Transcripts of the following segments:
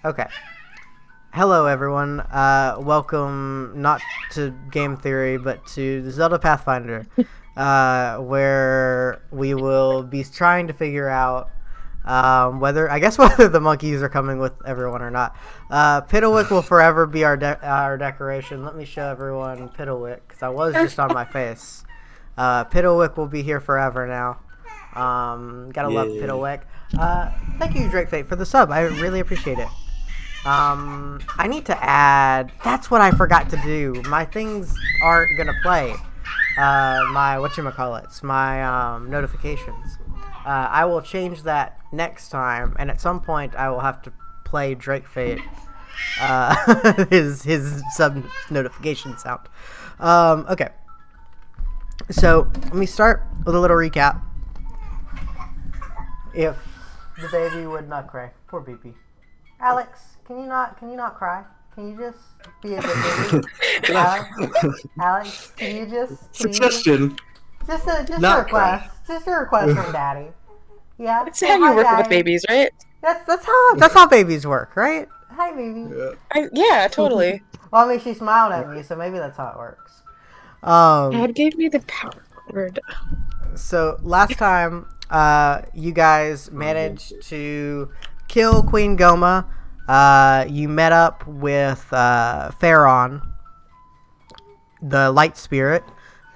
Okay. Hello, everyone. Welcome not to Game Theory, but to Zelda Pathfinder, where we will be trying to figure out whether the monkeys are coming with everyone or not. Piddlewick will forever be our decoration. Let me show everyone Piddlewick, because I was just on my face. Piddlewick will be here forever now. Gotta love Piddlewick. Thank you, Drake Fate, for the sub. I really appreciate it. I need to add... That's what I forgot to do. My things aren't gonna play. My whatchamacallits. My, notifications. I will change that next time, and at some point I will have to play Drake Fate. His sub notification sound. Okay. So, let me start with a little recap. If the baby would not cry. Poor baby. Alex, can you not cry? Can you just be a good baby? Alex, can you just... Suggestion. Just a request. Cry. Just a request from Daddy. Yeah? That's how you work Daddy. With babies, right? That's how babies work, right? Hi, baby. Yeah, totally. Well, I mean, she smiled at me, so maybe that's how it works. God gave me the power word. So, last time, you guys managed to kill Queen Goma. You met up with Pharaon, the light spirit,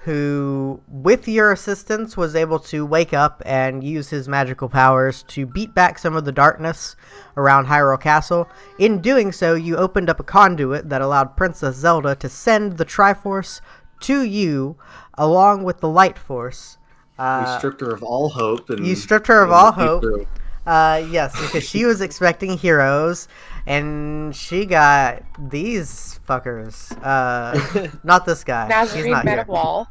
who, with your assistance, was able to wake up and use his magical powers to beat back some of the darkness around Hyrule Castle. In doing so, you opened up a conduit that allowed Princess Zelda to send the Triforce to you, along with the Light Force. You stripped her of all hope. You stripped her of all hope. Yes, because she was expecting heroes, and she got these fuckers. Not this guy. Nazarene met a wall.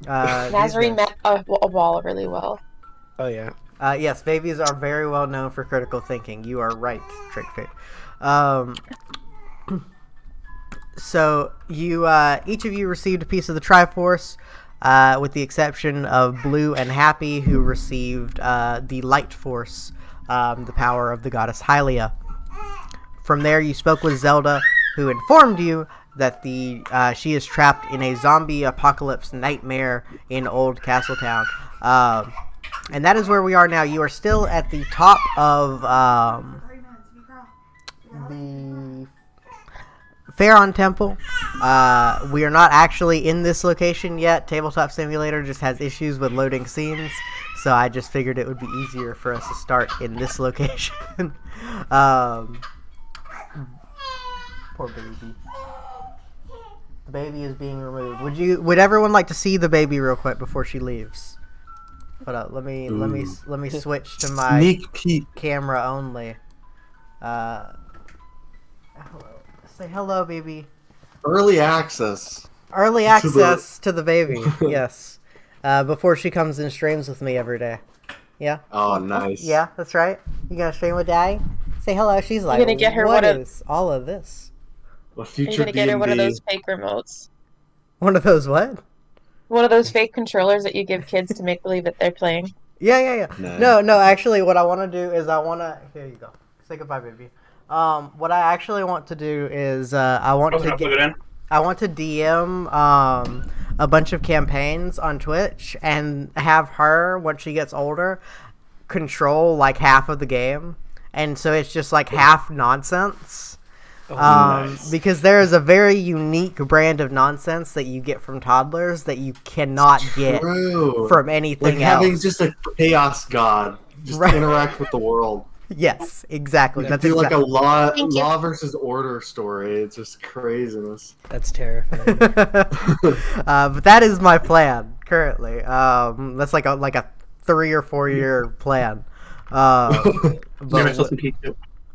Nazarene met a wall really well. Oh, yeah. Yes, babies are very well known for critical thinking. You are right, Trick Fit. So, you, each of you received a piece of the Triforce. With the exception of Blue and Happy, who received the Light Force, the power of the goddess Hylia. From there, you spoke with Zelda, who informed you that she is trapped in a zombie apocalypse nightmare in Old Castletown. And that is where we are now. You are still at the top of the Pharaon Temple. We are not actually in this location yet. Tabletop Simulator just has issues with loading scenes, so I just figured it would be easier for us to start in this location. Poor baby. The baby is being removed. Would everyone like to see the baby real quick before she leaves? Hold up, let me switch to my sneak peek camera only. Hello. Say hello, baby. Early access. Early access to the baby, yes. Before she comes and streams with me every day. Yeah? Oh, nice. Yeah, that's right. You gonna stream with Daddy? Say hello. She's like, gonna get her what is all of this? A future You're gonna get her one of those fake remotes. One of those what? One of those fake controllers that you give kids to make believe that they're playing. Yeah. No, actually, what I want to do is Here you go. Say goodbye, baby. What I actually want to do is I want to DM a bunch of campaigns on Twitch and have her, when she gets older, control like half of the game, and so it's just like half nonsense. Nice. Because there is a very unique brand of nonsense that you get from toddlers that you cannot get from anything else. Having just a chaos god just interact with the world. Yes, exactly. That's like a law versus order story. It's just craziness. That's terrifying. But that is my plan currently. That's like a 3 or 4 year plan. But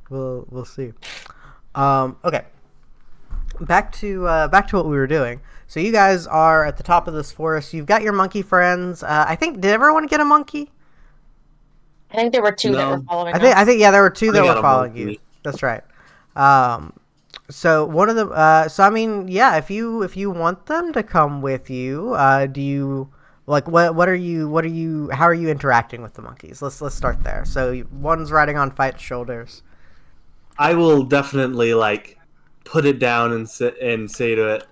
we'll see. Okay. Back to what we were doing. So you guys are at the top of this forest. You've got your monkey friends. I think, did everyone get a monkey? I think there were two that were following us. I think there were two that were following you. That's right. So one of them. So I mean, yeah. If you want them to come with you, do you like what are you? How are you interacting with the monkeys? Let's start there. So one's riding on Fight's shoulders. I will definitely like put it down and say to it,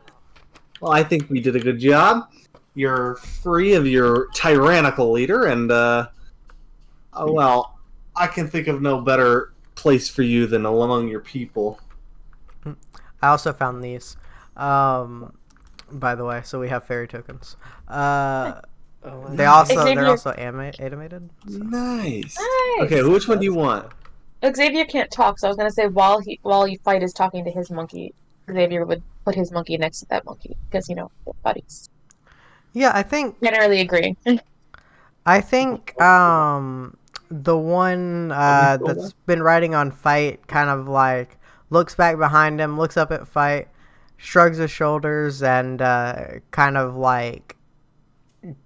well, I think we did a good job. You're free of your tyrannical leader, and well, I can think of no better place for you than among your people. I also found these, by the way. So we have fairy tokens. They're also animated. So. Nice. Okay, which one do you want? Xavier can't talk, so I was gonna say while you fight is talking to his monkey, Xavier would put his monkey next to that monkey because they're buddies. Yeah, I think generally agreeing. I think the one that's been riding on Fight kind of like looks back behind him, looks up at Fight, shrugs his shoulders, and kind of like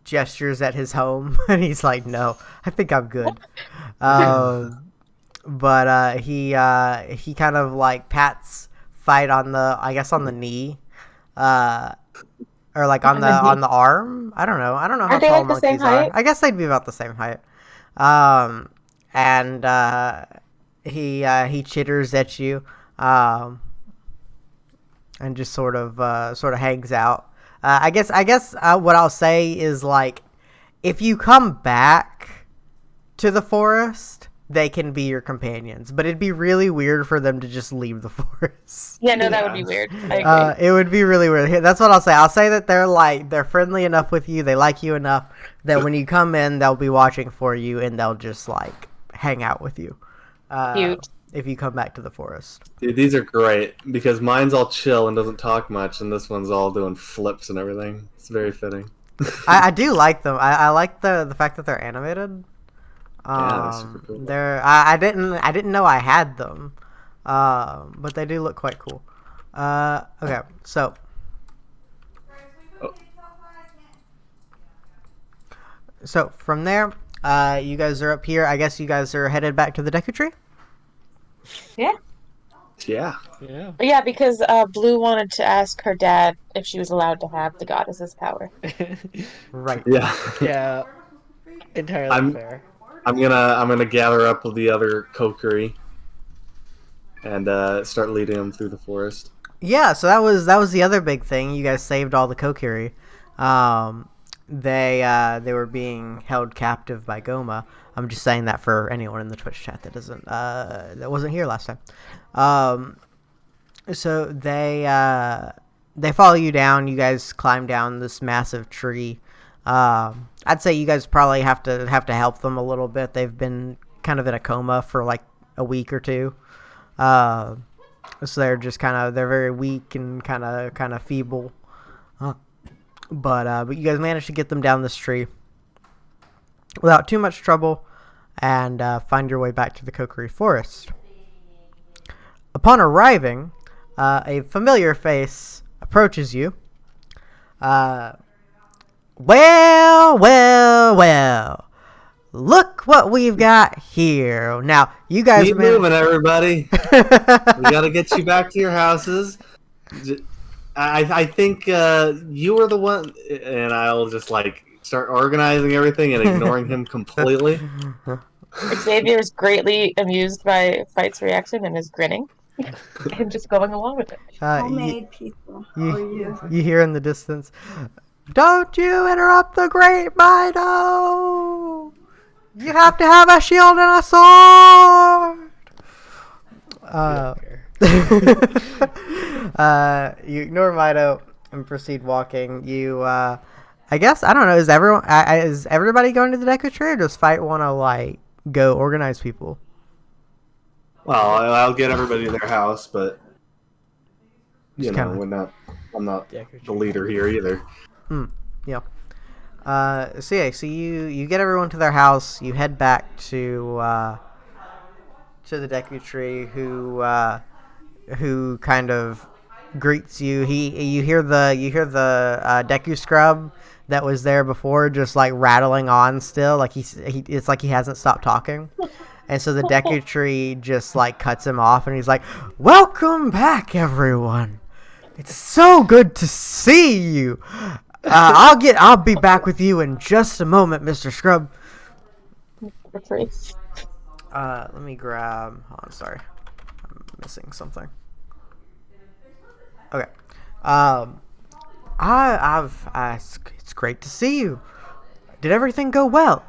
gestures at his home, and he's like, "No, I think I'm good." But he kind of like pats Fight on the knee, or like on the arm. I don't know how tall monkeys are. I guess they'd be about the same height. And he chitters at you, and just sort of hangs out. I guess what I'll say is, like, if you come back to the forest, they can be your companions, but it'd be really weird for them to just leave the forest. Yeah, no, that would be weird. I agree. It would be really weird. That's what I'll say. I'll say that they're friendly enough with you, they like you enough that when you come in, they'll be watching for you and they'll just like hang out with you. Cute. If you come back to the forest. Dude, these are great because mine's all chill and doesn't talk much, and this one's all doing flips and everything. It's very fitting. I do like them. I like the fact that they're animated. Yeah, that's super cool. I didn't know I had them, but they do look quite cool. Okay, so. So from there, you guys are up here. I guess you guys are headed back to the Deku Tree? Yeah. Yeah. Yeah, because Blue wanted to ask her dad if she was allowed to have the goddess's power. Right. Yeah. Yeah. Entirely fair. I'm gonna gather up the other Kokiri and start leading them through the forest. Yeah, so that was the other big thing. You guys saved all the Kokiri. They were being held captive by Goma. I'm just saying that for anyone in the Twitch chat that wasn't here last time. So they follow you down. You guys climb down this massive tree. I'd say you guys probably have to help them a little bit. They've been kind of in a coma for like a week or two. So they're just they're very weak and kind of feeble. But you guys managed to get them down this tree without too much trouble, and find your way back to the Kokiri Forest. Upon arriving, a familiar face approaches you. Well. Look what we've got here. Now, you guys... Keep moving, everybody. We gotta get you back to your houses. I think you were the one... And I'll just, like, start organizing everything and ignoring him completely. Xavier's greatly amused by Fight's reaction and is grinning. And just going along with it. Homemade people. You hear in the distance... Don't you interrupt the great Mido! You have to have a shield and a sword! You ignore Mido and proceed walking. You, I guess, I don't know, is everybody going to the Deku Tree, or does Fight want to, like, go organize people? Well, I'll get everybody to their house, but, I'm not the leader here either. Yeah. So you get everyone to their house. You head back to the Deku Tree, who kind of greets you. You hear the Deku Scrub that was there before, just like rattling on still, like it's like he hasn't stopped talking. And so the Deku Tree just like cuts him off, and he's like, "Welcome back, everyone. It's so good to see you. I'll be back with you in just a moment, Mr. Scrub." Let me grab. Hold on, sorry. I'm missing something. Okay. It's great to see you. Did everything go well?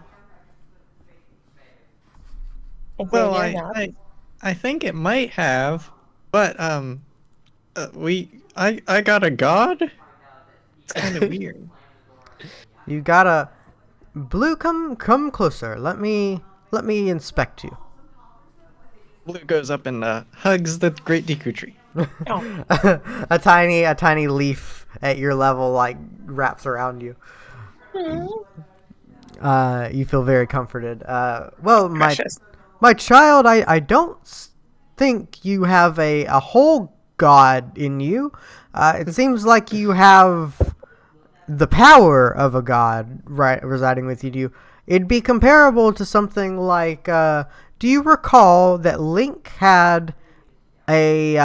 Well, Xavier nods. I think it might have, but I got a god. It's kind of weird. You got a Blue. Come closer. Let me inspect you. Blue goes up and hugs the great Deku tree. Oh, a tiny leaf at your level like wraps around you. You feel very comforted. Well, precious. my child, I don't think you have a whole god in you. It seems like you have the power of a god residing with you. It'd be comparable to something like, do you recall that Link had a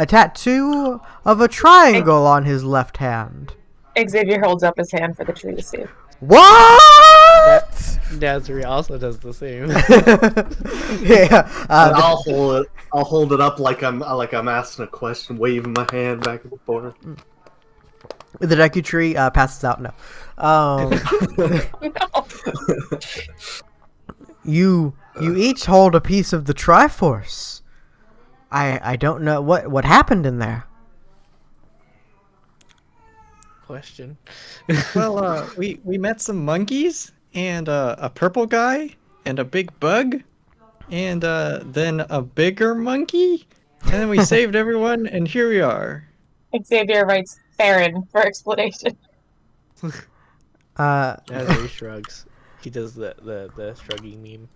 a tattoo of a triangle on his left hand? Xavier holds up his hand for the tree to see. What? Nazri also does the same. Yeah. And I'll hold it up like I'm asking a question, waving my hand back and forth. The Deku tree passes out. No. You each hold a piece of the Triforce. I don't know what happened in there. Question. Well, we met some monkeys and a purple guy and a big bug and then a bigger monkey and then we saved everyone and here we are. Xavier writes Farron for explanation. Nazri shrugs. He does the shrugging meme.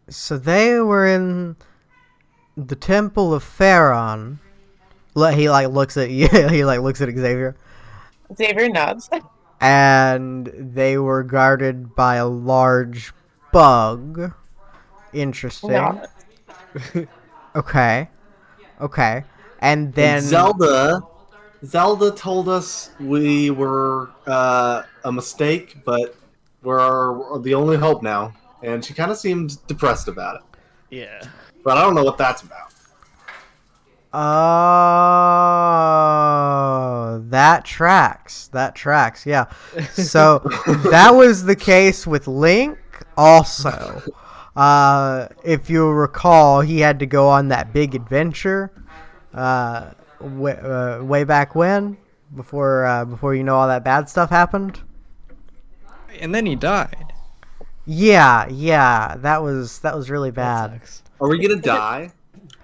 So they were in the Temple of Pharaon. He looks at you. He looks at Xavier. Xavier nods. And they were guarded by a large bug. Interesting. Nods. Okay. And then And Zelda told us we were a mistake, but we're the only hope now. And she kind of seemed depressed about it. Yeah. But I don't know what that's about. Oh, that tracks. Yeah. So that was the case with Link also. If you recall, he had to go on that big adventure way back when, before all that bad stuff happened. And then he died. Yeah, that was really bad. Are we gonna die?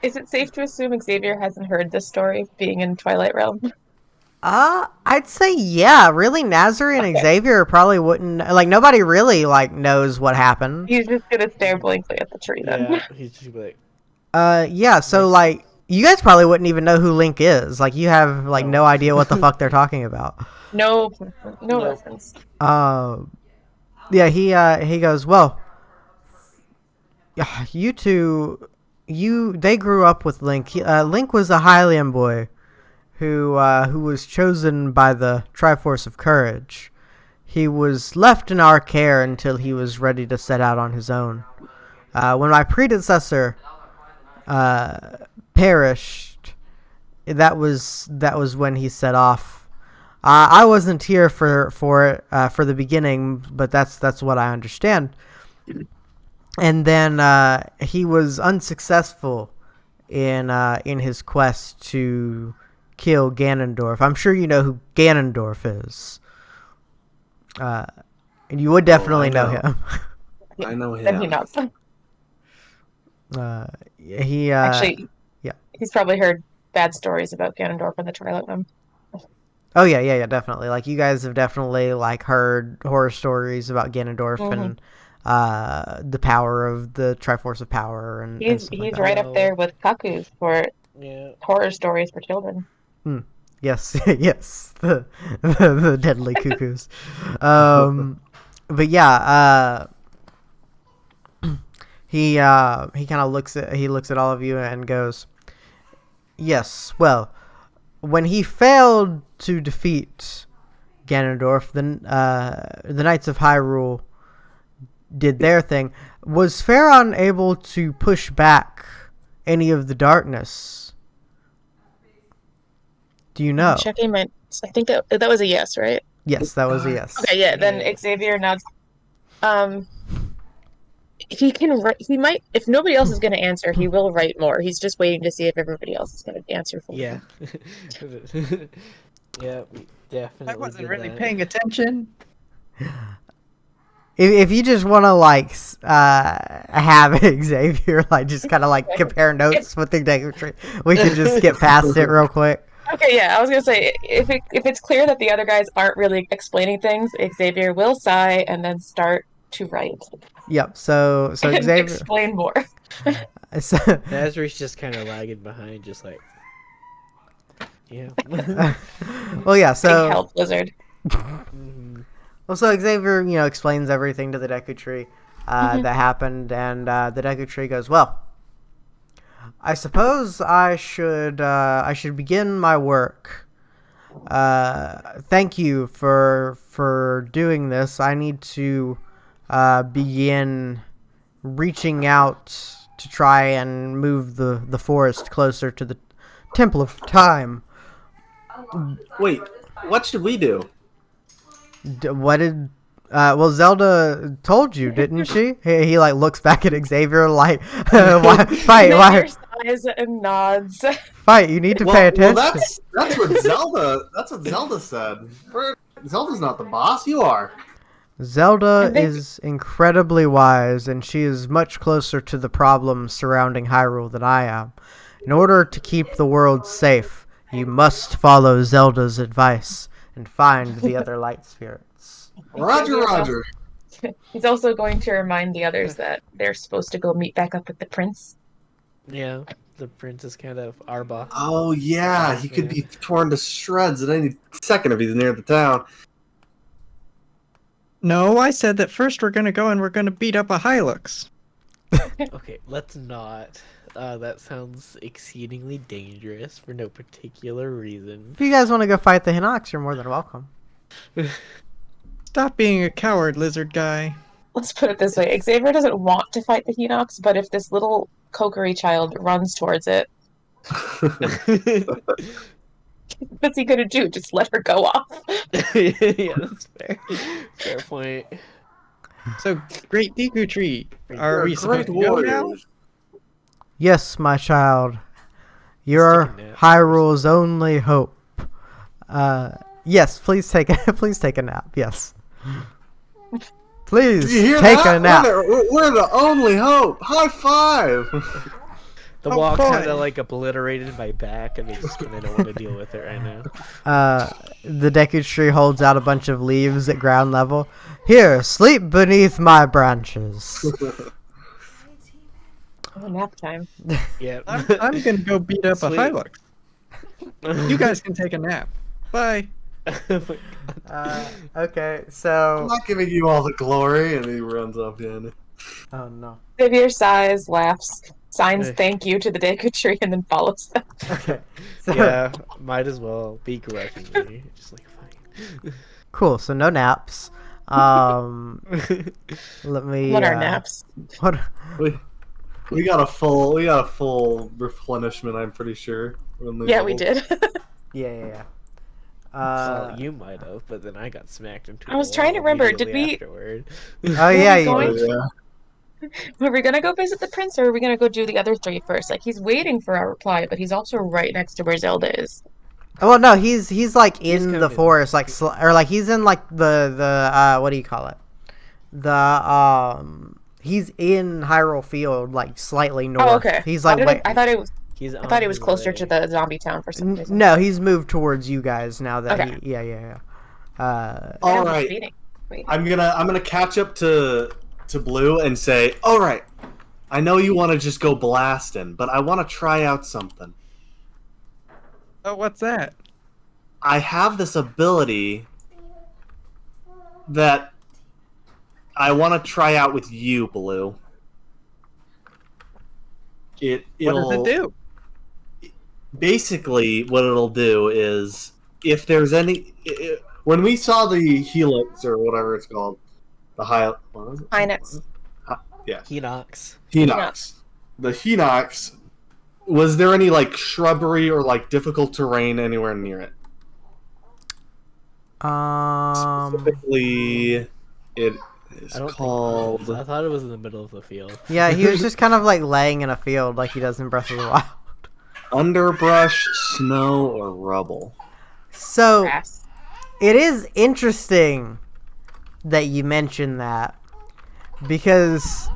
Is it safe to assume Xavier hasn't heard this story, being in Twilight Realm? I'd say yeah. Really, Nazari and Xavier probably wouldn't nobody really knows what happened. He's just gonna stare blankly at the tree then. Yeah, he's just like. Yeah. So you guys probably wouldn't even know who Link is. You have no idea what the fuck they're talking about. No reference. Yeah. He goes, well, you two. They grew up with Link. Link was a Hylian boy who was chosen by the Triforce of Courage. He was left in our care until he was ready to set out on his own. When my predecessor perished, that was when he set off. I wasn't here for the beginning, but that's what I understand. And then he was unsuccessful in his quest to kill Ganondorf. I'm sure you know who Ganondorf is. And you would definitely know him. I know him. Then he nods. He Actually, yeah. He's probably heard bad stories about Ganondorf in the Twilight Realm. Oh yeah, definitely. You guys have definitely heard horror stories about Ganondorf and the power of the Triforce of Power, and He's right up there with Kaku for horror stories for children. Yes, the deadly cuckoos. But yeah, he kind of looks at all of you and goes, yes, well, when he failed to defeat Ganondorf, the Knights of Hyrule did their thing. Was Pharaon able to push back any of the darkness? Do you know? I'm checking my. I think that was a yes, right? Yes, that was a yes. Okay, yeah. Then Yeah. Xavier nods. He can write. He might. If nobody else is going to answer, he will write more. He's just waiting to see if everybody else is going to answer for Yeah. him. Yeah, we definitely I wasn't did really that. paying attention. If you just want to like have Xavier like just kind of like compare notes with the Deku, we can just skip past it real quick. Okay, yeah. I was going to say if it's clear that the other guys aren't really explaining things, Xavier will sigh and then start to write Yep. So and Xavier. explain more. So, Nazari's just kind of lagging behind, just like, yeah. well, yeah. Big So help, Blizzard. Mhm. well, so Xavier, explains everything to the Deku Tree that happened, and the Deku Tree goes, "Well, I suppose I should begin my work. Thank you for doing this. I need to begin reaching out to try and move the forest closer to the Temple of Time." Wait, what should we do? What did? Well, Zelda told you, didn't she? He like looks back at Xavier like, why, fight, why, Xavier sighs and nods. fight? You need to pay attention. Well, that's what Zelda said. Zelda's not the boss. You are. Zelda I think- is incredibly wise, and she is much closer to the problems surrounding Hyrule than I am. In order to keep the world safe, you must follow Zelda's advice and find the other light spirits. Roger. He's also going to remind the others that they're supposed to go meet back up with the prince. Yeah, the prince is kind of our boss. Oh yeah, he could be torn to shreds at any second if he's near the town. No, I said that first we're gonna go and we're gonna beat up a Hilux. Okay, let's not. That sounds exceedingly dangerous for no particular reason. If you guys want to go fight the Hinox, you're more than welcome. Stop being a coward, lizard guy. Let's put it this way: Xavier doesn't want to fight the Hinox, but if this little Kokiri child runs towards it, what's he gonna do? Just let her go off? Yeah, that's fair. Fair point. So, Great Deku Tree, You're are a we supposed to great go warrior. now? Yes, my child. You're Let's take a nap. Hyrule's only hope. Yes, please take a nap. Yes. Please Did you hear take that? a nap. We're the only hope. High five. The Oh, wall boy. kind of like obliterated my back, and I just kind of don't want to deal with it right now. The Deku Tree holds out a bunch of leaves at ground level. Here, sleep beneath my branches. Oh, nap time. Yeah. I'm gonna go beat up a Sweet. Hilux. You guys can take a nap. Bye. Okay, I'm so. not giving you all the glory, and he runs off in. Oh no. Xavier sighs, laughs, signs Hey. thank you to the Deku Tree, and then follows them. Okay. So, Yeah, might as well be grudgingly. Just like fine. Cool. So no naps. Let me. What are naps? What? We got a full replenishment. I'm pretty sure. Yeah, we did. Yeah. Well, you might have, but then I got smacked into. I was trying to remember, did we- Afterward. Oh yeah, you going- did. Are we gonna go visit the prince, or are we gonna go do the other three first? Like, he's waiting for our reply, but he's also right next to where Zelda is. Well, no, he's like He's in kind the of in- forest, like or like he's in like the what do you call it? He's in Hyrule Field, like slightly north. Oh, okay. He's like wait. I thought it was his closer way. to the zombie town for some reason. No, he's moved towards you guys now that Okay. yeah. All Yeah, right. waiting. Wait. I'm gonna catch up to Blue and say, all right. I know you want to just go blasting, but I want to try out something. Oh, what's that? I have this ability that I want to try out with you, Blue. What It'll does it do? basically what it'll do is if there's any when we saw the helix or whatever it's called The what was it? Hinox. Yeah. Hinox. Hinox. The Hinox. Was there any like shrubbery or like difficult terrain anywhere near it? Specifically, it is I don't called. think it was. I thought it was in the middle of the field. Yeah, he was just kind of like laying in a field like he does in Breath of the Wild. Underbrush, snow, or rubble. So Grass. it is interesting that you mentioned that because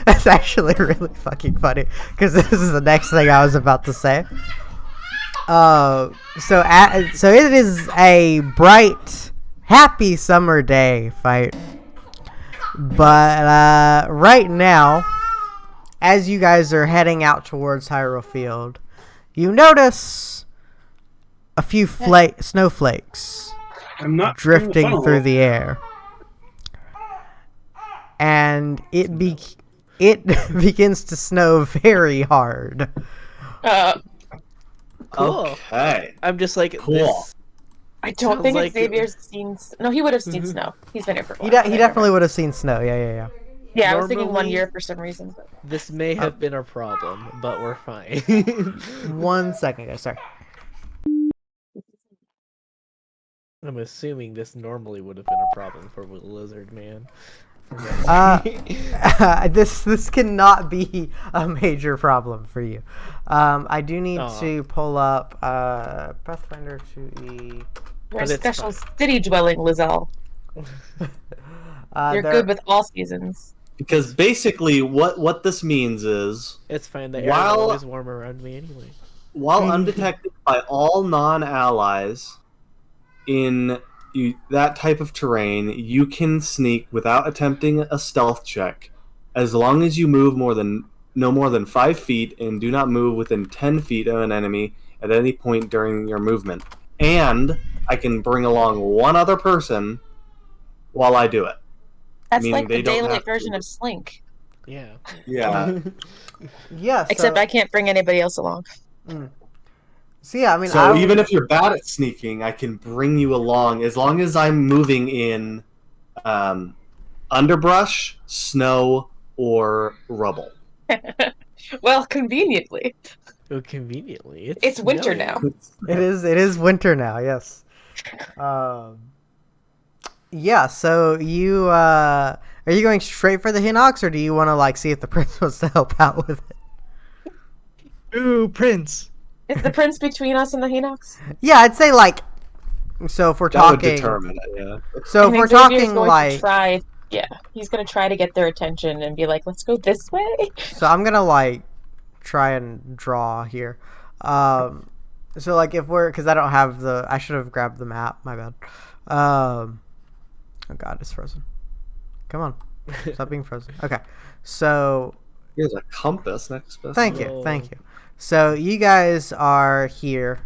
that's actually really fucking funny because this is the next thing I was about to say. So it is a bright, happy summer day, fight. But right now, as you guys are heading out towards Hyrule Field, you notice a few snowflakes I'm not drifting through the air, and it begins to snow very hard. Cool. Okay. I'm just like Cool. this. I don't Sounds think like- Xavier's seen. No, he would have seen snow. He's been here for a He while. definitely would have seen snow. Yeah. Yeah, I was thinking 1 Normally- year for some reason. But... This may have been a problem, but we're fine. 1 second, guys. Sorry. I'm assuming this normally would have been a problem for Lizard Man. This cannot be a major problem for you. I do need Aw. to pull up Pathfinder 2E. You're a But it's special fine. city dwelling, Lizelle. You're There- good with all seasons. Because basically, what this means is, It's fine. The air is While- always warm around me anyway. while undetected by all non-allies in that type of terrain, you can sneak without attempting a stealth check, as long as you move no more than 5 feet and do not move within 10 feet of an enemy at any point during your movement. And I can bring along one other person while I do it. That's Meaning like they the don't daylight have to- version of Slink. Yeah. Yeah. Yeah. Except I can't bring anybody else along. So yeah, I mean, So even if you're bad at sneaking, I can bring you along as long as I'm moving in underbrush, snow, or rubble. Well, conveniently. Oh, conveniently. It's winter snowing. now. it is winter now. Yes. Yeah. So you are you going straight for the Hinox, or do you want to like see if the prince wants to help out with it? Ooh, Prince. Is the prince between us and the Hinox? Yeah, I'd say like. So if we're That would talking, determine it, yeah. so if I we're think Xavier's talking going like, to try, he's gonna try to get their attention and be like, "Let's go this way." so I'm gonna like try and draw here. So like if we're, because I don't have I should have grabbed the map. My bad. Oh god, it's frozen. Come on, stop being frozen. Okay, so Here's a compass next best. thank you. So you guys are here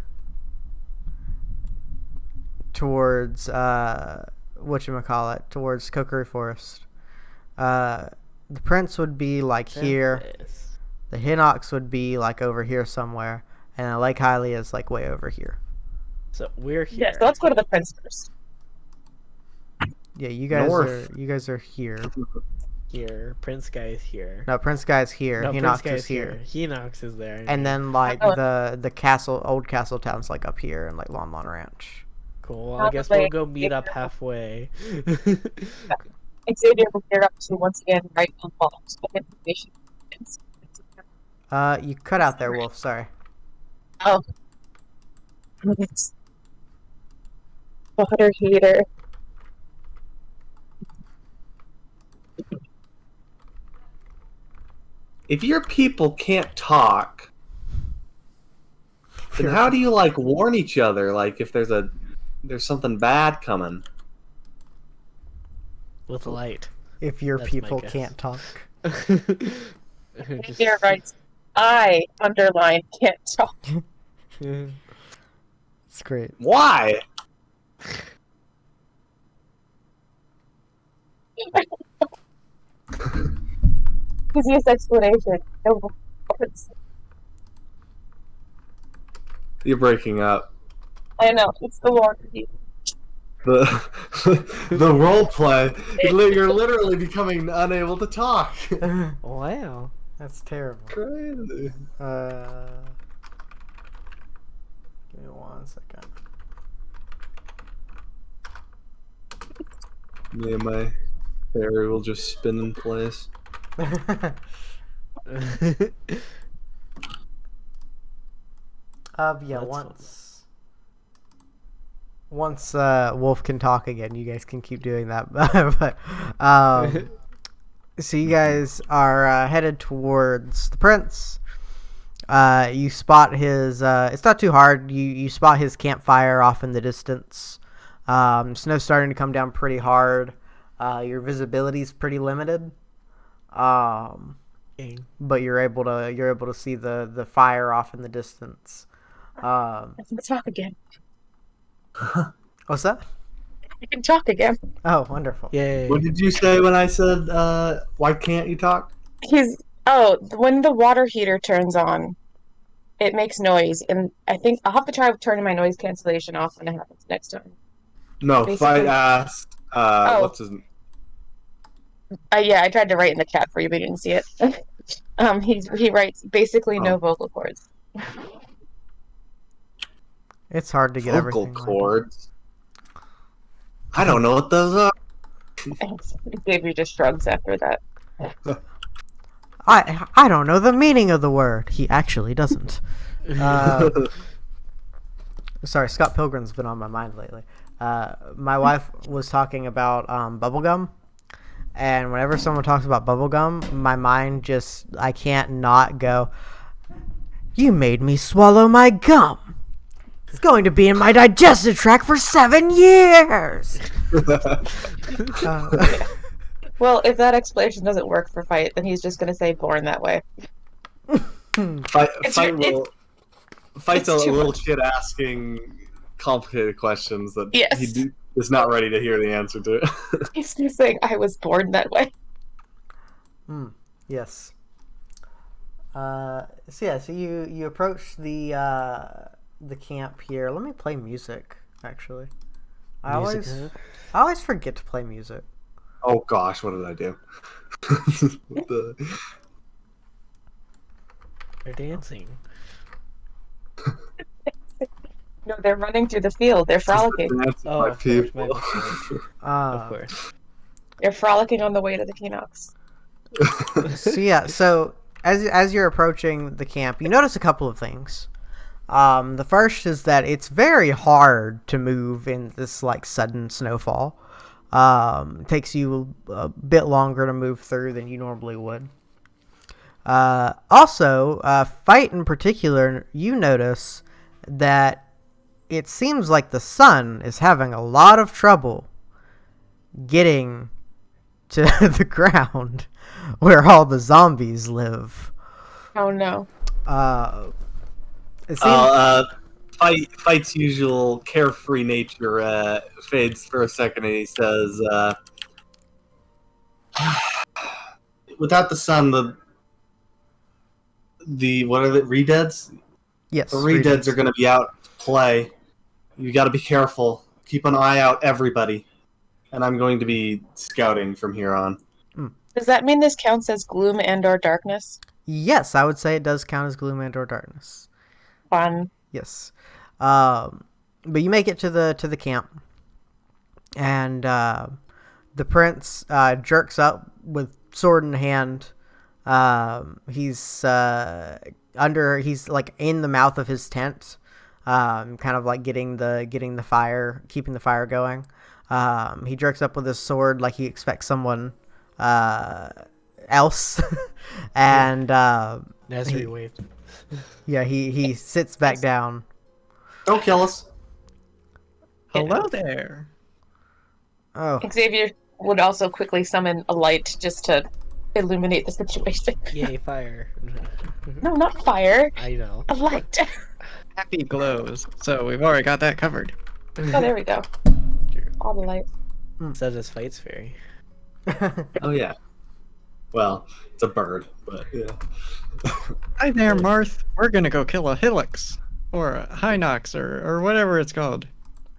towards whatchamacallit, towards Kokiri Forest. The prince would be like here. Yes. The Hinox would be like over here somewhere, and then Lake Hylia is like way over here. So we're here. Yeah, so let's go to the prince first. Yeah, you guys North. are here. Here. Prince Guy is here. No, Prince Guy's here. No, Hinox Prince Guy is here. Hinox is there. And then like Oh. the old castle town's like up here in like Lon Lon Ranch. Cool. Well, I guess we'll Probably. go meet up halfway. Xavier will gear up to once again write on box of information. You cut out there, Wolf. Sorry. Oh. It's water heater. If your people can't talk, then how do you like warn each other? Like if there's something bad coming. With light. If your That's my people guess. can't talk. Just- Xavier writes, I underline can't talk. It's great. Why? Easiest explanation. No words. You're breaking up. I know, it's the water heater. the role play. You're literally becoming unable to talk. Wow. That's terrible. Crazy. Give me 1 second. Me and my fairy will just spin in place. Yeah, That's once Wolf can talk again, you guys can keep doing that. But so you guys are headed towards the prince. You spot his. It's not too hard. You spot his campfire off in the distance. Snow's starting to come down pretty hard. Your visibility is pretty limited. But you're able to see the fire off in the distance. I can talk again. What's that? I can talk again. Oh, wonderful. Yay. What did you say when I said, why can't you talk? When the water heater turns on, it makes noise, and I think I'll have to try turning my noise cancellation off when it happens next time. No, Basically- Fight asked, what's his... Yeah, I tried to write in the chat for you, but you didn't see it. He writes basically no vocal cords. It's hard to get Vocal everything. lined up. cords? I don't know what those are. Xavier just shrugs after that. I don't know the meaning of the word. He actually doesn't. Sorry, Scott Pilgrim's been on my mind lately. My wife was talking about bubblegum, and whenever someone talks about bubblegum, my mind I can't not go, you made me swallow my gum. It's going to be in my digestive tract for 7 years. Well, if that explanation doesn't work for Fight, then he's just going to say born that way. Fight's a too little much. shit asking complicated questions that Yes. he is not ready to hear the answer to. He's just saying, I was born that way. Yes. So you approach the camp here. Let me play music. Actually, I always forget to play music. Oh gosh, what did I do? They're dancing. No, they're running through the field. They're frolicking. Oh, My of course, my people. mistake. Of course. They're frolicking on the way to the Keenox. So as you're approaching the camp, you notice a couple of things. The first is that it's very hard to move in this sudden snowfall. It takes you a bit longer to move through than you normally would. Also, Fight in particular, you notice that it seems like the sun is having a lot of trouble getting to the ground where all the zombies live. Oh no. It seems... Fight's usual carefree nature fades for a second, and he says, "Without the sun, the what are the redeads? Yes, The redeads are going to be out to play. You got to be careful. Keep an eye out, everybody. And I'm going to be scouting from here on." Does that mean this counts as gloom and/or darkness? Yes, I would say it does count as gloom and/or darkness. Fun. Yes, but you make it to the camp, and the prince jerks up with sword in hand. He's he's in the mouth of his tent, kind of getting the fire, keeping the fire going. He jerks up with his sword like he expects someone else, and Nazari wave. yeah, he sits back down. Don't kill us. Hello there. Oh, Xavier would also quickly summon a light just to illuminate the situation. Yay, fire. No, not fire. I know. A light. Happy glows. So we've already got that covered. Oh, there we go. All the lights. So does Fight's Fairy. Oh yeah. Well, it's a bird, but yeah. Hi there, Marth. We're gonna go kill a Hilux. Or a Hinox, or whatever it's called.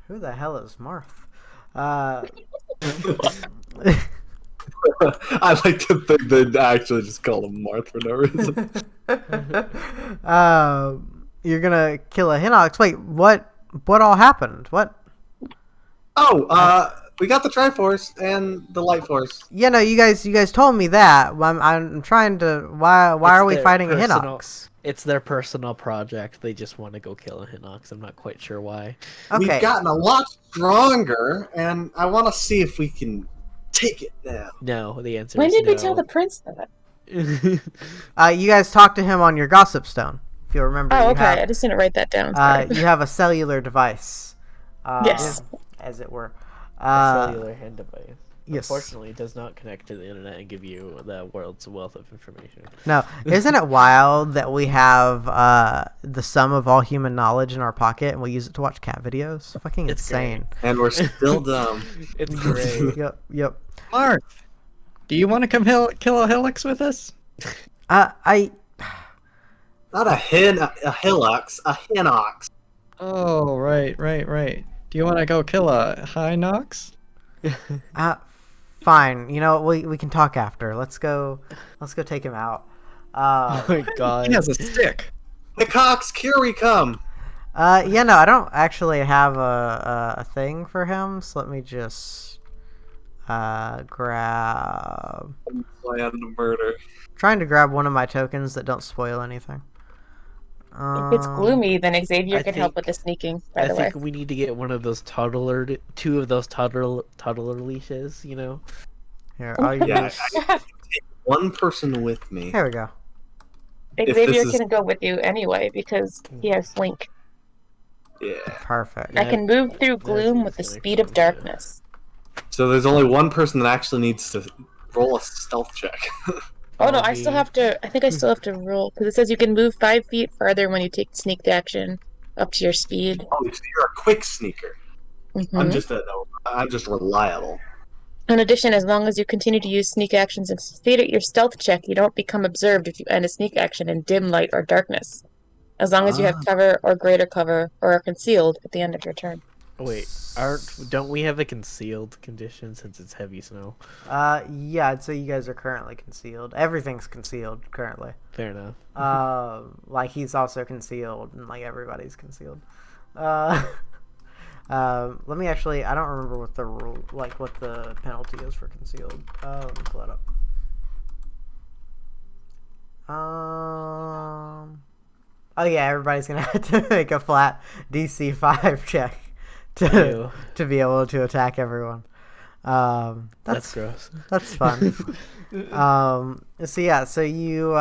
who the hell is Marth? Uh, I like to think they actually just called him Marth for no reason. you're gonna kill a Hinox. Wait, what? What all happened? What? Oh, we got the Triforce and the Light Force. Yeah, no, you guys told me that. I'm trying to. Why It's are we their fighting a personal- Hinox? It's their personal project. They just want to go kill a Hinox. I'm not quite sure why. Okay. We've gotten a lot stronger, and I want to see if we can take it now. No, the answer When is did no. we tell the prince that? You guys talked to him on your gossip stone. If you remember. Oh, you okay. have- I just didn't write that down. Sorry. you have a cellular device. Yes. As it were. A cellular hand device. Yes. Unfortunately, it does not connect to the internet and give you the world's wealth of information. No, isn't it wild that we have the sum of all human knowledge in our pocket and we use it to watch cat videos? Fucking It's insane. And we're still dumb. It's great. Yep. Marth, do you want to come kill a Helix with us? I Not a Hilux, a Hinox. Oh, right. Do you want to go kill a Hinox? fine. You know, we can talk after. Let's go take him out. Oh my god. He has a stick. Hinox, here we come. Yeah, no, I don't actually have a thing for him, so let me just grab. Plan to murder. Trying to grab one of my tokens that don't spoil anything. If it's gloomy, then Xavier I can help think- with the sneaking, by I the way. think we need to get one of those two of those toddler leashes, you know? Here, I'll use. Yeah, one person with me. Here we go. If Xavier this is- can go with you anyway because he has Slink. Yeah. Perfect. I can move through That's gloom with the gonna speed of come, yeah. darkness. So there's only one person that actually needs to roll a stealth check. Oh no, Oh, I still me. have to. I think I still have to roll because it says you can move 5 feet farther when you take sneak action up to your speed. Oh, so you're a quick sneaker. I'm just reliable. In addition, as long as you continue to use sneak actions and succeed at your stealth check, you don't become observed if you end a sneak action in dim light or darkness. As long as you have cover or greater cover or are concealed at the end of your turn. Wait, don't we have a concealed condition since it's heavy snow? Yeah, I'd say you guys are currently concealed. Everything's concealed currently. Fair enough. Like he's also concealed, and like everybody's concealed. Let me actually. I don't remember what the rule, like what the penalty is for concealed. Let me pull it up. Oh yeah, everybody's gonna have to make a flat DC 5 check to be able to attack everyone. That's gross. That's fun. So yeah, so you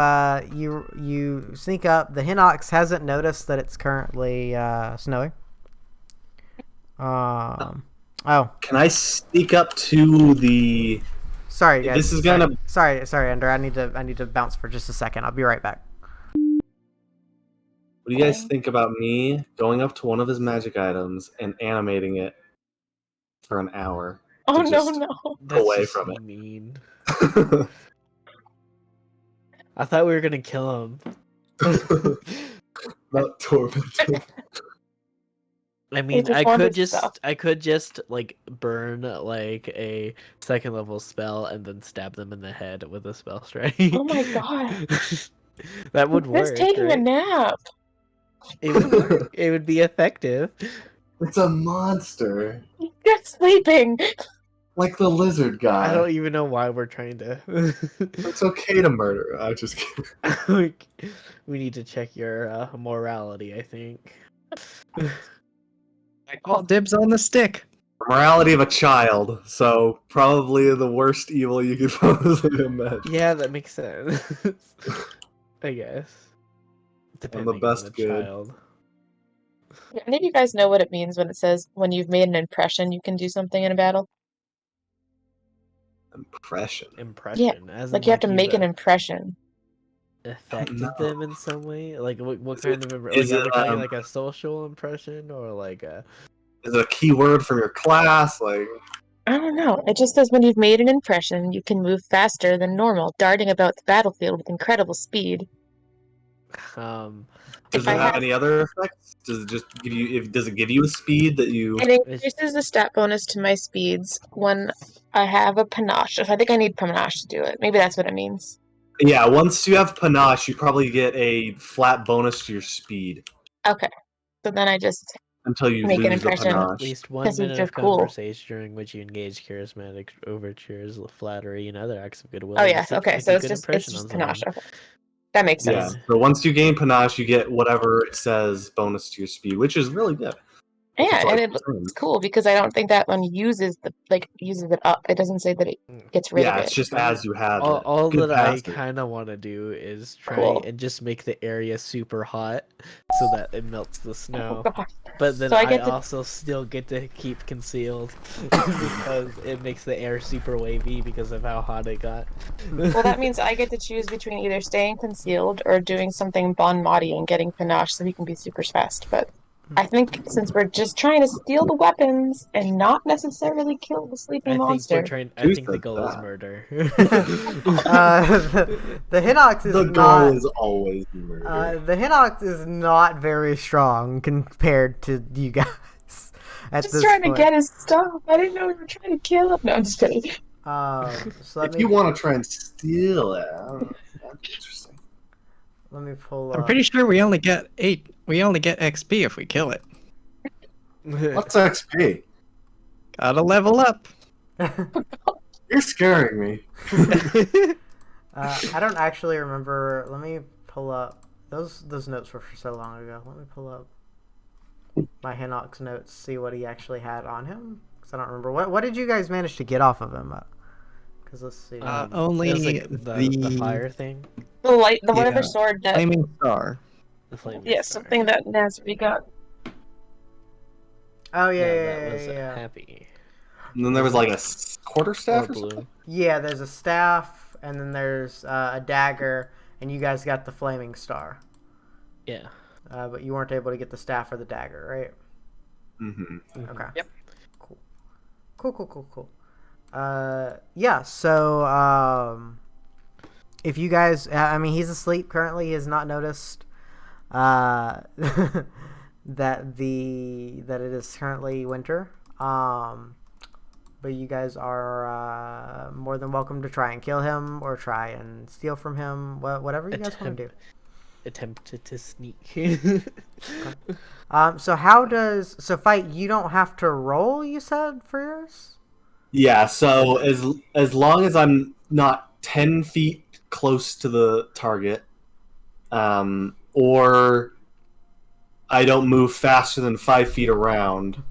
sneak up. The Hinox hasn't noticed that it's currently snowing. Oh, Can I sneak up to the? sorry guys. This is gonna. Sorry, Ender. I need to bounce for just a second. I'll be right back. What do you guys think about me going up to one of his magic items and animating it for an hour? Oh To no, just- no. That's away just from it. mean. I thought we were gonna kill him. Not torment him. I mean, just I wanted could just like burn like a second level spell and then stab them in the head with a spell strike. Oh my god. That would He's work. taking a right? nap. It would work. It would be effective. It's a monster, You're sleeping. like the lizard guy. I don't even know why we're trying to. It's okay to murder. I'm just kidding. Like, we need to check your morality, I think. I call dibs on the stick. Morality of a child, so probably the worst evil you could possibly imagine. Yeah, that makes sense. I guess. Depending best on the good. child. Do any of you guys know what it means when it says when you've made an impression, you can do something in a battle? Impression. Impression. As Like in, you have to you've, make an impression. affected No. them in some way. Like what Is kind it- of is like, are we it, talking like a social impression or like a? Is it a key word from your class? Like, I don't know. It just says when you've made an impression, you can move faster than normal, darting about the battlefield with incredible speed. Does If it I have have- any other effects? Does it just give you? Does it give you a speed that you? It increases the stat bonus to my speeds when I have a panache. If I think I need panache to do it. Maybe that's what it means. Yeah, once you have panache, you probably get a flat bonus to your speed Okay. So then I just until you make an lose the impression. At panache. least 1 Because minute they're of cool. conversation during which you engage charismatic overtures, flattery, and other acts of goodwill. Oh and yes, seek to okay. make So a it's good just impression on panache. someone. Okay. That makes Yeah. sense. So once you gain panache, you get whatever it says bonus to your speed, which is really good. If Yeah, it's and like it's 10. cool because I don't think that one uses it up. It doesn't say that it gets rid of Yeah, it. it's just as you have it. All Good that I passive. kind of want to do is try Cool. and just make the area super hot so that it melts the snow. Oh, gosh. But then So I I get to- also still get to keep concealed because it makes the air super wavy because of how hot it got. Well, that means I get to choose between either staying concealed or doing something Bon Modi and getting panache so he can be super fast. But I think since we're just trying to steal the weapons and not necessarily kill the sleeping I think monster, we're trying. I Who think the said goal is that? murder. The Hinox is The not. goal is always murder. The Hinox is not very strong compared to you guys at just this trying point. to get his stuff. I didn't know we were trying to kill him. No, I'm just kidding. So let If me you want to try and steal it, I don't know. That's interesting. let me pull I'm up. pretty sure we only get 8. We only get XP if we kill it. What's XP? Gotta level up. You're scaring me. I don't actually remember. Let me pull up. Those notes were for so long ago. Let me pull up my Hinox notes, see what he actually had on him. Because I don't remember. What did you guys manage to get off of him? Because let's see. Only it was like the fire thing, The whatever Yeah. sword that. Flaming Star. the flame. Yeah, something that Nazri got. Oh Yeah, yeah, that yeah, was yeah. happy. And then there was like a quarterstaff Or or something. blue. Yeah, there's a staff, and then there's a dagger, and you guys got the flaming star. Yeah. But you weren't able to get the staff or the dagger, right? Mm-hmm. Okay. Yep. Cool. Yeah, so, if you guys, I mean, he's asleep currently. He has not noticed, that it is currently winter. But you guys are, more than welcome to try and kill him or try and steal from him, whatever you guys want to do. Attempted to sneak. So fight, you don't have to roll, you said, for yours? Yeah. So as long as I'm not 10 feet close to the target, or I don't move faster than 5 feet around,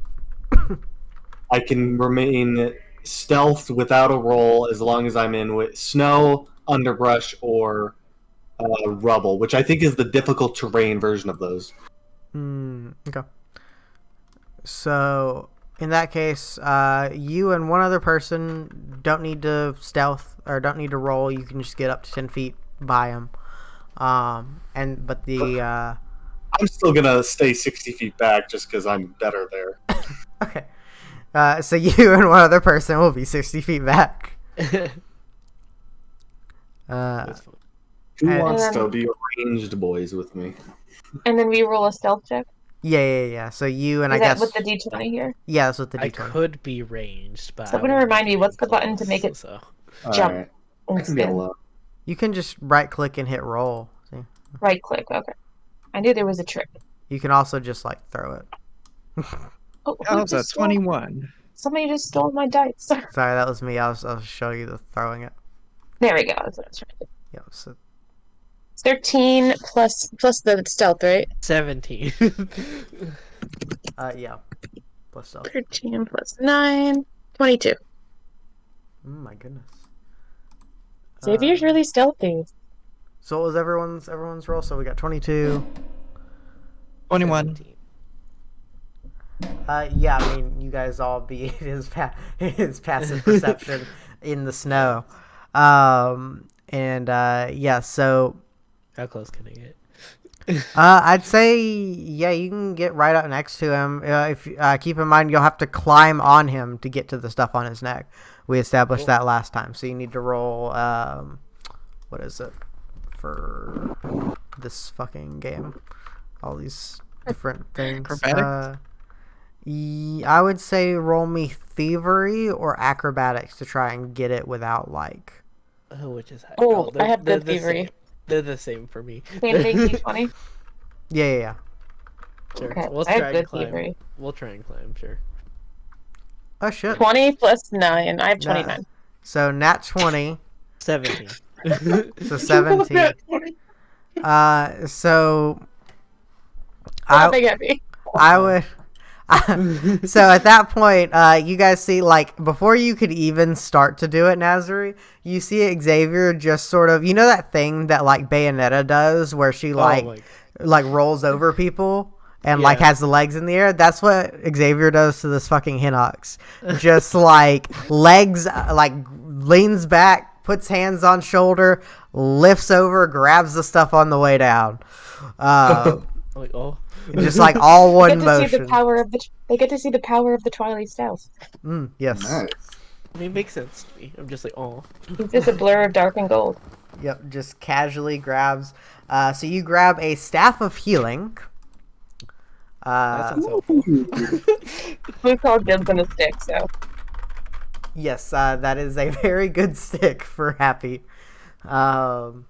I can remain stealth without a roll as long as I'm in with snow, underbrush, or rubble, which I think is the difficult terrain version of those. Okay. So, in that case, you and one other person don't need to stealth or don't need to roll. You can just get up to 10 feet by him. I'm still gonna stay 60 feet back just because I'm better there. Okay. So you and one other person will be 60 feet back. That's fun. Who And- wants to be ranged boys with me? And then we roll a stealth check. Yeah. So you and Is I that guess with the D20 here? yeah, that's with the I D20. could be ranged, but So I gonna wanna remind me, get what's in the button to close, make it- So. Jump. Alright. And I can be spin. alone. You can just right click and hit roll. See? Right click. Okay. I knew there was a trick. You can also just like throw it. Oh, who That was a just stole- 21. Somebody just stole my dice. Sorry, that was me. I'll show you the throwing it. There we go. That's what I was trying to do. Yeah. So 13 plus the stealth, right? 17. yeah. Plus stealth. 13 plus 9. 22. My goodness. Xavier's really stealthy. So what was everyone's roll? So we got 22. 21. 17. Yeah, I mean, you guys all beat his passive perception in the snow. Yeah, so How close can I get? I'd say yeah, you can get right up next to him. If keep in mind, you'll have to climb on him to get to the stuff on his neck. We established that last time, so you need to roll. What is it for? this fucking game. All these different things. Acrobatics? I would say roll me thievery or acrobatics to try and get it without like. Which is high? Oh, I have they're good the thievery. same. They're the same for me. Same thing, D20. Yeah. Sure. Okay, We'll I have try and good climb. thievery. We'll try and climb. Sure. Oh shit. 20 plus 9. I have Nah. 29. So nat 20. 17. So 17. So How big heavy? I would. So at that point, you guys see, like, before you could even start to do it, Nazari, you see Xavier just sort of, you know that thing that like Bayonetta does, where she like rolls over people and like Yeah. has the legs in the air. That's what Xavier does to this fucking Hinox. Just like legs, like leans back, puts hands on shoulder, lifts over, grabs the stuff on the way down. Like, oh. Just like all one They get to see the motion. power of the. They get to see the power of the Twilight Stealth. Yes. Nice. I mean, it makes sense to me. I'm just like, oh. It's just a blur of dark and gold. Yep, just casually grabs. So you grab a staff of healing. That sounds helpful. We call dibs on a stick, so. Yes, that is a very good stick for Happy. And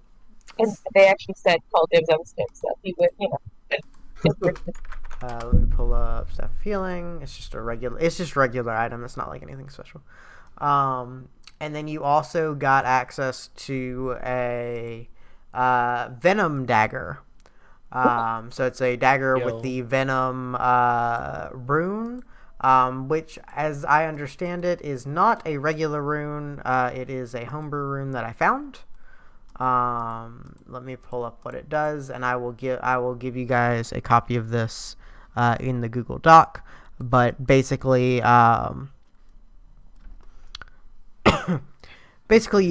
they actually said call dibs on a stick, so he would, Let me pull up staff of healing. It's just regular item. It's not like anything special. And then you also got access to a venom dagger. So it's a dagger with the venom rune, which, as I understand it, is not a regular rune. It is a homebrew rune that I found. Let me pull up what it does, and I will give you guys a copy of this in the Google Doc. But basically, you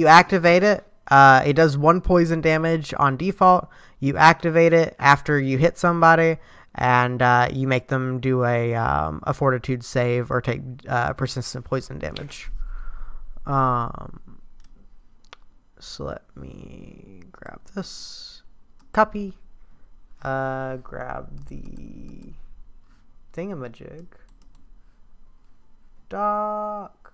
activate it. It does 1 poison damage on default. You activate it after you hit somebody, and you make them do a fortitude save or take persistent poison damage. So let me grab this copy. Grab the thingamajig. Doc.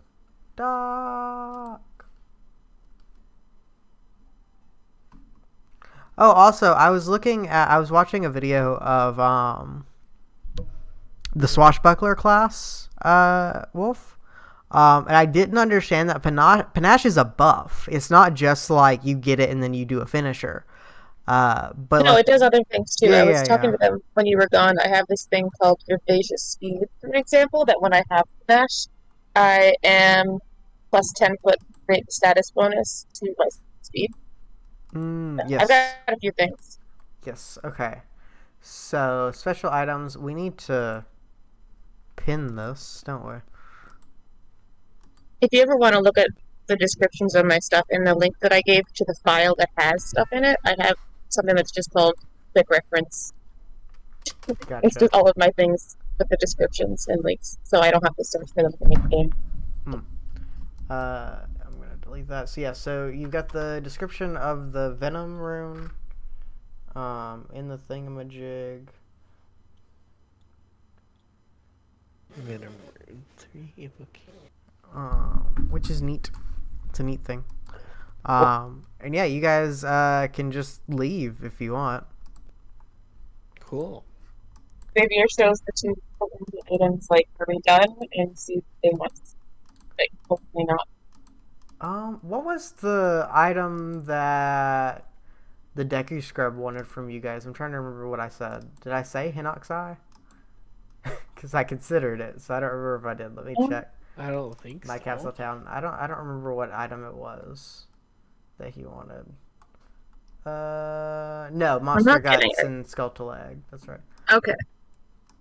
Oh, also, I was watching a video of the swashbuckler class, Wolf. And I didn't understand that panache is a buff. It's not just like you get it and then you do a finisher. But no, it does other things too. I was Yeah. talking to them when you were gone. I have this thing called Curvaceous Speed, for example, that when I have Panache, I am plus 10 foot rate status bonus to my speed. Yes. I've got a few things. Yes. Okay. So special items. We need to pin this, don't we? If you ever want to look at the descriptions of my stuff in the link that I gave to the file that has stuff in it, I have something that's just called quick reference. Gotcha. It's just all of my things with the descriptions and links, so I don't have to search for them to make the game. I'm gonna delete that. So yeah, so you've got the description of the venom rune in the thingamajig. Venom rune 3 evocation. Which is neat. It's a neat thing. And yeah, you guys can just leave if you want. Cool. Xavier shows the two items, like, are we done? And see if they want to, like, hopefully not. What was the item that the Deku Scrub wanted from you guys? I'm trying to remember what I said. Did I say Hinox Eye? Because I considered it, so I don't remember if I did. Let me check. I don't think My so. Castle Town. I don't remember what item it was that he wanted. No, Monster not getting Guts it. and Skeletal Egg. That's right. Okay.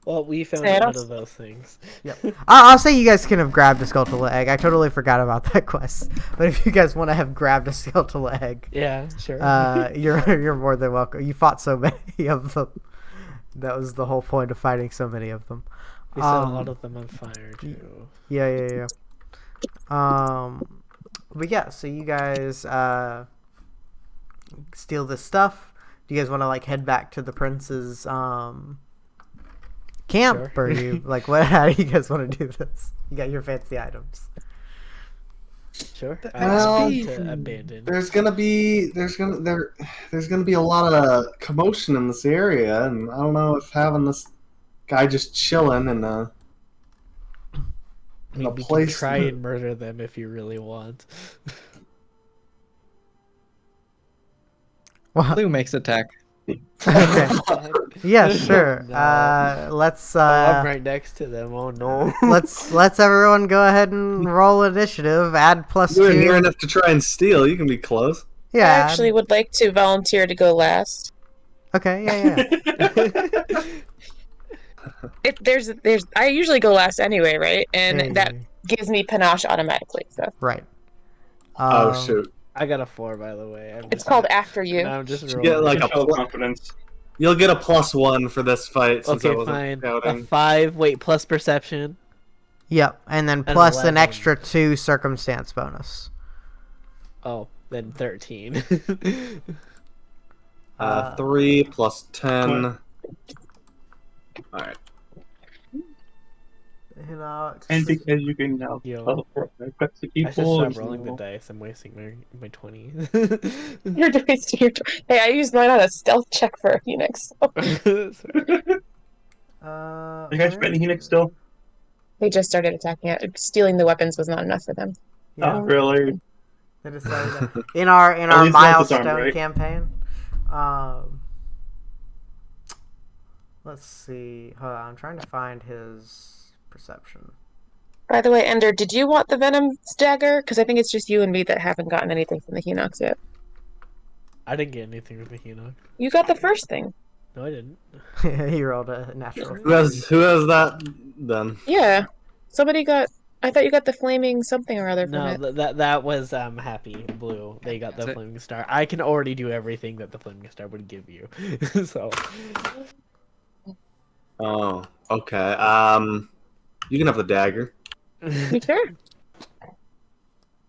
Well, we found Say it none else. of those things. Yep. I'll say you guys can have grabbed a Skeletal Egg. I totally forgot about that quest. But if you guys want to have grabbed a Skeletal Egg, Yeah, sure. you're more than welcome. You fought so many of them. That was the whole point of fighting so many of them. We set a lot of them on fire too. Yeah. But yeah, so you guys steal this stuff. Do you guys want to like head back to the prince's camp, Sure. or you like what? How do you guys want to do this? You got your fancy items. Sure. The Well, I'm XP. to abandon. There's gonna be a lot of commotion in this area, and I don't know if having this guy just chilling in a I mean, we can place. try and murder them if you really want. Well, Blue makes attack. okay. Yeah, Oh, sure. no. Let's Oh, I'm right next to them. Oh no. let's everyone go ahead and roll initiative. Add plus You're near 2. enough to try and steal. You can be close. Yeah. I actually would like to volunteer to go last. Okay. Yeah. I usually go last anyway, right? And Yeah, that yeah. gives me panache automatically. So Right. Oh shoot! I got a 4, by the way. it's called after you. I'm just You get rolling. like a Show of pl- confidence. You'll get a +1 for this fight since I Okay, wasn't fine. A shouting. 5. Wait, plus perception. Yep. And then plus an 11. extra 2 circumstance bonus. Oh, then 13. 3 plus 10. All right. You know, And because you can now Yo. teleport right back to I should people. stop rolling the dice. I'm wasting my 20. You're wasting your Hey, I used mine on a stealth check for a phoenix. Are you guys fighting Helix still? They just started attacking it. Stealing the weapons was not enough for them. yeah. Oh, really? They decided that. In our least they're not disarmed, milestone right? campaign. Let's see. Hold on, I'm trying to find his perception. By the way, Ender, did you want the Venom dagger? Because I think it's just you and me that haven't gotten anything from the Hinox yet. I didn't get anything from the Hinox. You got the first thing. No, I didn't. He rolled a natural. Who has that then? Yeah. Somebody got... I thought you got the flaming something or other from No, it. that was Happy Blue. They got the That's it. Flaming Star. I can already do everything that the Flaming Star would give you. So Oh, okay. You can have the dagger. You sure?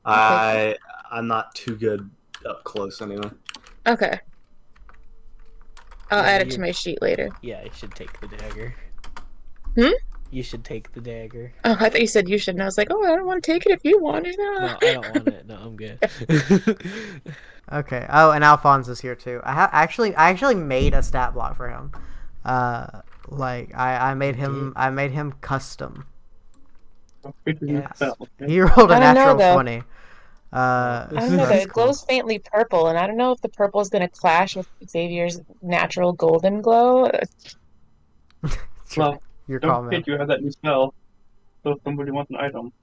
I'm not too good up close anyway. Okay. I'll Yeah, add it you- to my sheet later. yeah, you should take the dagger. Hmm? You should take the dagger. Oh, I thought you said you should, and I was like, oh, I don't want to take it if you want it. No, I don't want it. No, I'm good. Okay. Oh, and Alphonse is here too. I actually made a stat block for him. I made him custom. Yes. He rolled a I don't know, natural though. 20. I don't know, though. That's It glows faintly purple, and I don't know if the purple is going to clash with Xavier's natural golden glow. Sure. Well, Your call, don't man. forget you have that new spell. So if somebody wants an item.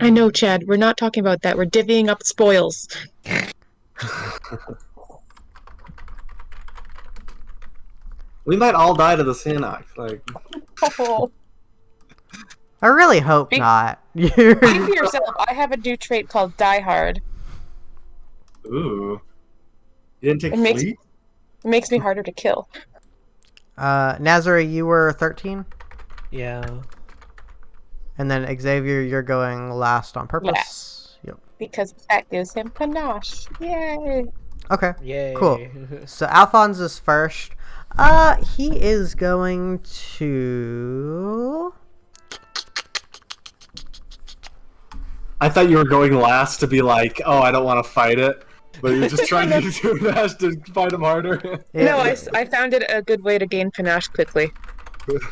I know, Chad. We're not talking about that. We're divvying up spoils. We might all die to the Sinox. Like, Oh. I really hope Speak- not. Speak for yourself. I have a new trait called Die Hard. ooh. You didn't take It makes- fleet? It makes me harder to kill. Nazari, you were 13, Yeah. and then Xavier, you're going last on purpose. Yep. Because that gives him panache. Yay! Okay. Yay. Cool. So Alphonse is first. He is going to. I thought you were going last to be like, oh, I don't want to fight it. But you're just trying to do that to fight him harder. No, I found it a good way to gain panache quickly.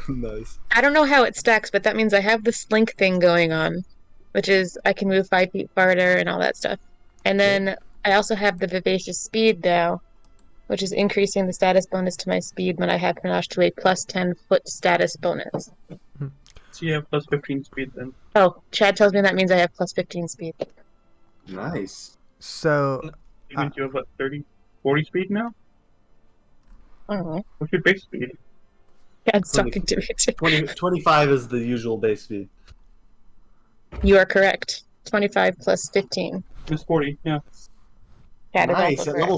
Nice. I don't know how it stacks, but that means I have the slink thing going on, which is I can move 5 feet farther and all that stuff. And then I also have the vivacious speed now, which is increasing the status bonus to my speed when I have panache to a plus 10 foot status bonus. So you have plus 15 speed then. Oh, Chad tells me that means I have plus 15 speed. Nice. So It means you have what, 30, 40 speed now? I don't know. What's your base speed? Chad's talking to me too. 25 is the usual base speed. You are correct. 25 plus 15. It's 40, yeah. Chad is Nice. also At correct.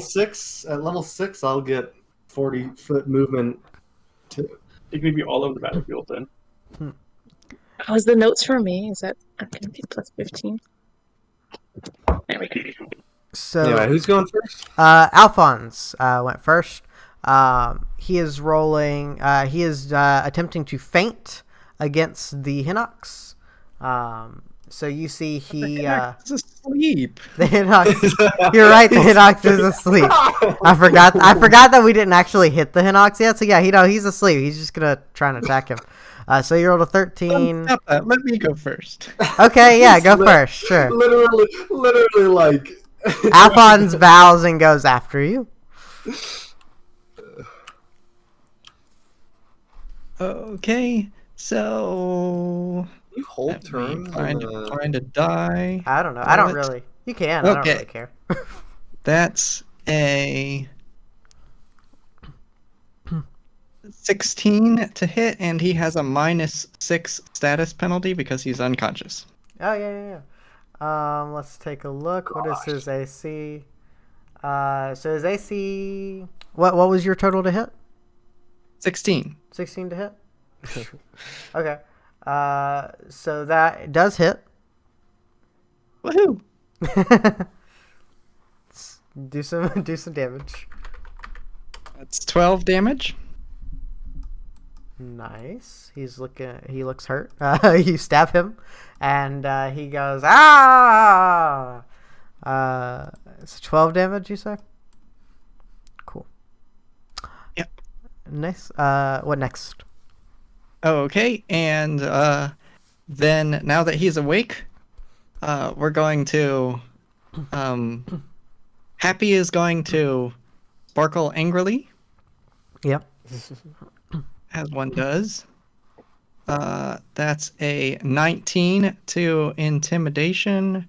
level 6, I'll get 40-foot movement too. You're gonna be all over the battlefield then. How's the notes for me? Is that I'm gonna be plus 15? There we go. So Anyway, who's going first? Alphonse went first. He is rolling. He is attempting to feint against the Hinox. So you see he It's asleep. the Hinox. You're right. The Hinox is asleep. I forgot that we didn't actually hit the Hinox yet. So yeah, he's asleep. He's just gonna try and attack him. So you rolled a 13. Stop that. Let me go first. Okay, yeah, go first. Sure. Literally, like. Alphonse bows and goes after you. Okay, so You hold let me turn. find a die. I don't know. I don't What? really. You can. I don't Okay. really care. That's a 16 to hit, and he has a -6 status penalty because he's unconscious. Oh yeah. Let's take a look. What is his AC? So his AC. What was your total to hit? 16. 16 to hit. Okay. So that does hit. Woohoo! do some damage. That's 12 damage. Nice. He looks hurt. You stab him, and he goes ah. It's 12 damage. You say? Cool. Yep. Nice. What next? Okay, and then now that he's awake, we're going to. Happy is going to sparkle angrily, Yep. as one does. That's a 19 to intimidation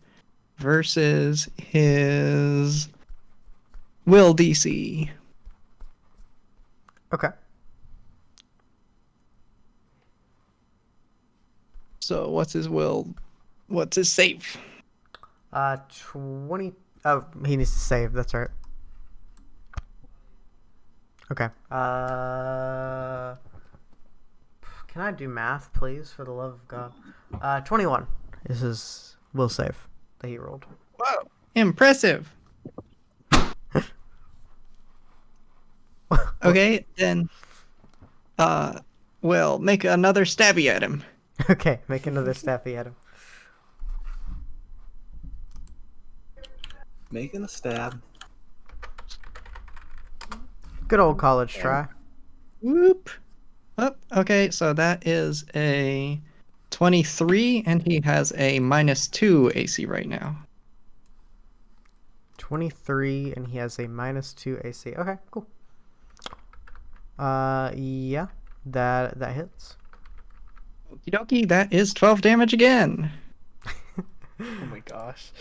versus his will DC. Okay. So what's his will? What's his save? 20. Oh, he needs to save. That's right. Okay. Can I do math, please, for the love of God? 21 is his will save that he rolled. Whoa! Impressive. Okay, then. We'll make another stabby at him. Okay, make another staffy at him. Making a stab. Good old college try. Whoop. Oh, okay, so that is a 23, and he has a -2 AC right now. 23, and he has a -2 AC. Okay, cool. Yeah, that hits. Okie dokie, that is 12 damage again. Oh my gosh.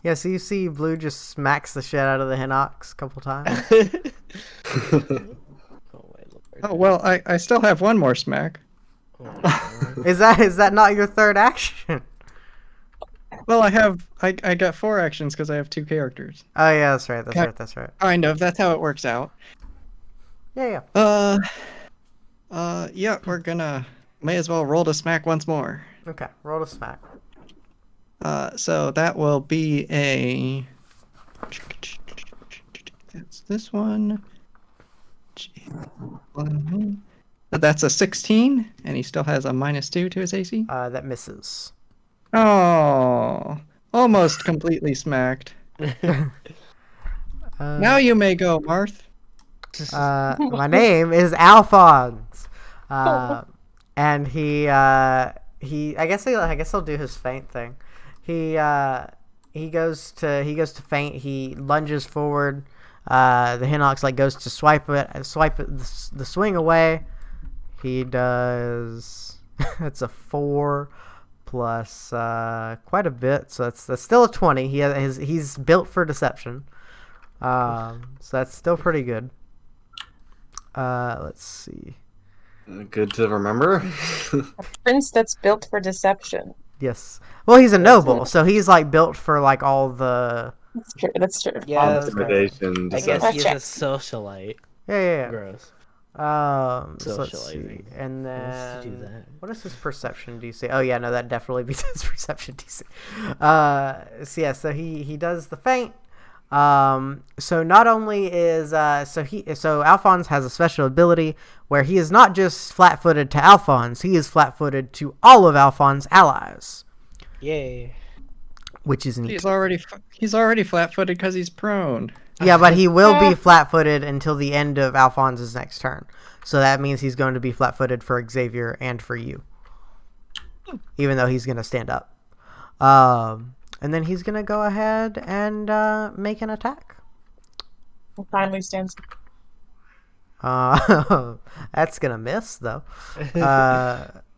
Yeah, so you see Blue just smacks the shit out of the Hinox a couple times. Oh my lord. Oh, well, I still have one more smack. Oh my lord. Is that not your third action? Well, I got 4 actions because I have 2 characters. Oh yeah, that's right. Okay. That's right. Kind of, that's how it works out. Yeah. Yeah, may as well roll to smack once more. Okay, roll to smack. So that will be a. That's this one. That's a 16, and he still has a -2 to his AC. That misses. Oh, almost completely smacked. Now you may go, Marth. My name is Alphonse, and I guess he'll do his feint thing. He goes to feint. He lunges forward. The Hinox goes to swipe the swing away. He does. It's a 4 plus quite a bit, so that's still a 20. He's built for deception. So that's still pretty good. Let's see. Good to remember. A prince that's built for deception. Yes. Well, he's a noble, so he's built for all the. That's true. Yeah, that's Intimidation. I deception. guess he's a Check. socialite. Yeah. Gross. So let's see. Socializing. And Who wants to do then that? what is his perception DC? Oh yeah, no, that definitely beats his perception DC. So yeah, so he does the feint. So not only is so Alphonse has a special ability where he is not just flat-footed to Alphonse, he is flat-footed to all of Alphonse's allies, Yay. which is neat. He's already flat-footed because he's prone. Yeah, but he will be flat-footed until the end of Alphonse's next turn. So that means he's going to be flat-footed for Xavier and for you, even though he's going to stand up. And then he's going to go ahead and make an attack. It finally stands. That's going to miss, though,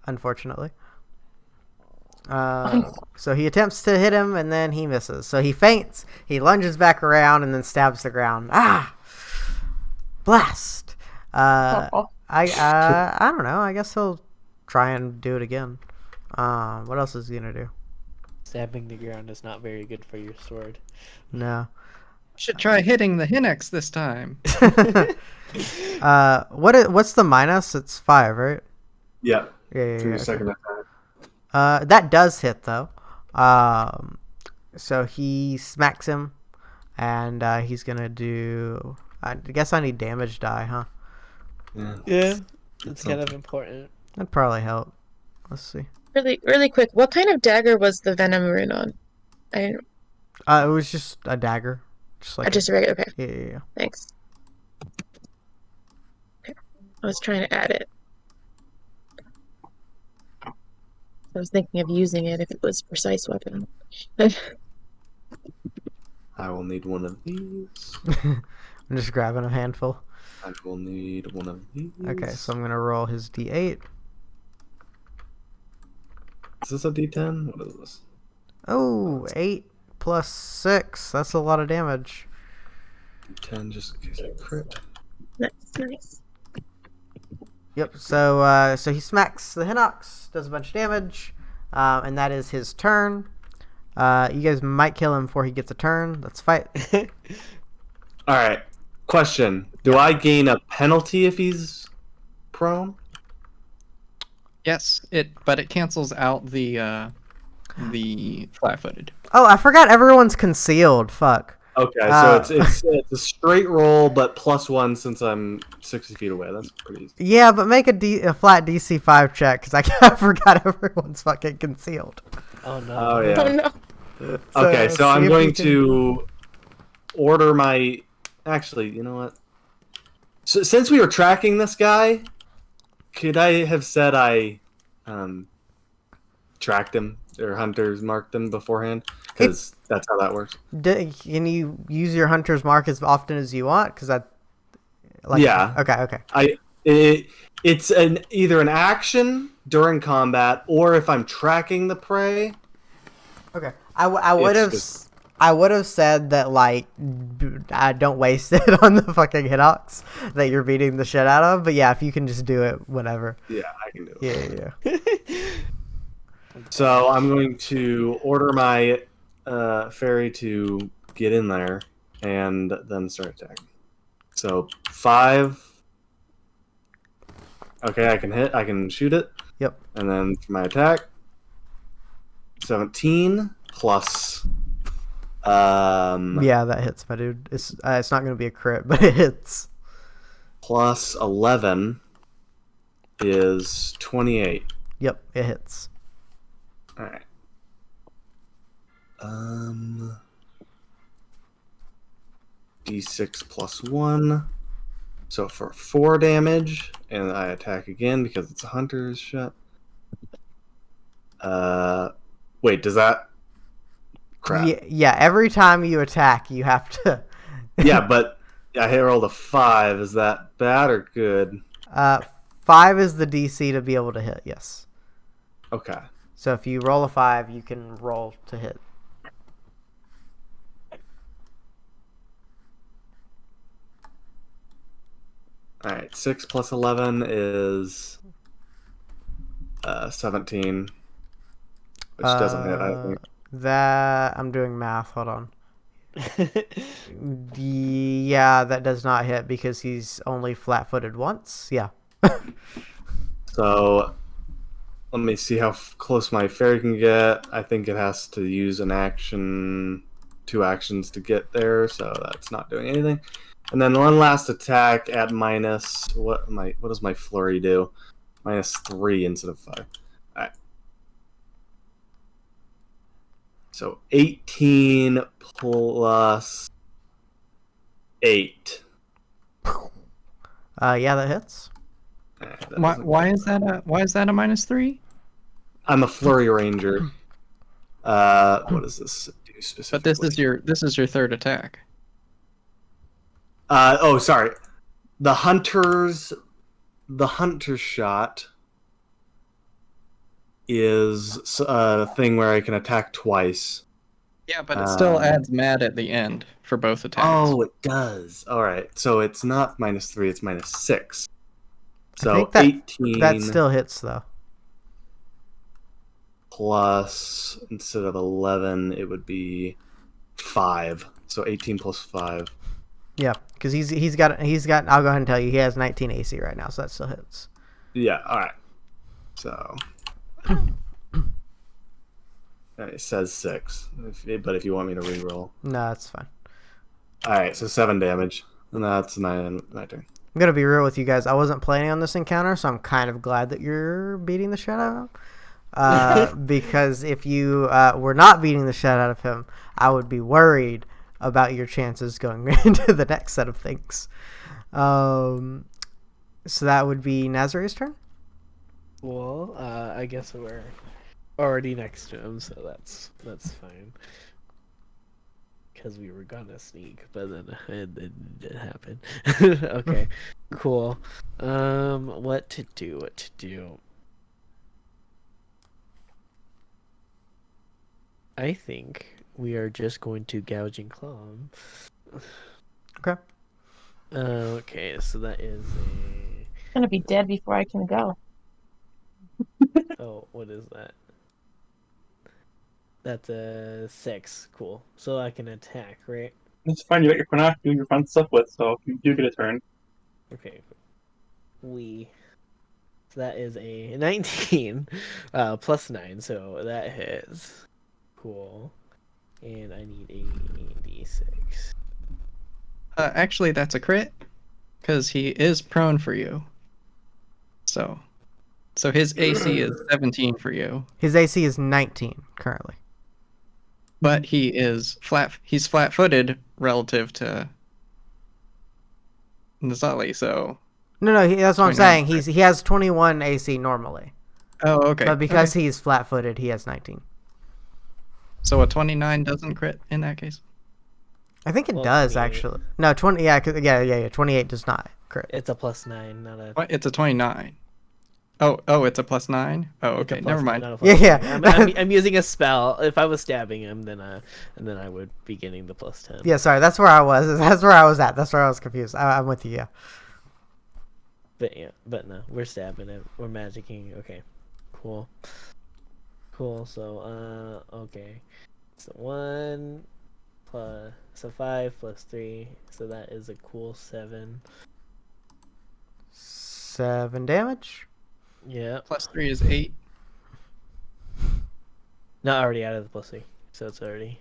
unfortunately. So he attempts to hit him, and then he misses. So he feints, he lunges back around, and then stabs the ground. Ah! Blast! I don't know. I guess he'll try and do it again. What else is he going to do? Stabbing the ground is not very good for your sword. No. Should try hitting the Hinnex this time. What's the minus? It's 5, right? Yeah. Yeah. For your Okay. second attack. That does hit though. So he smacks him, and he's gonna do. I guess I need damage die, huh? Yeah. Yeah, it's kind of important. That'd probably help. Let's see. Really, really quick. What kind of dagger was the venom rune on? I didn't. It was just a dagger, just like Just a regular. Okay, yeah. thanks. Okay. I was trying to add it. I was thinking of using it if it was precise weapon. I will need one of these. I'm just grabbing a handful. I will need one of these. Okay, so I'm gonna roll his d8. Is this a D10? What is this? Oh, 8 plus 6. That's a lot of damage. D10 just in case I crit. Nice. Yep. So he smacks the Hinox, does a bunch of damage, and that is his turn. You guys might kill him before he gets a turn. Let's fight. All right. Question: do I gain a penalty if he's prone? Yes, but it cancels out the flat-footed. Oh, I forgot everyone's concealed. Fuck. Okay, so it's a straight roll, but +1 since I'm 60 feet away. That's pretty easy. Yeah, but make a flat DC 5 check because I forgot everyone's fucking concealed. Oh no. Oh yeah. Oh no. Okay, so I'm see if going you can- to order my. Actually, you know what? So, since we were tracking this guy, could I have said I tracked him or hunters marked him beforehand? Because that's how that works. Can you use your hunter's mark as often as you want? Because that. Yeah. Okay. It's either an action during combat or if I'm tracking the prey. Okay. I would have. just- I would have said that, like, don't waste it on the fucking Hinox that you're beating the shit out of. But yeah, if you can just do it whenever. Yeah, I can do it. Yeah. So I'm going to order my fairy to get in there and then start attacking. So 5. Okay, I can hit. I can shoot it. Yep. And then for my attack, 17 plus. Yeah, that hits, my dude. It's not gonna be a crit, but it hits. Plus 11 is 28. Yep, it hits. All right. D6 plus 1. So for 4 damage, and I attack again because it's a hunter's shot. Wait, does that? Crap. Yeah, every time you attack, you have to. Yeah, but I rolled a 5. Is that bad or good? 5 is the DC to be able to hit. Yes. Okay. So if you roll a 5, you can roll to hit. All right. 6 plus 11 is 17, which doesn't hit. I think. That I'm doing math. Hold on. Yeah, that does not hit because he's only flat-footed once. Yeah. So let me see how close my fairy can get. I think it has to use an action, 2 actions to get there, so that's not doing anything. And then one last attack at minus what does my flurry do? -3 instead of 5. Alright. So 18 plus 8. Yeah, that hits. Why is that a -3? I'm a flurry ranger. What does this do specifically? But this is your third attack. Oh, sorry. The hunter's shot is a thing where I can attack twice. Yeah, but it still adds mad at the end for both attacks. Oh, it does. All right, so it's not -3; it's -6. I So think that 18 that still hits though. plus, instead of 11, it would be 5. So 18 plus 5. Yeah, because he's got. I'll go ahead and tell you, he has 19 AC right now, so that still hits. Yeah. All right. So. It says 6, but if you want me to reroll. No, that's fine. Alright, so 7 damage. And that's my turn. I'm gonna be real with you guys. I wasn't planning on this encounter, so I'm kind of glad that you're beating the shit out of him. Because if you were not beating the shit out of him, I would be worried about your chances going into the next set of things. So that would be Nazaree's turn. Well, I guess we're already next to him, so that's fine. Because we were gonna sneak, but then it didn't happen. Okay, cool. What to do? I think we are just going to gouging claw him. Okay. Okay, so that is I'm gonna be dead before I can go. oh, what is that? That's a 6. Cool. So I can attack, right? It's fine. You got your Panache doing your fun stuff with, so you do get a turn. Okay. So that is a 19 plus 9, so that hits. Cool. And I need a d6. Actually, that's a crit, because he is prone for you. So his AC is 17 for you, His AC is 19 currently. but he's flat-footed relative to Nizali, so... No, that's what I'm 29, saying. right? He has 21 AC normally, Oh, okay. but because Okay. he's flat-footed, he has 19. So a 29 doesn't crit in that case? I think it Well, does 28. actually. No, 20. Yeah, yeah. 28 does not crit. It's a plus 9, not a. What? It's a 29. Oh, it's a +9? Oh, It's a okay, plus never 9, mind. not a plus Yeah, 9. yeah. I'm using a spell. If I was stabbing him, then I would be getting the plus 10. Yeah, sorry. That's where I was. That's where I was at. That's where I was confused. I'm with you. Yeah. But no, we're stabbing it. We're magicking. Okay, cool. So okay, so 5 plus 3, so that is a cool 7. 7 damage. Yeah, +3 is 8. not already out of the plus 3, so it's already.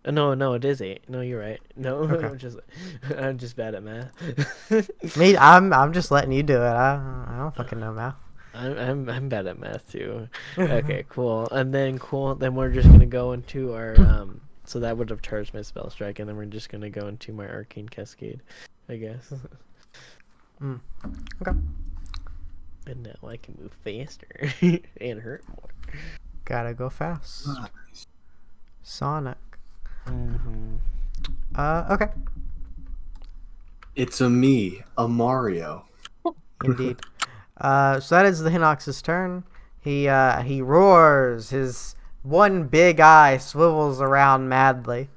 No, it is 8. No, you're right. No, Okay. I'm just bad at math. Me, I'm just letting you do it. I don't fucking know math. I'm bad at math too. Okay, cool. And then Then we're just gonna go into our So that would have charged my spell strike, and then we're just gonna go into my arcane cascade, I guess. Okay. And now I can move faster and hurt more. Gotta go fast. Sonic. Mm-hmm. Okay. It's a Mario. Indeed. So that is the Hinox's turn. He roars. His one big eye swivels around madly.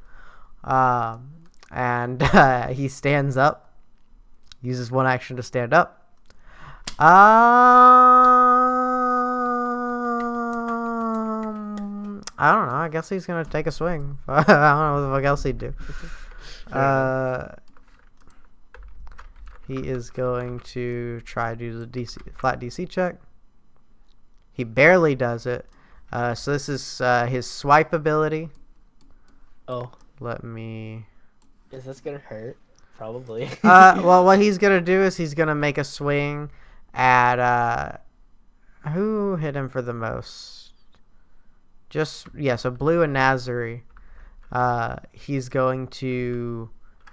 And he stands up. Uses one action to stand up. I don't know. I guess he's gonna take a swing. I don't know what the fuck else he'd do. He is going to try to do the flat DC check. He barely does it. So this is his swipe ability. Oh, Let me. is this gonna hurt? Probably. Well, what he's gonna do is he's gonna make a swing at who hit him for the most? So Blue and Nazari. He's going to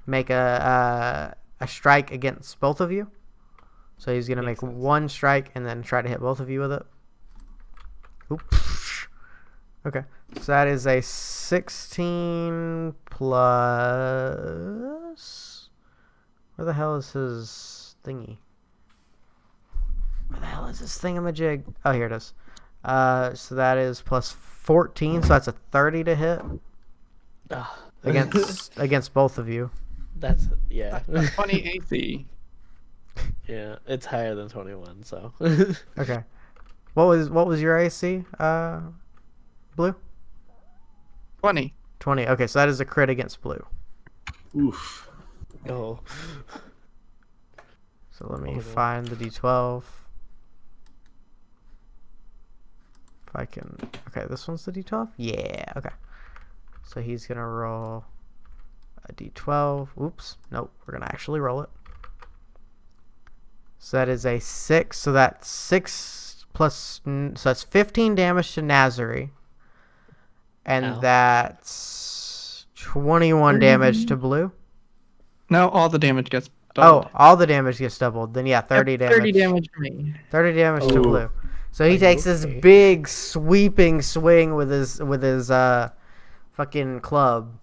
make a strike against both of you. So he's gonna make one strike and then try to hit both of you with it. Oops. Okay, so that is a 16 plus. Where the hell is his thingy? Where the hell is this thingamajig? Oh, here it is. So that is plus 14, so that's a 30 to hit against both of you. That's yeah. 20 AC. Yeah, it's higher than 21. So. Okay. What was your AC? Blue? 20. 20. Okay, so that is a crit against Blue. Oof. Oh. So let me find the D12. If I can. Okay, this one's the D12? Yeah, okay. So he's going to roll a D12. Oops. Nope, we're going to actually roll it. So that is a 6. So that's 6 plus. So that's 15 damage to Nazari. And that's 21 damage to Blue. No, all the damage gets doubled. Oh, all the damage gets doubled. Then yeah, 30 damage. 30 damage to me. 30 damage to Blue. So he takes this big sweeping swing with his fucking club.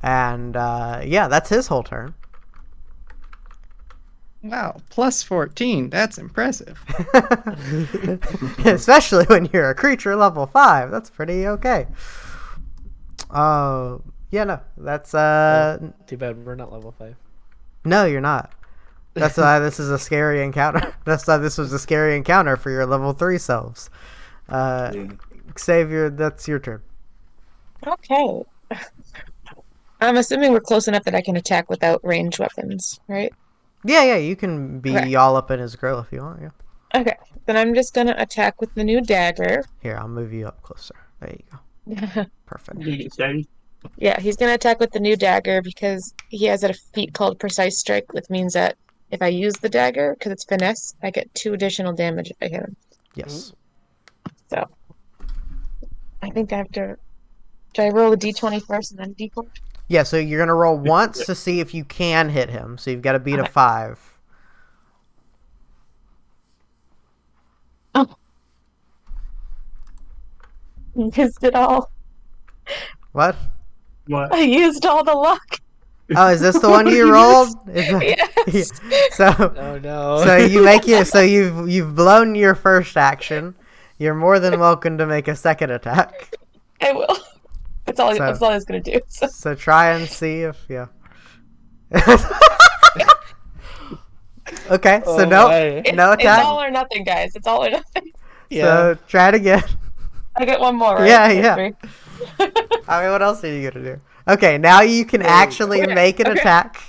And yeah, that's his whole turn. Wow, plus 14. That's impressive. Especially when you're a creature level 5. That's pretty okay. Yeah, no. That's Too bad we're not level 5. No, you're not. That's why this is a scary encounter. That's why this was a scary encounter for your level 3 selves. Xavier, that's your turn. Okay. I'm assuming we're close enough that I can attack without ranged weapons, right? Yeah, you can be all up in his grill if you want, yeah. Okay, then I'm just gonna attack with the new dagger. Here, I'll move you up closer. There you go. Perfect. Yeah, he's gonna attack with the new dagger because he has a feat called Precise Strike, which means that if I use the dagger, because it's finesse, I get 2 additional damage if I hit him. Yes. So, I think I have to... Do I roll a d20 first and then d4? Yeah, so you're going to roll once to see if you can hit him. So you've got to beat a 5. Oh. Used it all. What? I used all the luck. Oh, is this the one you rolled? Yes. So, Oh no. so you make it. So you've blown your first action. You're more than welcome to make a second attack. I will. That's all I was gonna do. So. So try and see if Okay, so no attack. It's all or nothing, guys. It's all or nothing. Yeah. So try it again. I get one more, right? Yeah. I mean, what else are you gonna do? Okay, now you can actually make an attack.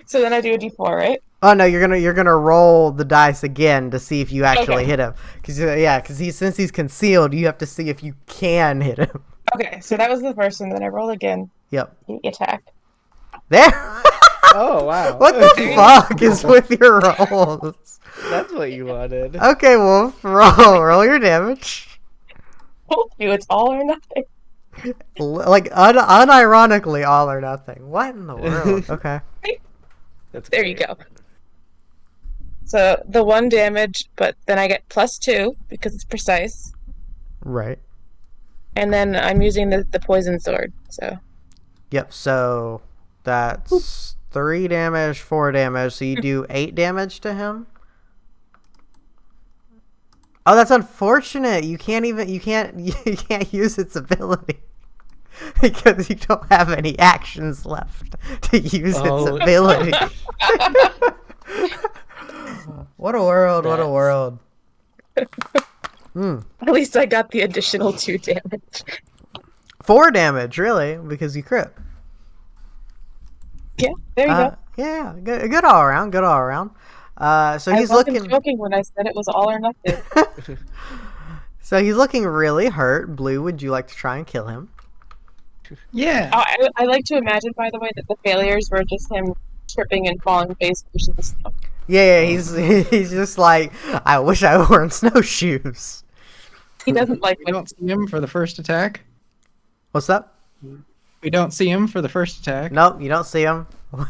So then I do a d4, right? Oh no, you're gonna roll the dice again to see if you actually hit him. Because since he's concealed, you have to see if you can hit him. Okay, so that was the first one. Then I roll again. Yep. Attack. There. Oh wow. What the fuck is with your rolls? That's what you wanted. Okay, Wolf, roll your damage. Told you it's all or nothing. Like unironically, all or nothing. What in the world? Okay. There you go. So the 1 damage, but then I get +2 because it's precise. Right. And then I'm using the poison sword. So. Yep. So that's 3 damage, 4 damage. So you do 8 damage to him. Oh, that's unfortunate. You can't use its ability. Because you don't have any actions left to use its ability. What a world, what a world. At least I got the additional 2 damage. 4 damage, really, because you crit. Yeah, there you go. Yeah, good all around. Good all around. So I he's wasn't looking. joking when I said it was all or nothing. So he's looking really hurt. Blue, would you like to try and kill him? Yeah. I like to imagine, by the way, that the failures were just him tripping and falling face first in the snow. Yeah, he's just like, I wish I were in snowshoes. He doesn't like We when don't see him for the first attack. What's up? We don't see him for the first attack. Nope, you don't see him.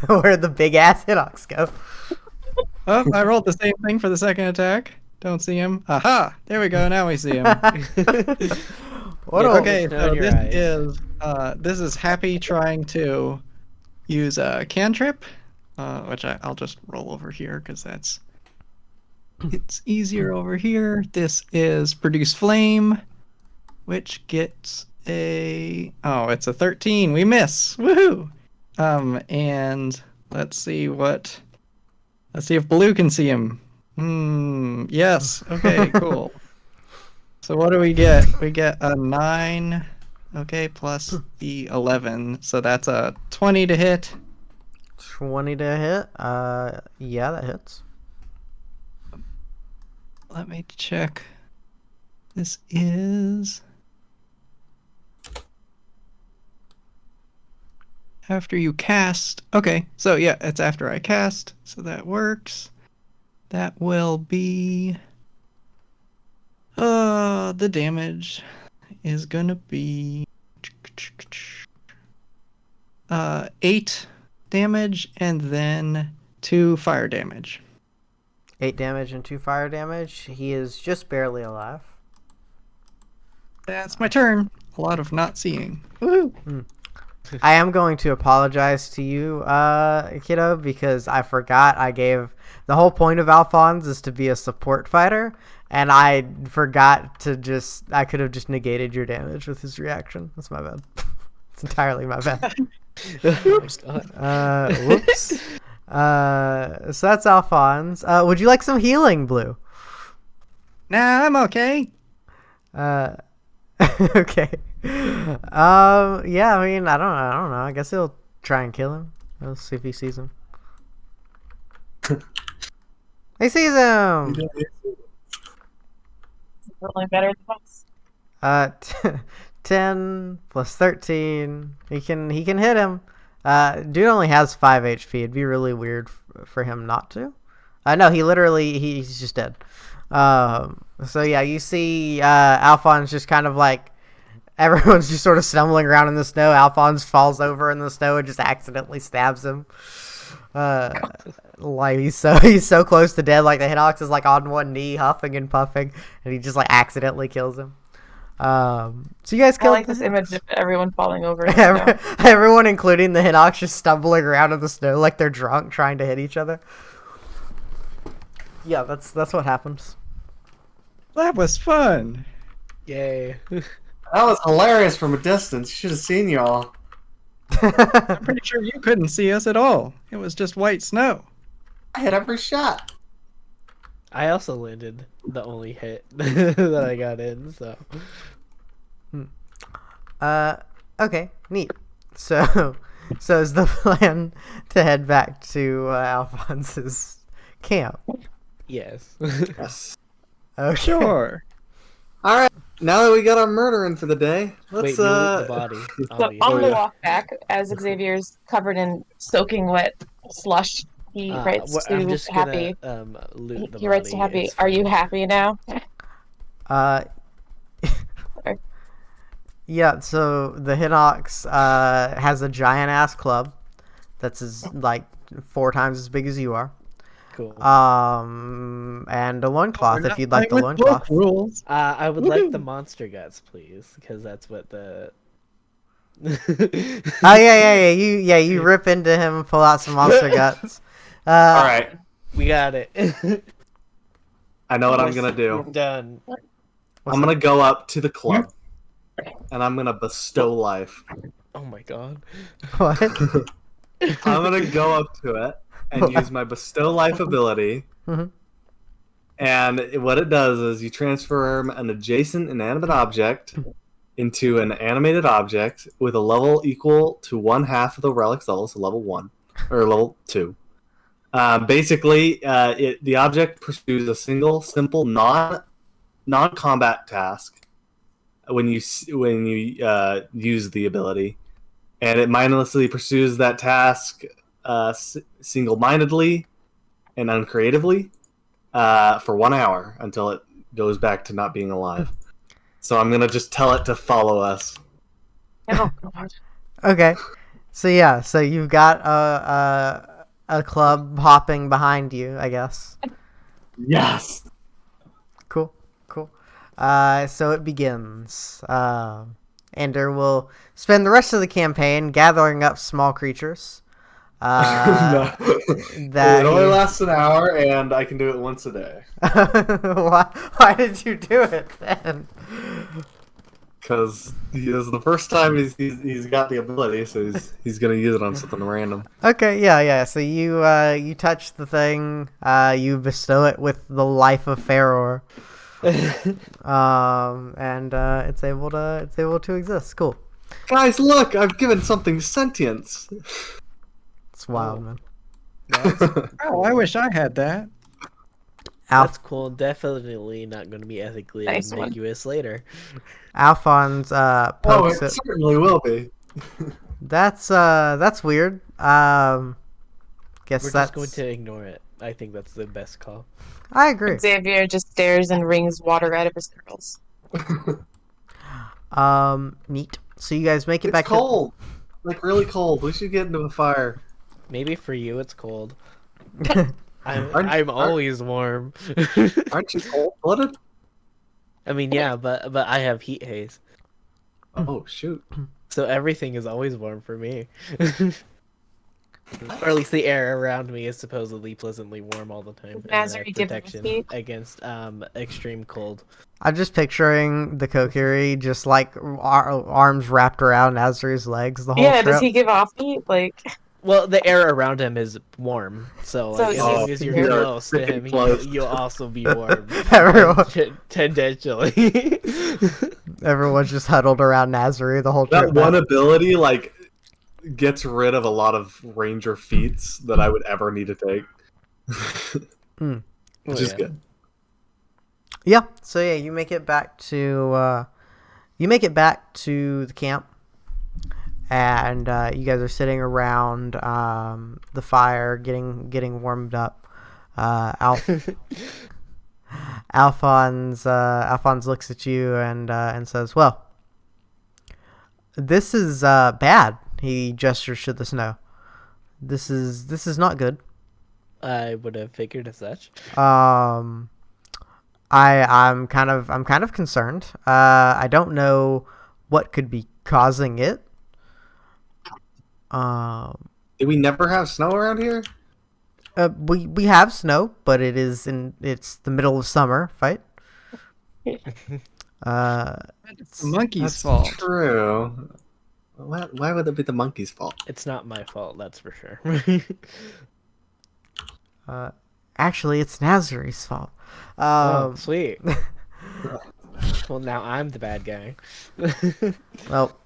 Where'd the big ass Hinox go? Oh, I rolled the same thing for the second attack. Don't see him. Aha! There we go. Now we see him. What Yeah, a- Okay, Snow so in your this is Happy trying to use a cantrip, which I'll just roll over here because it's easier over here. This is Produce Flame, which gets it's a 13. We miss. Woohoo! And let's see if Blue can see him. Yes. Okay, cool. So what do we get? We get a 9, okay, plus the 11. So that's a 20 to hit. 20 to hit. Yeah, that hits. Let me check. This is after you cast. Okay, so yeah, it's after I cast, so that works. That will be the damage is gonna be 8 damage and then 2 fire damage. 8 damage and 2 fire damage. He is just barely alive. That's my turn. A lot of not seeing. Woohoo! I am going to apologize to you, kiddo, because I forgot I gave the whole point of Alphonse is to be a support fighter, and I forgot to I could have just negated your damage with his reaction. That's my bad. It's entirely my bad. Whoops. So that's Alphonse. Would you like some healing, Blue? Nah, I'm okay. Okay. Yeah, I mean, I don't know. I guess he'll try and kill him. We'll see if he sees him. He sees him. really better than us. 10 plus 13. He can hit him. Dude only has 5 HP. It'd be really weird for him not to. No, he's just dead. So yeah, you see Alphonse just kind of like everyone's just sort of stumbling around in the snow. Alphonse falls over in the snow and just accidentally stabs him. Like he's so close to dead. Like the Hinox is like on one knee, huffing and puffing, and he just like accidentally kills him. So you guys I killed like the this Hinox. image of everyone falling over. in the snow. Everyone, including the Hinox, just stumbling around in the snow like they're drunk, trying to hit each other. Yeah, that's what happens. That was fun. Yay. That was hilarious from a distance. You should have seen y'all. I'm pretty sure you couldn't see us at all. It was just white snow. I hit every shot. I also landed the only hit that I got in, so. Okay, neat. So is the plan to head back to Alphonse's camp? Yes. Yes. Okay. Sure. All right. Now that we got our murder in for the day, let's Wait, you loot the body. So on the walk back, as Xavier's covered in soaking wet slush, he writes I'm to just Happy. gonna loot the He writes to body. Happy, It's "Are you fine. happy now?" Yeah, so the Hinox has a giant ass club that's like 4 times as big as you are. Cool. And a loincloth if you'd like the With loincloth. both rules. I would like the monster guts, please, because that's what the. Oh yeah. You rip into him and pull out some monster guts. All right. We got it. I know what I'm gonna We're do. done. I'm gonna go up to the club, and I'm gonna bestow life. Oh my god. What? I'm gonna go up to it and use my bestow life ability, Mhm. And what it does is you transform an adjacent inanimate object into an animated object with a level equal to 1/2 of the relic's level, so level 1 or level 2. Basically, the object pursues a single, simple, non-combat task when you use the ability, and it mindlessly pursues that task single-mindedly and uncreatively for 1 hour until it goes back to not being alive. So I'm gonna just tell it to follow us. Oh, God. Okay. So yeah, so you've got a club hopping behind you, I guess. Yes. Cool. So it begins. Ender will spend the rest of the campaign gathering up small creatures. No. That It only he- lasts an hour, and I can do it once a day. why did you do it then? Because the first time he's got the ability, so he's gonna use it on something random. Okay, yeah. So you touch the thing, you bestow it with the life of Feror, and it's able to exist. Cool. Guys, look! I've given something sentience. It's wild, man. Oh, I wish I had that. That's cool. Definitely not going to be ethically Nice one. ambiguous later. Alphonse Oh, pokes it it. certainly will be. That's weird. Guess We're that's just going to ignore it. I think that's the best call. I agree. Xavier just stares and wrings water out of his curls. Neat. So you guys make it It's back cold, like really cold. We should get into a fire. Maybe for you it's cold. to. I'm always warm. Aren't you cold-blooded? I mean, yeah, but I have heat haze, Oh shoot! so everything is always warm for me. Or at least the air around me is supposedly pleasantly warm all the time. And Nazar, I have you give them protection heat? against extreme cold. I'm just picturing the Kokiri just like arms wrapped around Azri's legs the whole Yeah, trip. does he give off heat? Like, Well, the air around him is warm, so So like, as he's- long as you're Yeah, close to pretty him, close. you'll also be warm. Everyone, Tendentially. everyone's just huddled around Nazari the whole trip. That one ability like gets rid of a lot of ranger feats that I would ever need to take. Mm. Which is yeah. good. Yeah. So yeah, you make it back to the camp, and you guys are sitting around the fire, getting warmed up. Alphonse looks at you and says, "Well, this is bad." He gestures to the snow. This is not good. I would have figured as such. I'm kind of concerned. I don't know what could be causing it. Did we never have snow around here? We have snow, but it's the middle of summer, right? It's the monkey's That's fault. true. Why would it be the monkey's fault? It's not my fault, that's for sure. Actually, it's Nazari's fault. Oh, sweet. Well, now I'm the bad guy. Well,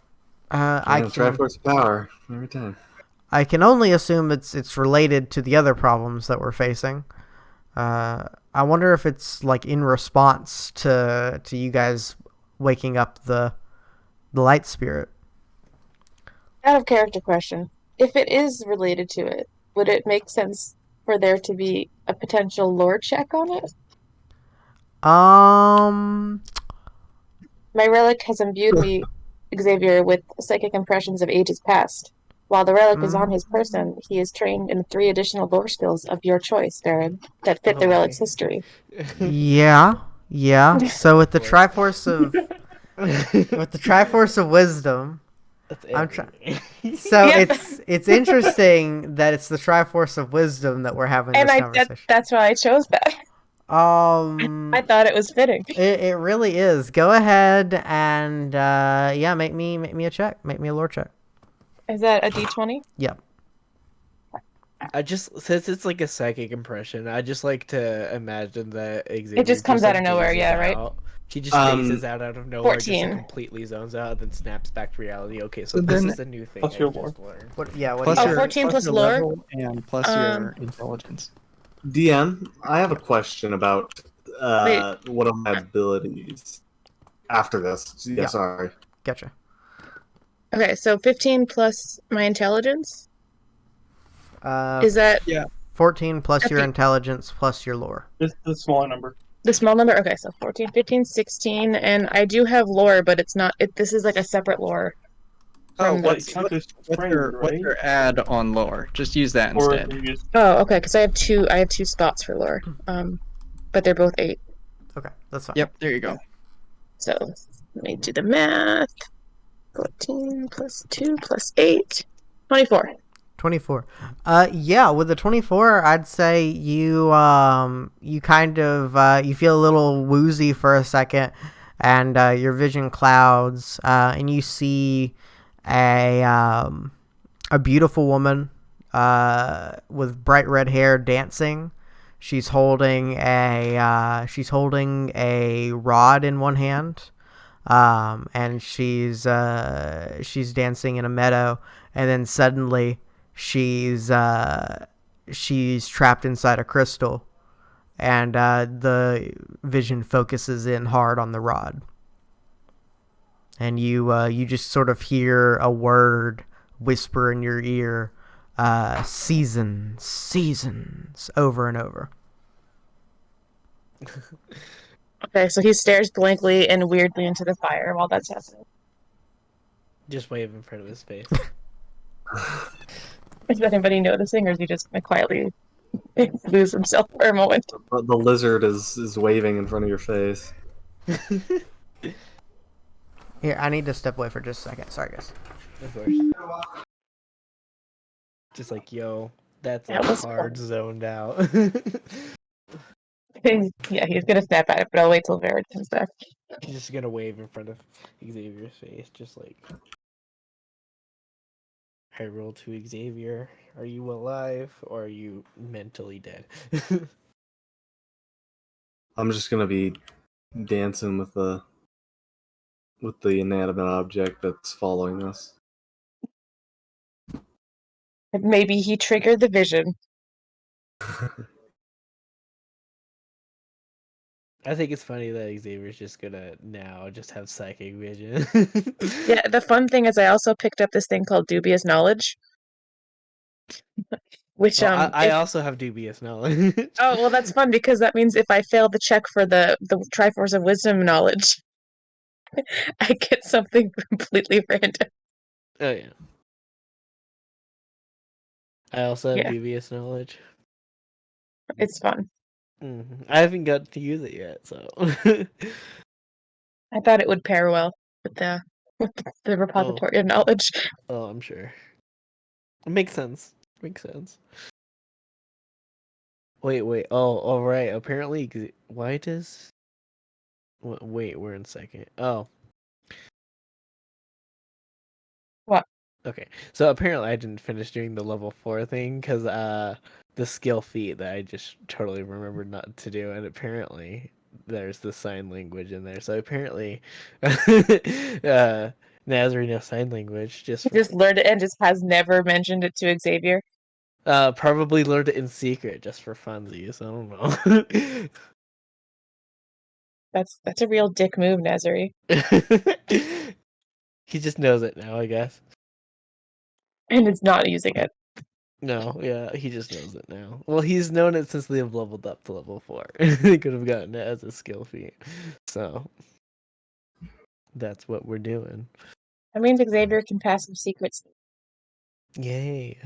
I Triforce of power every time. I can only assume it's related to the other problems that we're facing. I wonder if it's like in response to you guys waking up the light spirit. out of character question. If it is related to it, would it make sense for there to be a potential lore check on it? Um, My relic has imbued me, Xavier, with psychic impressions of ages past. While the relic is on his person, he is trained in 3 additional lore skills of your choice, Baron, that fit the relic's history. yeah. So with the Triforce of Wisdom, That's I'm everything. so Yeah. it's interesting that it's the Triforce of Wisdom that we're having And this conversation. that's why I chose that. I thought it was fitting. It really is. Go ahead and make me a check. Make me a lore check. Is that a d20? Yep. since it's like a psychic impression, I just like to imagine that Xavier It just comes out of nowhere, phases yeah, right? out. He just phases out of nowhere, just 14. completely zones out, and then snaps back to reality. Okay, so So this then- is a new thing Plus I your just learned. What? Yeah. What? Plus do you Oh, your, 14 plus your lore? level and plus your intelligence. DM, I have a question about Wait. one of my abilities. After this, yeah, Yeah. sorry. Gotcha. Okay, so 15 plus my intelligence? Is that 14 plus your Okay. intelligence plus your lore. This is a smaller number. the small number? Okay, so 14, 15, 16, and I do have lore, but it's not. This is like a separate lore. Oh, From But the, you just What's trained, your right? add on lore? Just use that Or instead. you just oh, okay, because I have two. I have two spots for lore. But they're both 8. Okay, that's fine. Yep, there you go. So let me do the math. 14 plus 2 plus 8. 24. 24. Yeah, with the 24, I'd say you you kind of you feel a little woozy for a second, and your vision clouds, and you see a beautiful woman with bright red hair dancing. She's holding a rod in one hand, and she's dancing in a meadow, and then suddenly she's trapped inside a crystal, and the vision focuses in hard on the rod, and you just sort of hear a word whisper in your ear, seasons, over and over. Okay, so he stares blankly and weirdly into the fire while that's happening. Just wave in front of his face. Is anybody noticing, or is he just gonna quietly lose himself for a moment? The lizard is waving in front of your face. Here, I need to step away for just a second. Sorry, guys. Of course. Just like, yo, that's That was hard fun. zoned out. Yeah, he's gonna snap at it, but I'll wait till Verid comes back. He's just gonna wave in front of Xavier's face, just like, I roll to Xavier. Are you alive or are you mentally dead? I'm just gonna be dancing with the inanimate object that's following us. Maybe he triggered the vision. I think it's funny that Xavier's just gonna now just have psychic vision. Yeah, the fun thing is I also picked up this thing called dubious knowledge. Which Well, I if- also have dubious knowledge. oh well, that's fun because that means if I fail the check for the Triforce of Wisdom knowledge, I get something completely random. Oh yeah. I also have Yeah. dubious knowledge. It's fun. I haven't got to use it yet, so. I thought it would pair well with the repository of knowledge. Oh, I'm sure. It makes sense. Makes sense. Wait. Oh, right. Apparently, why does? Wait, we're in second. Oh. What? Okay, so apparently I didn't finish doing the level 4 thing because the skill feat that I just totally remembered not to do, and apparently there's the sign language in there. So apparently, Nazarene knows sign language. He just learned it and just has never mentioned it to Xavier. Probably learned it in secret just for funsies. I don't know. That's a real dick move, Nazari. He just knows it now, I guess. And is not using it. No, yeah, he just knows it now. Well, he's known it since they've leveled up to level 4. They could have gotten it as a skill feat. So that's what we're doing. That means Xavier can pass some secrets. Yay.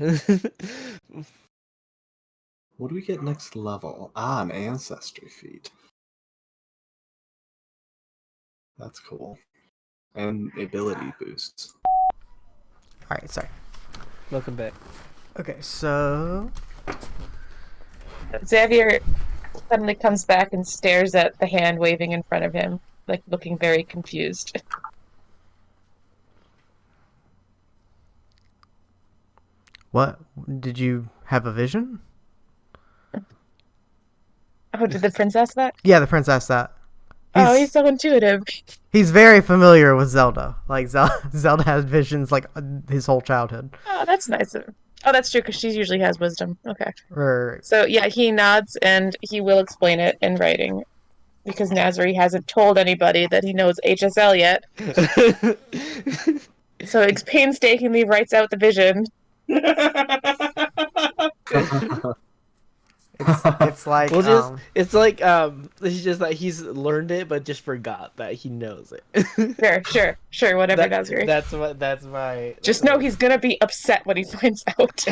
What do we get next level? Ah, an ancestry feat. That's cool. And ability boosts. Alright, sorry. Welcome back. Okay, so Xavier suddenly comes back and stares at the hand waving in front of him, like looking very confused. what did you have a vision? Oh, did the prince ask that? Yeah, the prince asked that. Oh, he's so intuitive. He's very familiar with Zelda. Like, Zelda has visions, like, his whole childhood. Oh, that's nice of him. Oh, that's true, because she usually has wisdom. Okay. Or, So, yeah, he nods, and he will explain it in writing, because Nazari hasn't told anybody that he knows HSL yet. So he painstakingly writes out the vision. it's like, Well, it's like it's just that he's learned it, but just forgot that he knows it. Sure, whatever, Nazari. That's my. Just know he's gonna be upset when he finds out.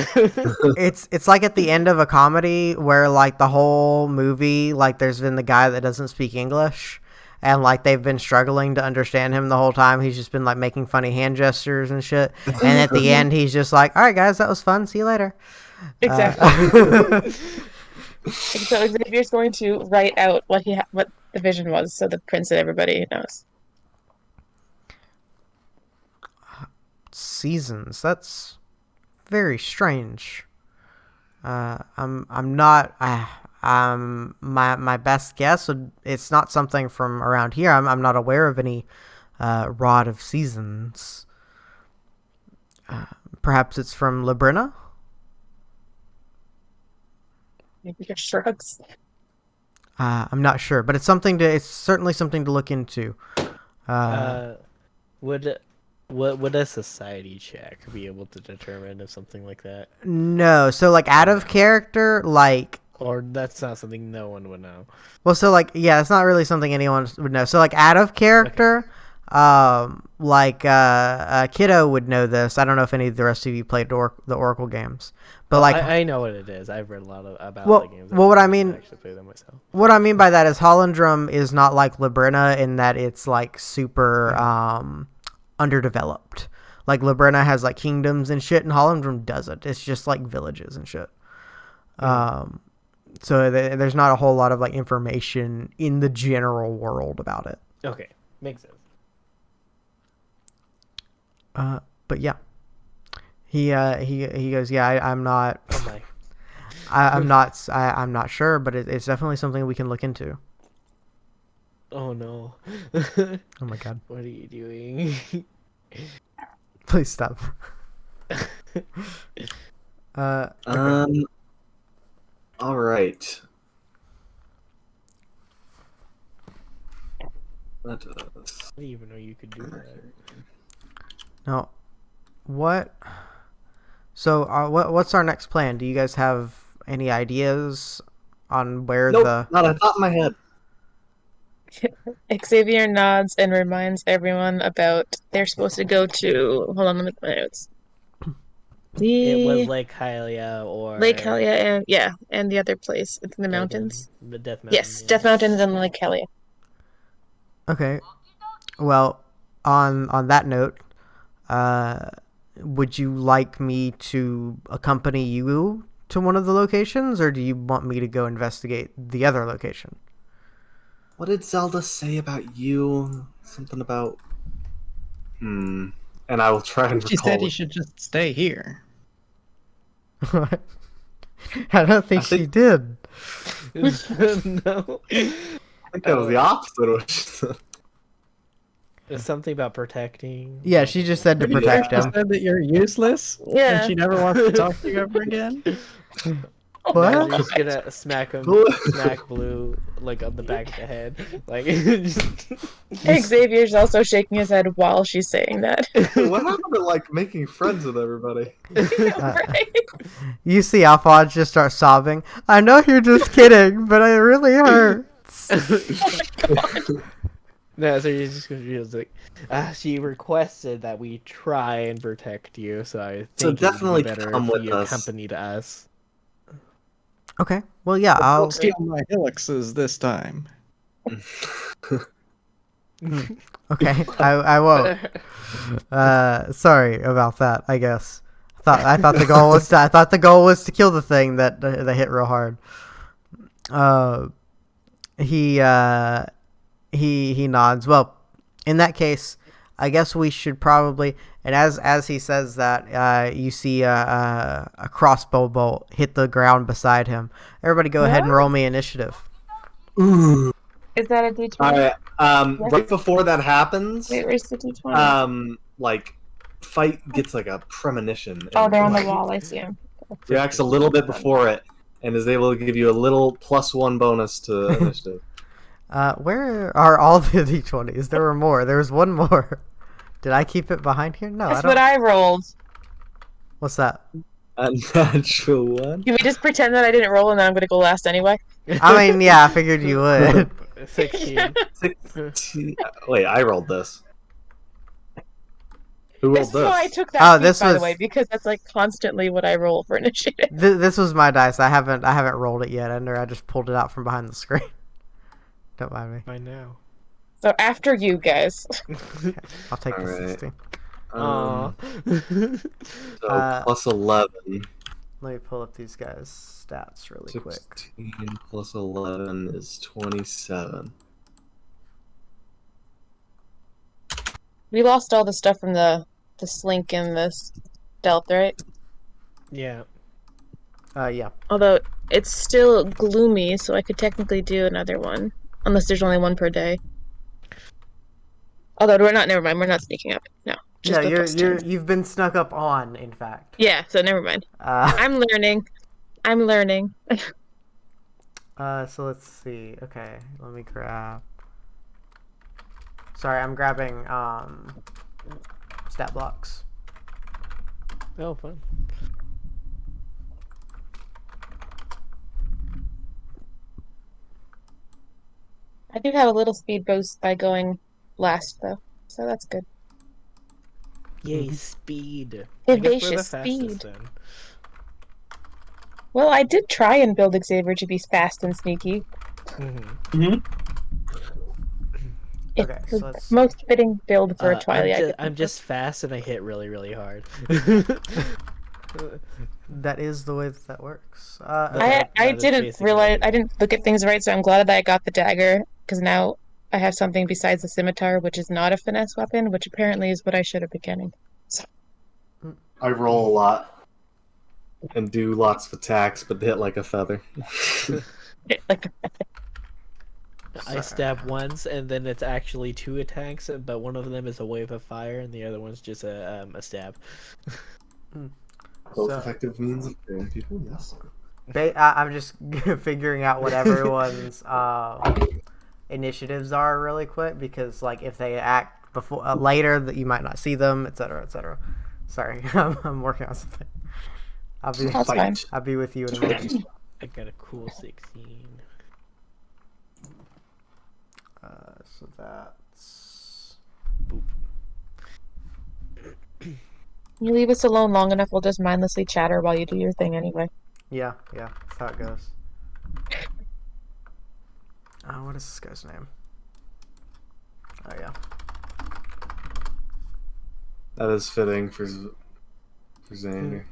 it's like at the end of a comedy where, like, the whole movie, like, there's been the guy that doesn't speak English, and, like, they've been struggling to understand him the whole time. He's just been, like, making funny hand gestures and shit. And at the end, he's just like, all right, guys, that was fun. See you later. Exactly. So Xavier's going to write out what the vision was, so the prince and everybody knows. Seasons. That's very strange. I'm not. My best guess would. It's not something from around here. I'm not aware of any rod of seasons. Perhaps it's from Labrina. Maybe your shrugs. I'm not sure, but it's something to. It's certainly something to look into. Would a society check be able to determine if something like that? No, so like out of character, like. Or that's not something no one would know. Well, so like yeah, it's not really something anyone would know. So like out of character, Kiddo would know this. I don't know if any of the rest of you played the Oracle games, but like I know what it is. I've read a lot about well, the games. Well, what I mean, actually play them myself. What I mean by that is Hollandrum is not like Labrina in that it's like super underdeveloped. Like Labrina has like kingdoms and shit, and Hollandrum doesn't. It's just like villages and shit. So there's not a whole lot of like information in the general world about it. Okay, makes sense. But yeah, he goes, yeah, I'm not. Oh my. I'm not sure, but it's definitely something we can look into. Oh no. Oh my god. What are you doing? Please stop. Okay. All right. I didn't even know you could do that. Now, what? So, what's our next plan? Do you guys have any ideas on where Nope, not a thought in my head. Xavier nods and reminds everyone about they're supposed to go to. Hold on, let me put my notes. It was Lake Hylia or Lake Hylia and the other place. It's in the mountains. The Death Mountain. Yes, Death Mountains and Lake Hylia. Okay. Well, on that note, would you like me to accompany you to one of the locations, or do you want me to go investigate the other location? What did Zelda say about you? Something about... And I will try and She recall said he it. should just stay here. What? I don't think she did. No. I think that was the opposite of what she said. There's something about protecting. Yeah, she just said to protect She him. said that you're useless. Yeah. And she never wants to talk to you ever again. What? You're just gonna smack Blue like on the back of the head. Like Xavier's also shaking his head while she's saying that. What happened to like making friends with everybody? Right? You see Alphonse just start sobbing. I know you're just kidding, but it really hurts. No, so you're just confused. Like, she requested that we try and protect you, so I think So definitely it'd be better come if with you us. accompanied us. Okay. Well, yeah, I'll. Don't steal my hillixes this time. Okay, I won't. Sorry about that. I guess. I thought the goal was to kill the thing that hit real hard. He nods. Well, in that case, I guess we should probably. And as he says that, you see a crossbow bolt hit the ground beside him. Everybody, go ahead and roll me initiative. Ooh. Is that a D20? All right. Yes. Right before that happens, Wait, where's the D20? like fight gets like a premonition. Oh, and, they're on the like, wall. I see them. Reacts a little bit before it, and is able to give you a little +1 bonus to initiative. Where are all the D20s? There were more. There was one more. Did I keep it behind here? No, That's I don't. what I rolled. What's that? A natural one. Can we just pretend that I didn't roll and then I'm gonna go last anyway? I mean, yeah, I figured you would. 16. 16. Wait, I rolled this. Who This rolled is this? why I took that Oh, feat, this by the was- way, because that's like constantly what I roll for initiative. This was my dice. I haven't rolled it yet, Ender. I just pulled it out from behind the screen. Don't mind me. By now. So after you guys. Okay, I'll take the Alright. 16. Aw. So +11. Let me pull up these guys' stats really quick. 16 plus 11 is 27. We lost all the stuff from the slink and the stealth, right? Yeah. Yeah. Although it's still gloomy, so I could technically do another one. Unless there's only one per day. Although we're not, never mind, we're not sneaking up. No. Just No, the +10. you've been snuck up on, in fact. Yeah, so never mind. I'm learning. So let's see. Okay, let me grab. Sorry, I'm grabbing stat blocks. Oh, fun. I do have a little speed boost by going last, though. So that's good. Yay, speed. I guess we're the Vivacious fastest speed. then. Well, I did try and build Xavier to be fast and sneaky. Mm-hmm. It's Okay, the so let's- most fitting build for a Twilight. I'm just fast and I hit really, really hard. That is the way that works. That I is didn't basically realize, it. I didn't look at things right, so I'm glad that I got the dagger, because now I have something besides the scimitar, which is not a finesse weapon, which apparently is what I should have been getting. I roll a lot and do lots of attacks, but hit like a feather. Like, I stab once, and then it's actually 2 attacks, but one of them is a wave of fire, and the other one's just a stab. Both So- effective means of killing people, yes. I'm just figuring out what everyone's initiatives are really quick, because like if they act before later, that you might not see them, etc., etc. Sorry, I'm working on something. That's fine. I'll be with you in a moment. I got a cool 16. So that's Boop. you leave us alone long enough, we'll just mindlessly chatter while you do your thing anyway. yeah, that's how it goes. What is this guy's name? Oh yeah. That is fitting for Xander.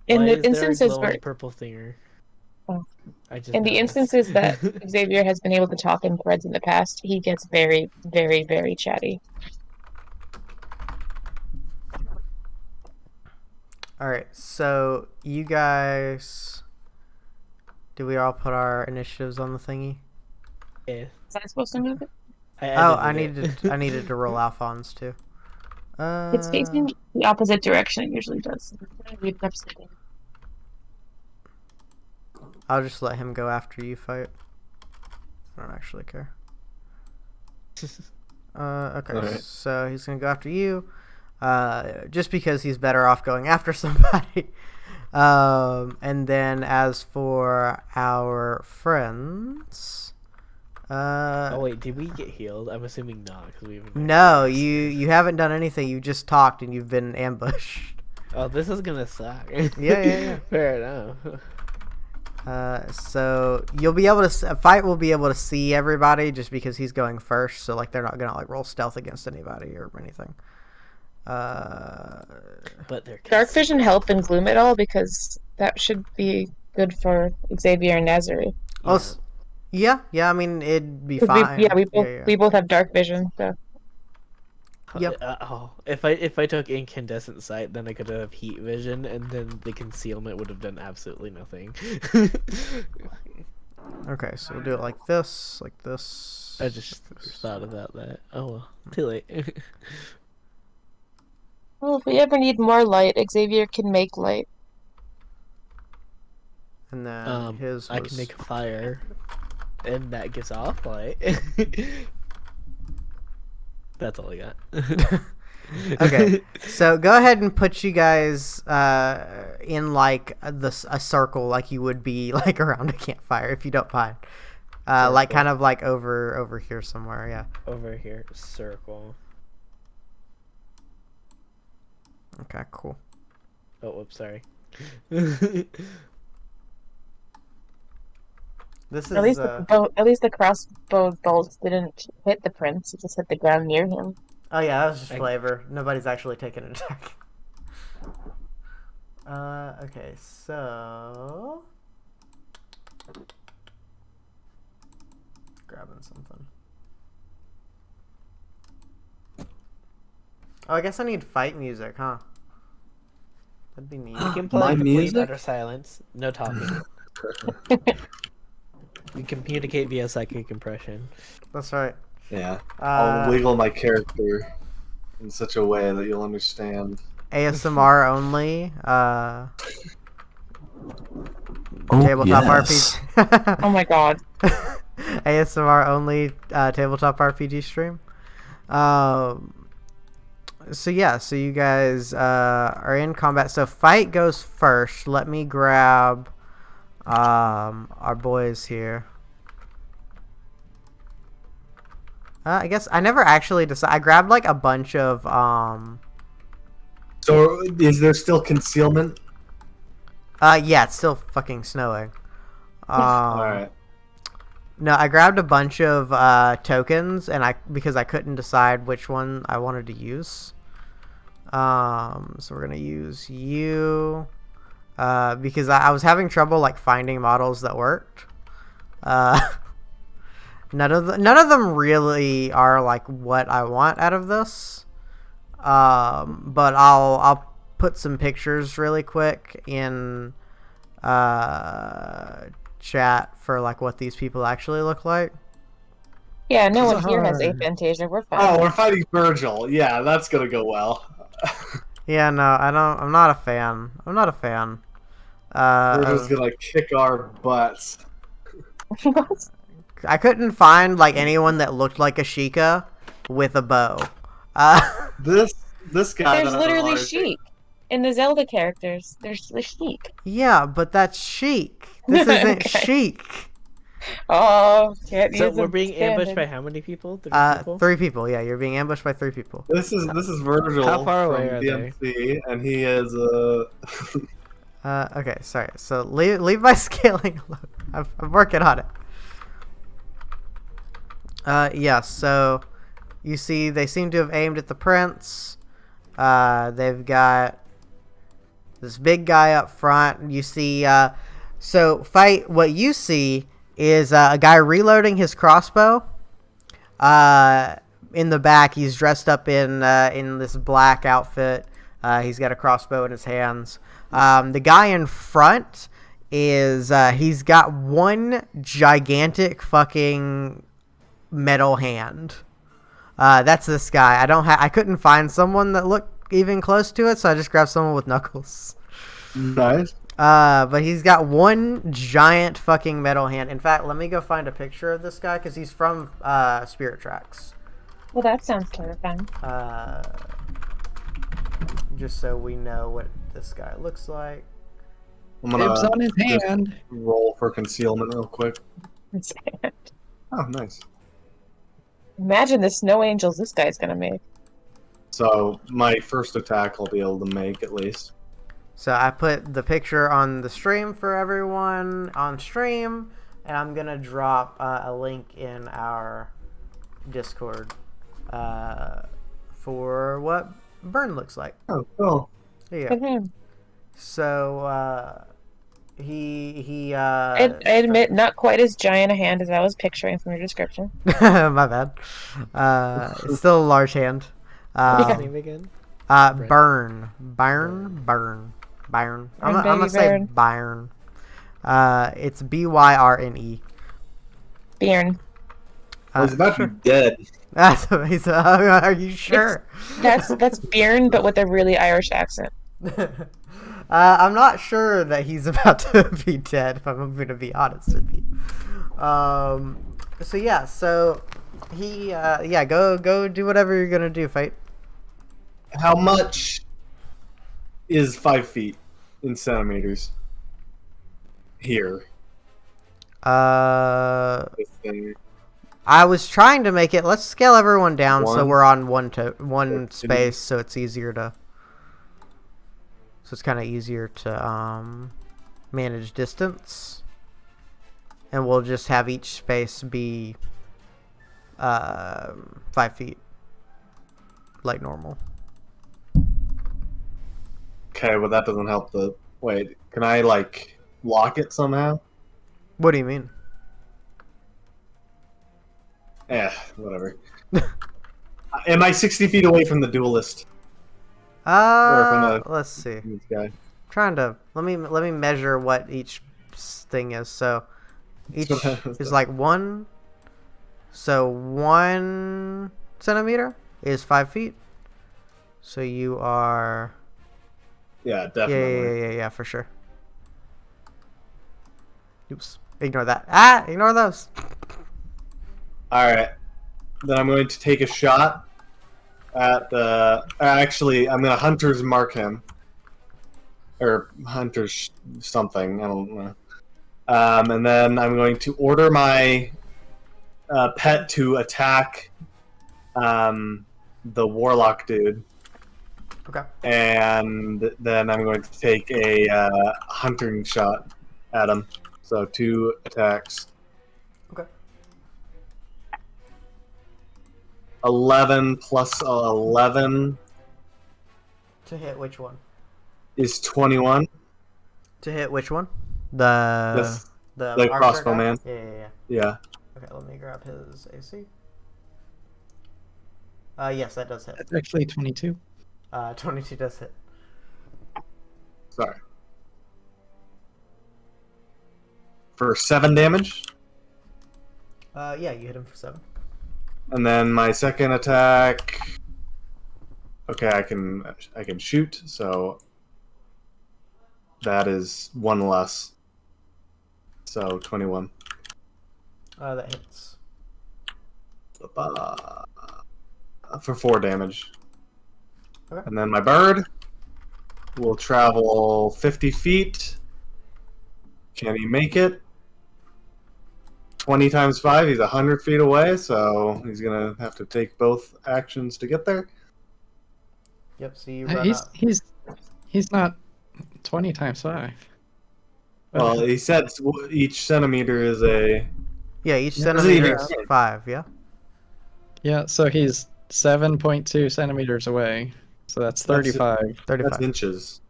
In Why the is there a instances glowing where, purple thinger? Oh. I just in the noticed. instances that Xavier has been able to talk in threads in the past, he gets very, very, very chatty. All right, so you guys, did we all put our initiatives on the thingy? Yeah. Is that supposed to move it? I edited it. needed to roll Alphonse too. It's facing the opposite direction it usually does. I'll just let him go after you fight. I don't actually care. Okay, Alright. so he's gonna go after you, just because he's better off going after somebody. And then as for our friends, Oh wait, did we get healed? I'm assuming not, because we haven't. no, you haven't done anything. You just talked and you've been ambushed. Oh, this is gonna suck. Yeah. Fair enough. So you'll be able to fight. Will be able to see everybody just because he's going first. So like they're not gonna like roll stealth against anybody or anything. But they're Dark vision help in gloom at all? Because that should be good for Xavier and Nazari. Well, Yeah, I mean it'd be 'Cause fine. we both have dark vision, so Yep. If I took incandescent sight, then I could have heat vision, and then the concealment would have done absolutely nothing. Okay, so we'll do it like this, like this. I just like this. thought about that. Oh well, too late. well, if we ever need more light, Xavier can make light. And then his was... I can make a fire, and that gives off light. That's all I got. Okay, so go ahead and put you guys in like a circle, like you would be like around a campfire, if you don't mind. Like kind of like over here somewhere, yeah. Over here, circle. Okay, cool. Oh, whoops, sorry. This is At least the crossbow bolts didn't hit the prince; it just hit the ground near him. Oh yeah, that was just flavor. Nobody's actually taken an attack. Okay, so grabbing something. Oh, I guess I need fight music, huh? That'd be neat. You can play My complete music? utter silence, no talking. You communicate via psychic impression. That's right. Yeah. I'll wiggle my character in such a way that you'll understand. ASMR only. Tabletop RPG. Oh my god! ASMR only tabletop RPG stream. So yeah, so you guys are in combat. So fight goes first. Let me grab our boys here. I guess I never actually decided. I grabbed like a bunch of So is there still concealment? yeah, it's still fucking snowing. Alright. No, I grabbed a bunch of tokens, and because I couldn't decide which one I wanted to use. So we're gonna use you because I was having trouble like finding models that worked. None of them really are like what I want out of this. But I'll put some pictures really quick in chat for like what these people actually look like. Yeah, no one here has aphantasia. We're fine. Oh, we're fighting Virgil. Yeah, that's gonna go well. Yeah, no, I'm not a fan. Virgil's gonna kick our butts. I couldn't find like anyone that looked like a Sheikah with a bow. This guy. There's literally Sheik in the Zelda characters. There's the Sheik. Yeah, but that's Sheik. This isn't Sheik. Oh, so we're being ambushed by how many people? 3 people? 3 people. Yeah, you're being ambushed by 3 people. This is Virgil. How far away from are DMC, and he is Okay, sorry. So leave my scaling alone. I'm working on it. Yeah. So you see, they seem to have aimed at the prince. They've got this big guy up front. You see, so fight. What you see is a guy reloading his crossbow. In the back, he's dressed up in this black outfit. He's got a crossbow in his hands. The guy in front is he's got one gigantic fucking metal hand. That's this guy. I couldn't find someone that looked even close to it, so I just grabbed someone with knuckles. nice. But he's got one giant fucking metal hand. In fact, let me go find a picture of this guy because he's from Spirit Tracks. Well, that sounds terrifying. Just so we know what this guy looks like. I'm gonna Tips on his hand. roll for concealment real quick. Oh, nice. Imagine the snow angels this guy's gonna make. So my first attack I'll be able to make at least. So I put the picture on the stream for everyone on stream, and I'm gonna drop a link in our Discord for what Burn looks like. Oh, cool. There you Good go. him. So He I admit, not quite as giant a hand as I was picturing from your description. my bad. It's still a large hand. What's his Yeah. name again? Byron. I'm gonna Baby say Byron. Byron. It's Byrne. Bjorn. He's about to be dead. That's amazing. Are you sure? That's Bjorn, but with a really Irish accent. I'm not sure that he's about to be dead, if I'm going to be honest with you. So yeah, so he, go do whatever you're gonna do, fight. How much is 5 feet in centimeters? Here. This thing. I was trying to make it. Let's scale everyone down so One. we're on one Two. space, so it's easier to. So it's kind of easier to manage distance, and we'll just have each space be 5 feet, like normal. Okay, well that doesn't help the. Wait, can I like lock it somehow? What do you mean? Whatever. Am I 60 feet away from the duelist? Or from the Let's see. this guy? Trying to let me measure what each thing is. So each is like 1. So 1 centimeter is 5 feet. So you are. Yeah, definitely. Yeah, for sure. Oops. Ignore that. Ignore those. Alright. Then I'm going to take a shot at the. Actually, I'm going to Hunter's mark him. Or Hunter's something. I don't know. And then I'm going to order my pet to attack the Warlock dude. Okay. And then I'm going to take a hunting shot at him. So 2 attacks. Okay. 11 plus 11 To hit which one? is 21. To hit which one? The The archer crossbow guy? man. Yeah. Yeah. Okay, let me grab his AC. Yes, that does hit. That's actually 22. 22 does hit. Sorry. For 7 damage. Yeah, you hit him for 7. And then my second attack. Okay, I can shoot, so that is 1 less. So 21. That hits. For 4 damage. Okay. And then my bird will travel 50 feet. Can he make it? 20 times 5, he's 100 feet away, so he's going to have to take both actions to get there. Yep, so you run He's up. he's not 20 times 5. Well, he said each centimeter is a... Yeah, each Yeah, centimeter does is he even- 5, yeah? Yeah, so he's 7.2 centimeters away. So that's 35. 35. That's inches.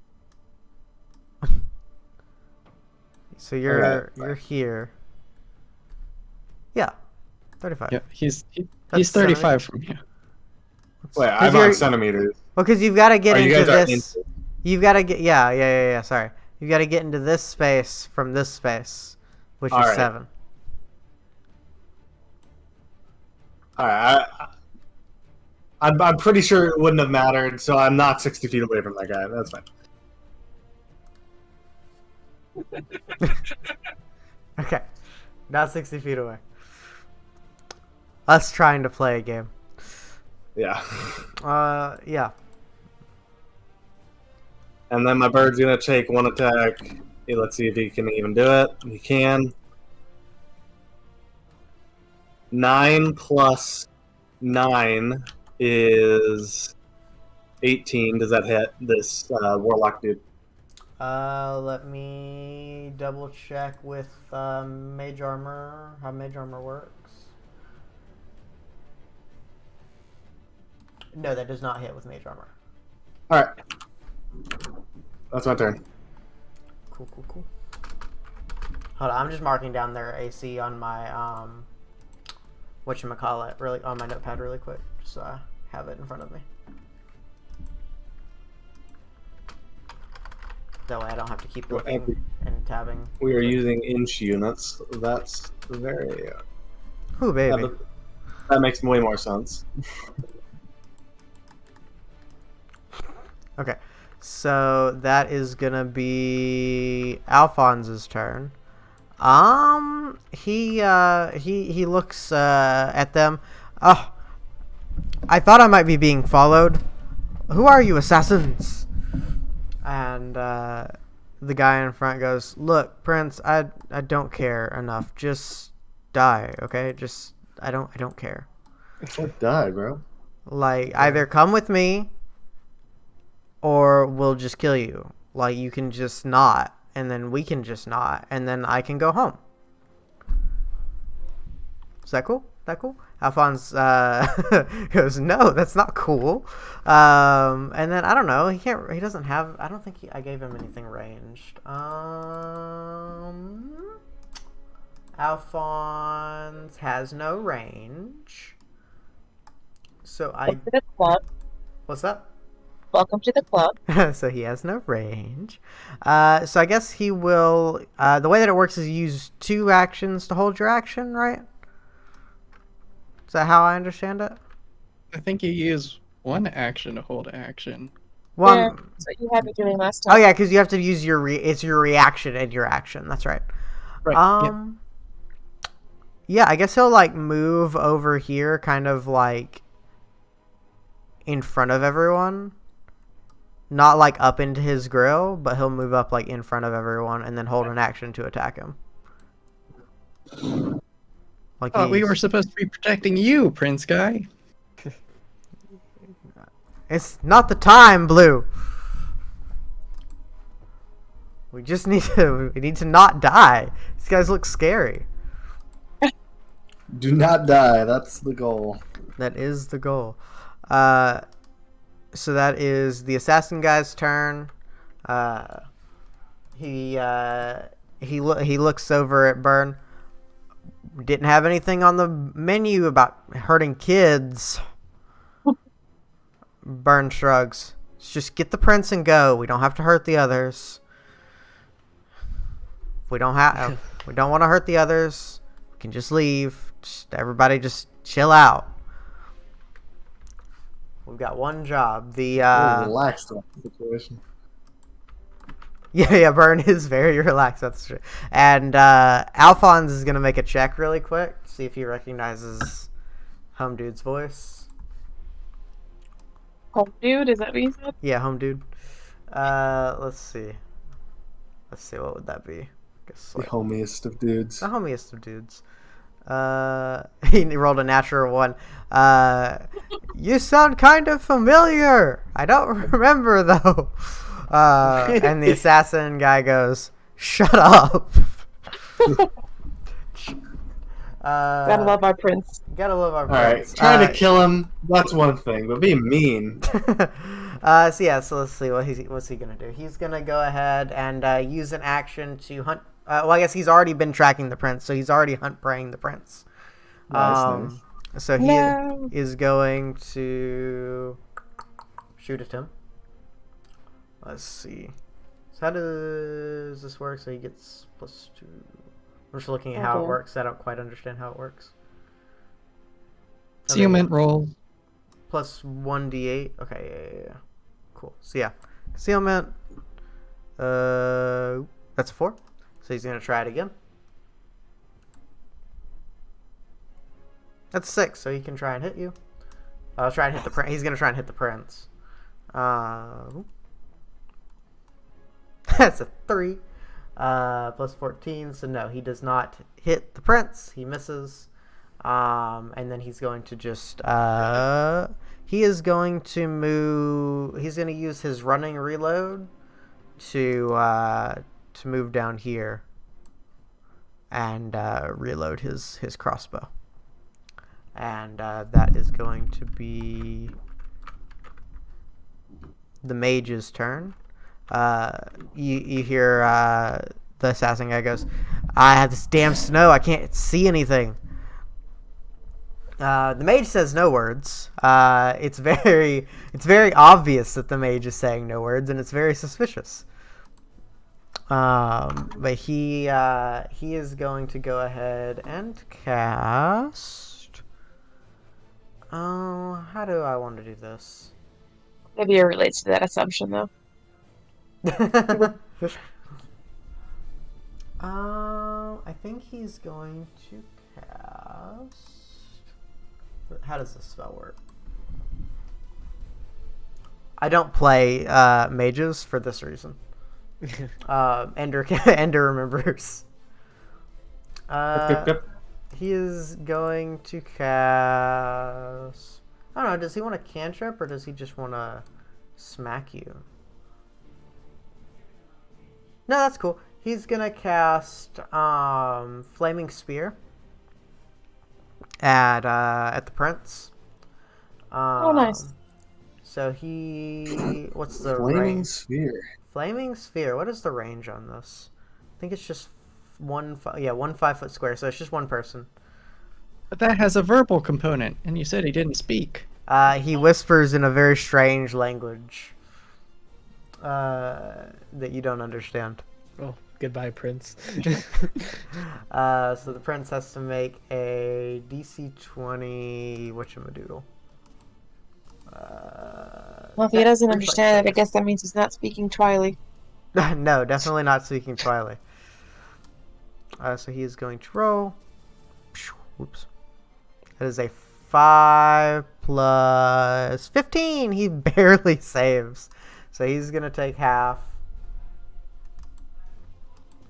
So you're Alright. here. Yeah, 35. Yeah, he's That's 35 from here. Wait, 'Cause I'm you're- on centimeters. Well, because you've got to get Oh, you into guys are this. inches. You've got to get. Yeah. Sorry. You've got to get into this space from this space, which is Alright. 7. Alright, I'm pretty sure it wouldn't have mattered, so I'm not 60 feet away from that guy. That's fine. Okay. Not 60 feet away. Us trying to play a game. Yeah. Yeah. And then my bird's gonna take 1 attack. Okay, let's see if he can even do it. He can. 9 plus 9 is 18. Does that hit this warlock dude? Let me double check with mage armor. How mage armor works. No, that does not hit with mage armor. Alright. That's my turn. Cool. Hold on, I'm just marking down their AC on my whatchamacallit, really on my notepad really quick, just so I have it in front of me. That way I don't have to keep looking and tabbing. We are using inch units. That's very. Ooh, baby. That makes way more sense. Okay, so that is gonna be Alphonse's turn. He looks at them. Oh, I thought I might be being followed. Who are you, assassins? And the guy in front goes, "Look, Prince, I don't care enough. Just die, okay? Just I don't care. What die, bro? Like either come with me, or we'll just kill you. Like you can just not, and then we can just not, and then I can go home." Is that cool? Alphonse goes, "No, that's not cool." And then I don't know. He doesn't have. I don't think I gave him anything ranged. Alphonse has no range. So Welcome to the club. What's that? Welcome to the club. So he has no range. So I guess he will. The way that it works is you use 2 actions to hold your action, right? Is that how I understand it? I think you use 1 action to hold action. One. Yeah, that's what you had me doing last time. Oh yeah, because you have to use it's your reaction and your action. That's right. Right. Yeah, I guess he'll like move over here, kind of like in front of everyone. Not like up into his grill, but he'll move up like in front of everyone and then hold an action to attack him. Like We were supposed to be protecting you, Prince Guy. It's not the time, Blue. We just need to not die. These guys look scary. Do not die. That's the goal. That is the goal. So that is the assassin guy's turn. He looks over at Burn. Didn't have anything on the menu about hurting kids. Burn shrugs. Let's just get the prince and go. We don't have to hurt the others. We don't want to hurt the others. We can just leave. Everybody just chill out. We've got one job. The relaxed about the situation. Yeah, Burn is very relaxed. That's true. And Alphonse is gonna make a check really quick, see if he recognizes Home Dude's voice. Home dude, is that what you said? Yeah, Home Dude. Let's see. What would that be? Guess The homiest of dudes. The homiest of dudes. He rolled a natural 1. You sound kind of familiar. I don't remember though. And the assassin guy goes, "Shut up." Gotta love our prince. Gotta love our Alright, prince. trying to kill him, that's one thing, but being mean. So let's see what's he gonna do. He's gonna go ahead and use an action to hunt. Well, I guess he's already been tracking the prince, so he's already preying the prince. Nice. So he is going to shoot at him. Let's see. So how does this work? So he gets +2. I'm just looking at how it works. I don't quite understand how it works. Concealment roll. Plus 1d8. Okay, yeah. Cool. So yeah, concealment. That's a 4. So he's gonna try it again. That's 6. So he can try and hit you. I'll try and hit the prince. He's gonna try and hit the prince. That's a 3. Plus 14. So no, he does not hit the prince. He misses. And then he's going to just he is going to move. He's going to use his running reload to move down here and reload his crossbow. And that is going to be the mage's turn. You hear the assassin guy goes, I have this damn snow. I can't see anything. The mage says no words. It's very obvious that the mage is saying no words, and it's very suspicious. But he is going to go ahead and cast. Oh, how do I want to do this? Maybe it relates to that assumption, though. I think he's going to cast. How does this spell work? I don't play mages for this reason. Ender remembers. Yep. He is going to cast. I don't know. Does he want a cantrip or does he just want to smack you? No, that's cool. He's gonna cast Flaming Spear at the prince. Oh, nice. So he what's the Flaming range? sphere. Flaming Sphere. What is the range on this? I think it's just one 5-foot square. So it's just one person. But that has a verbal component, and you said he didn't speak. He whispers in a very strange language that you don't understand. Oh, goodbye, Prince. So the prince has to make a DC 20 whatchamadoodle. Well, if he doesn't understand it, I guess that means he's not speaking Twily. No, definitely not speaking Twilight. So he is going to roll. Whoops. That is a 5 plus 15. He barely saves. So he's going to take half.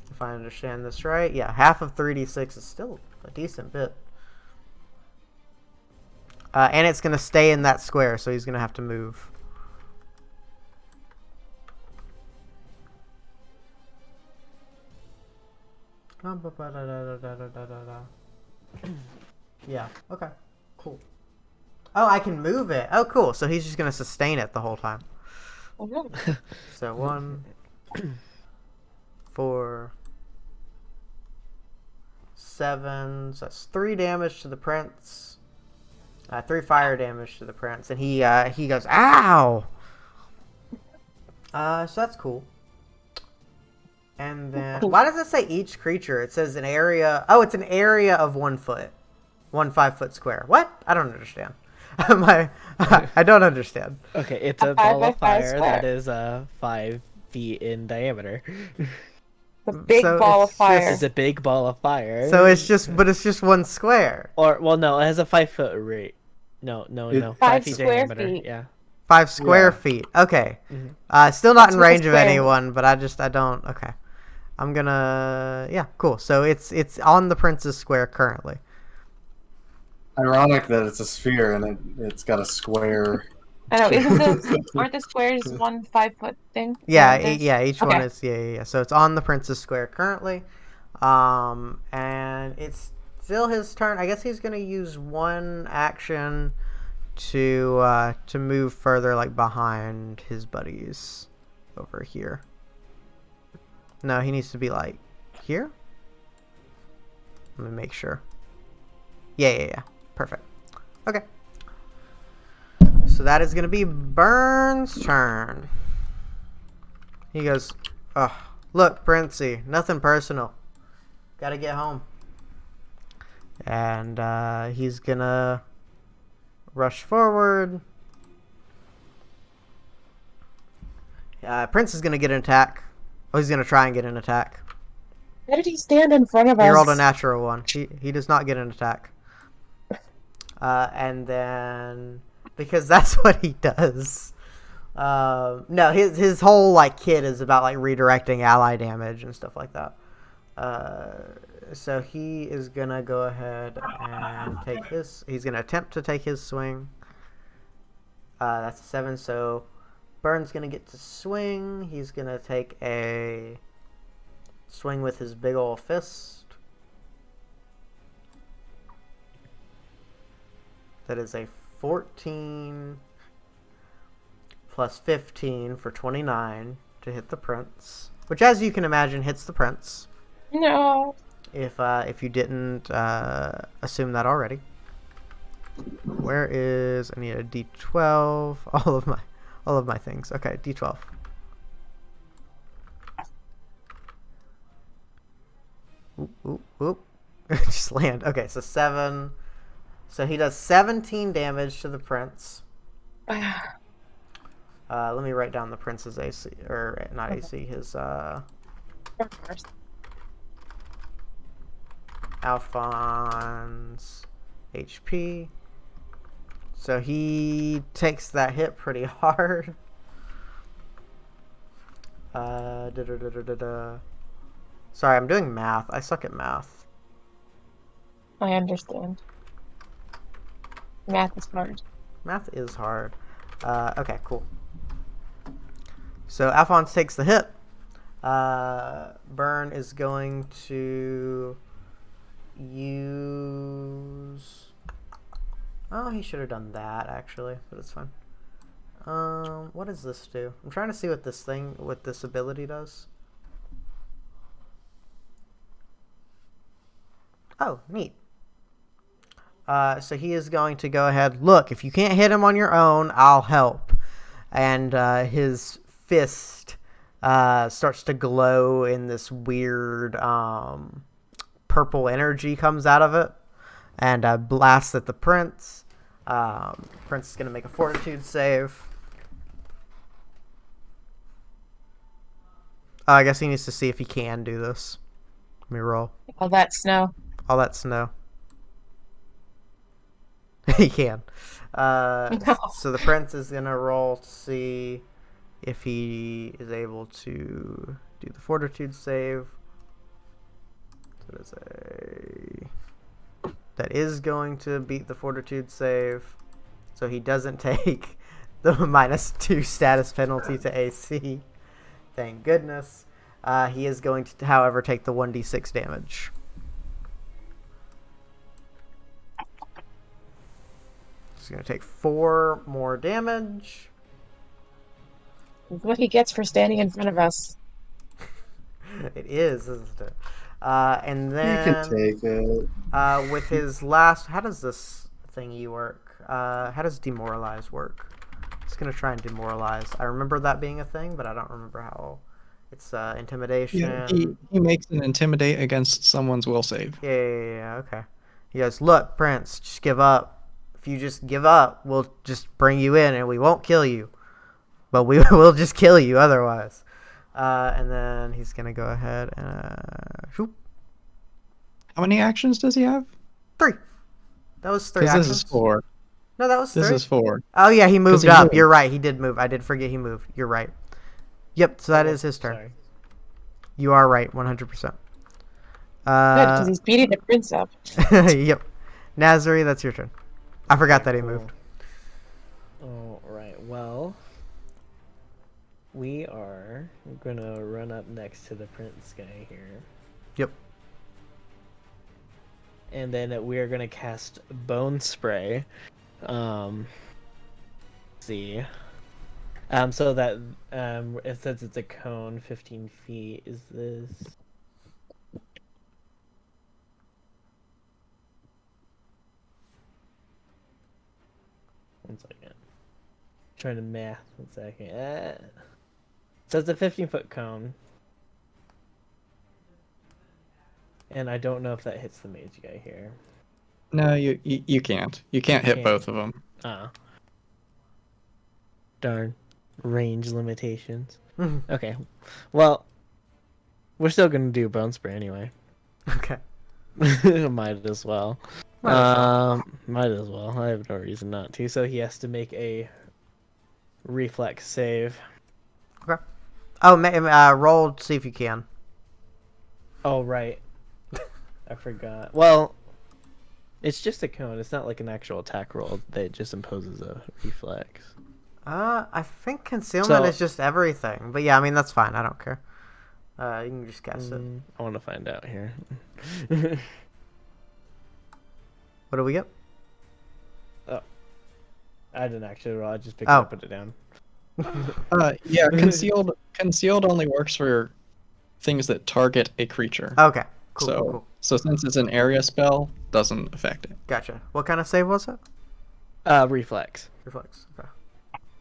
If I understand this right. Yeah, half of 3d6 is still a decent bit. And it's going to stay in that square, so he's going to have to move. Yeah, okay. Cool. Oh, I can move it. Oh, cool. So he's just going to sustain it the whole time. So 1, 4, 7. So that's 3 damage to the prince. 3 fire damage to the prince. And he goes, ow! So that's cool. And then, why does it say each creature? It says an area. Oh, it's an area of 1 foot. 1 5-foot square. What? I don't understand. I don't understand. Okay, it's a ball of fire that is 5 feet in diameter. The big ball of fire. It's a big ball of fire. So it's just 1 square. Or, well, no, it has a 5-foot rate. No. 5 feet square diameter. feet. Yeah. 5 square feet. Okay. Still not in range of anyone, but I don't. Okay. I'm gonna. Yeah, cool. So it's on the prince's square currently. Ironic that it's a sphere and it's got a square. I know. Aren't the squares 1 5-foot thing? Yeah, each one is yeah. So it's on the prince's square currently, and it's still his turn. I guess he's gonna use 1 action to move further, like behind his buddies over here. No, he needs to be like here. Let me make sure. Yeah. Perfect. Okay. So that is gonna be Burns' turn. He goes, "Oh, look, Princey, nothing personal. Gotta get home." And he's gonna rush forward. Prince is gonna get an attack. Oh, he's gonna try and get an attack. Why did he stand in front of us? He rolled a natural 1. He does not get an attack. And then because that's what he does. No, his whole like kit is about like redirecting ally damage and stuff like that. So he is gonna go ahead and take his. He's gonna attempt to take his swing. That's a 7. So Burn's gonna get to swing. He's gonna take a swing with his big ol' fist. That is a 14 plus 15 for 29 to hit the prince. Which, as you can imagine, hits the prince. No. if you didn't assume that already. Where is I need a D12. All of my things. Okay, D12. Oop, oop, oop. Just land. Okay, so 7. So he does 17 damage to the prince. Let me write down the prince's AC, or not AC, his Alphonse HP. So he takes that hit pretty hard. Sorry, I'm doing math. I suck at math. I understand. Math is hard. Math is hard. Okay, cool. So Alphonse takes the hit. Burn is going to use... Oh, he should have done that, actually, but it's fine. What does this do? I'm trying to see what this ability does. Oh, neat. So he is going to go ahead. Look, if you can't hit him on your own, I'll help. And his fist starts to glow in this weird purple energy comes out of it. And blasts at the prince. Prince is going to make a fortitude save. I guess he needs to see if he can do this. Let me roll. All that snow. All that snow. He can. So the prince is going to roll to see if he is able to do the fortitude save. So it's that is going to beat the fortitude save. So he doesn't take the -2 status penalty to AC. Thank goodness. He is going to, however, take the 1d6 damage. He's going to take 4 more damage. What he gets for standing in front of us. It is, isn't it? And then You can take it. with his last, how does this thingy work? How does demoralize work? It's gonna try and demoralize. I remember that being a thing, but I don't remember how. It's intimidation. Yeah, he makes an intimidate against someone's will save. Yeah. Okay. He goes, look, Prince, just give up. If you just give up, we'll just bring you in, and we won't kill you, but we will just kill you otherwise. And then he's gonna go ahead and shoot. How many actions does he have? 3. That was 3 Because actions. this is 4. No, that was 3. This is 4. Oh yeah, he moved he up. moved. You're right. He did move. I did forget he moved. You're right. Yep. So that is his turn. Sorry. You are right. 100%. Good, because he's beating the prince up. Yep. Nazari, that's your turn. I forgot that he moved. All right. Well, we are gonna run up next to the prince guy here, Yep. and then we are gonna cast Bone Spray. See. So that it says it's a cone, 15 feet. Is this? One second. Trying to math. 1 second. So it's a 15-foot cone. And I don't know if that hits the mage guy here. No, you can't. You can't hit both of them. Oh. Darn. Range limitations. Okay. Well, we're still gonna do Bone Spray anyway. Okay. Might as well. Might as well. I have no reason not to. So he has to make a reflex save. Okay. Oh, roll to see if you can. Oh, right. I forgot. Well, it's just a cone. It's not like an actual attack roll that just imposes a reflex. I think concealment So- is just everything. But yeah, I mean, that's fine. I don't care. You can just cast it. I want to find out here. What do we get? I didn't actually roll. I just picked it up and put it down. Yeah, concealed only works for things that target a creature. Okay. Cool, so cool, cool. so since it's an area spell, doesn't affect it. Gotcha. What kind of save was it? Reflex. Reflex. Okay.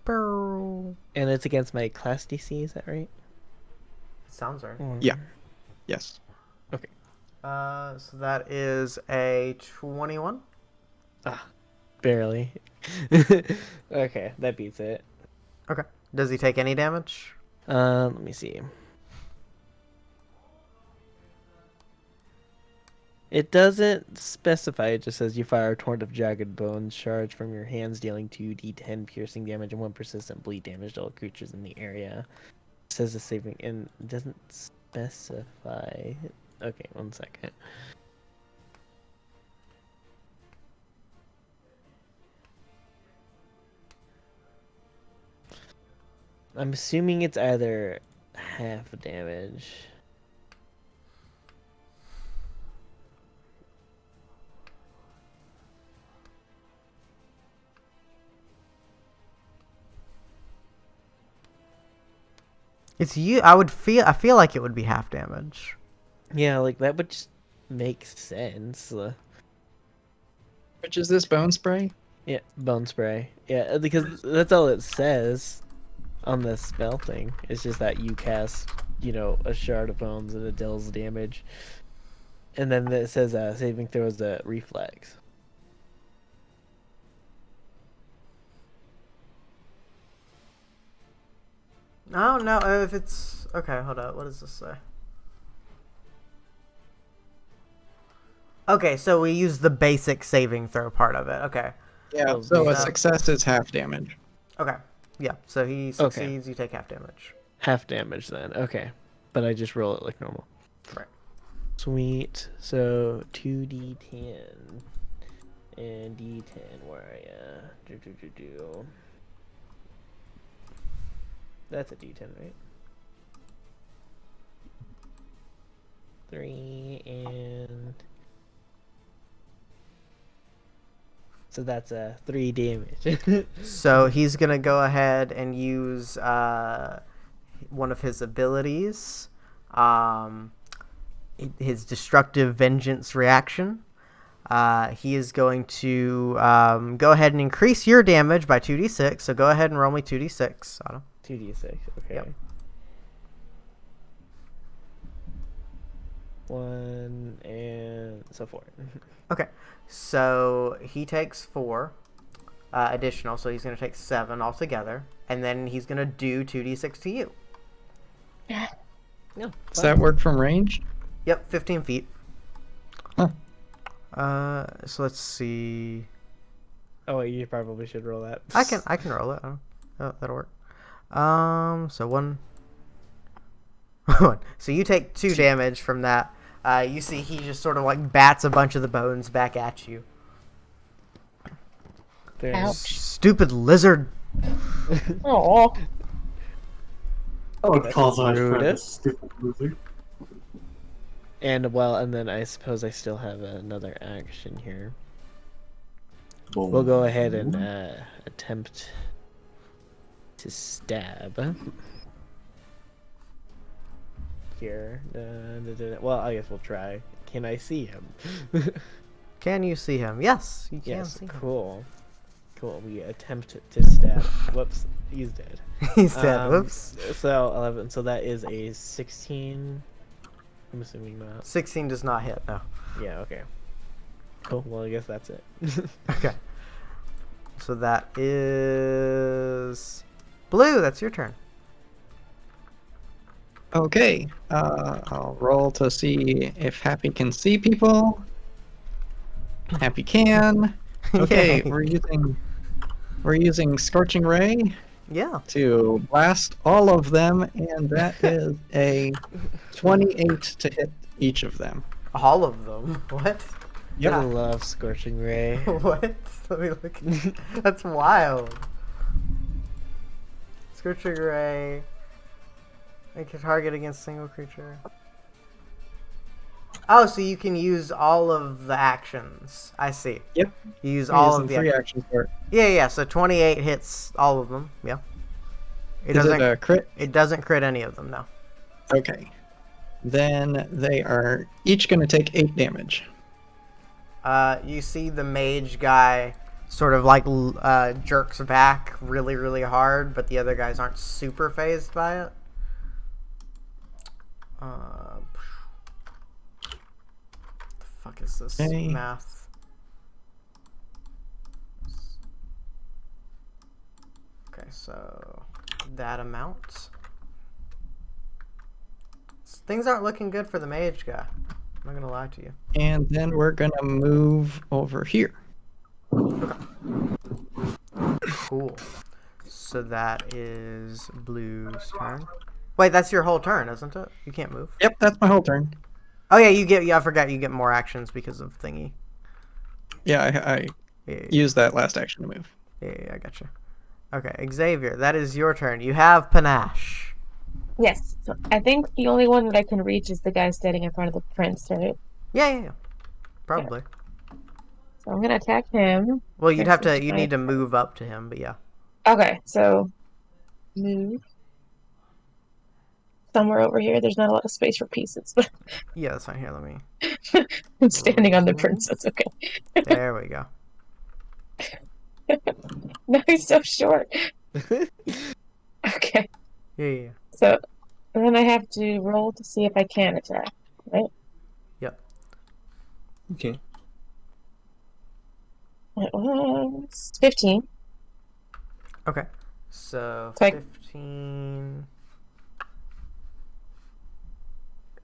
Bow. And it's against my class DC, is that right? Sounds right. Yeah. Yes. So that is a 21. Barely. Okay, that beats it. Okay. Does he take any damage? Let me see. It doesn't specify, it just says you fire a torrent of jagged bones charge from your hands, dealing 2d10 piercing damage and 1 persistent bleed damage to all creatures in the area. It says the saving, and it doesn't specify. Okay, 1 second. I'm assuming it's either half damage. It's you. I feel like it would be half damage. Yeah, like that would just make sense. Which is this bone spray? Yeah, bone spray. Yeah, because that's all it says on the spell thing. It's just that you cast, a shard of bones and it deals damage. And then it says saving throws the reflex. I don't know if it's okay. Hold up. What does this say? Okay, so we use the basic saving throw part of it. Okay. Yeah. Oh, So a yeah. success is half damage. Okay. Yeah. So he succeeds. You take half damage. Half damage then. Okay. But I just roll it like normal. Right. Sweet. So 2d10 and d10. Where are ya? Do. That's a d10, right? 3 and so that's a 3 damage. So he's gonna go ahead and use one of his abilities, his destructive vengeance reaction. He is going to go ahead and increase your damage by 2d6. So go ahead and roll me 2d6. Otto. 2d6. Okay. Yep. 1 and so 4. Okay. So he takes 4 additional. So he's going to take 7 altogether, and then he's going to do 2d6 to you. No. Does that work from range? Yep, 15 feet. Huh. So let's see. Oh, wait, you probably should roll that. I can roll it. Oh, that'll work. So 1. So you take 2 damage from that. You see he just sort of like bats a bunch of the bones back at you. Ouch. Stupid lizard. Oh. I would call my friend a rude. stupid loser. And and then I suppose I still have another action here. We'll go ahead and attempt to stab. Here. Well, I guess we'll try. Can I see him? Can you see him? Yes, you can Yes, see him. cool. Cool, we attempt to stab. Whoops, he's dead. He's dead. Whoops. So 11. So that is a 16. I'm assuming not. 16 does not hit. No. Yeah. Okay. Cool. Well, I guess that's it. Okay. So that is Blue. That's your turn. Okay. I'll roll to see if Happy can see people. Happy can. Okay, Yay. we're using Scorching Ray Yeah. to blast all of them, and that is a 28 to hit each of them. All of them. What? I Yeah. love Scorching Ray. What? Let me look. That's wild. Scorching Ray. Make a target against single creature. Oh, so you can use all of the actions. I see. Yep. You use We're all using of the 3 actions. actions for it. Yeah. So 28 hits all of them. Yeah. It Is doesn't. it a crit? It doesn't crit any of them. No. Okay. then they are each going to take 8 damage. You see the mage guy sort of like jerks back really, really hard, but the other guys aren't super phased by it. The fuck is this Okay. math? Okay, so that amount. Things aren't looking good for the mage guy. I'm not gonna lie to you. And then we're going to move over here. Cool. So that is Blue's turn. Wait, that's your whole turn, isn't it? You can't move. Yep, that's my whole turn. Oh yeah, you get. Yeah, I forgot you get more actions because of thingy. Yeah, I Yeah, used that last action to move. yeah, I gotcha. Okay, Xavier, that is your turn. You have panache. Yes. So I think the only one that I can reach is the guy standing in front of the prince, right? Yeah. Probably. So I'm gonna attack him. Well, you'd have to. versus You my- need to move up to him, but yeah. Okay, so move somewhere over here. There's not a lot of space for pieces, but Yeah, that's fine. Here, let me. I'm standing on the prince. That's okay. There we go. No, he's so short. Okay, Yeah. so then I have to roll to see if I can attack, right? Yep. Okay. It was 15. Okay. So So I- 15.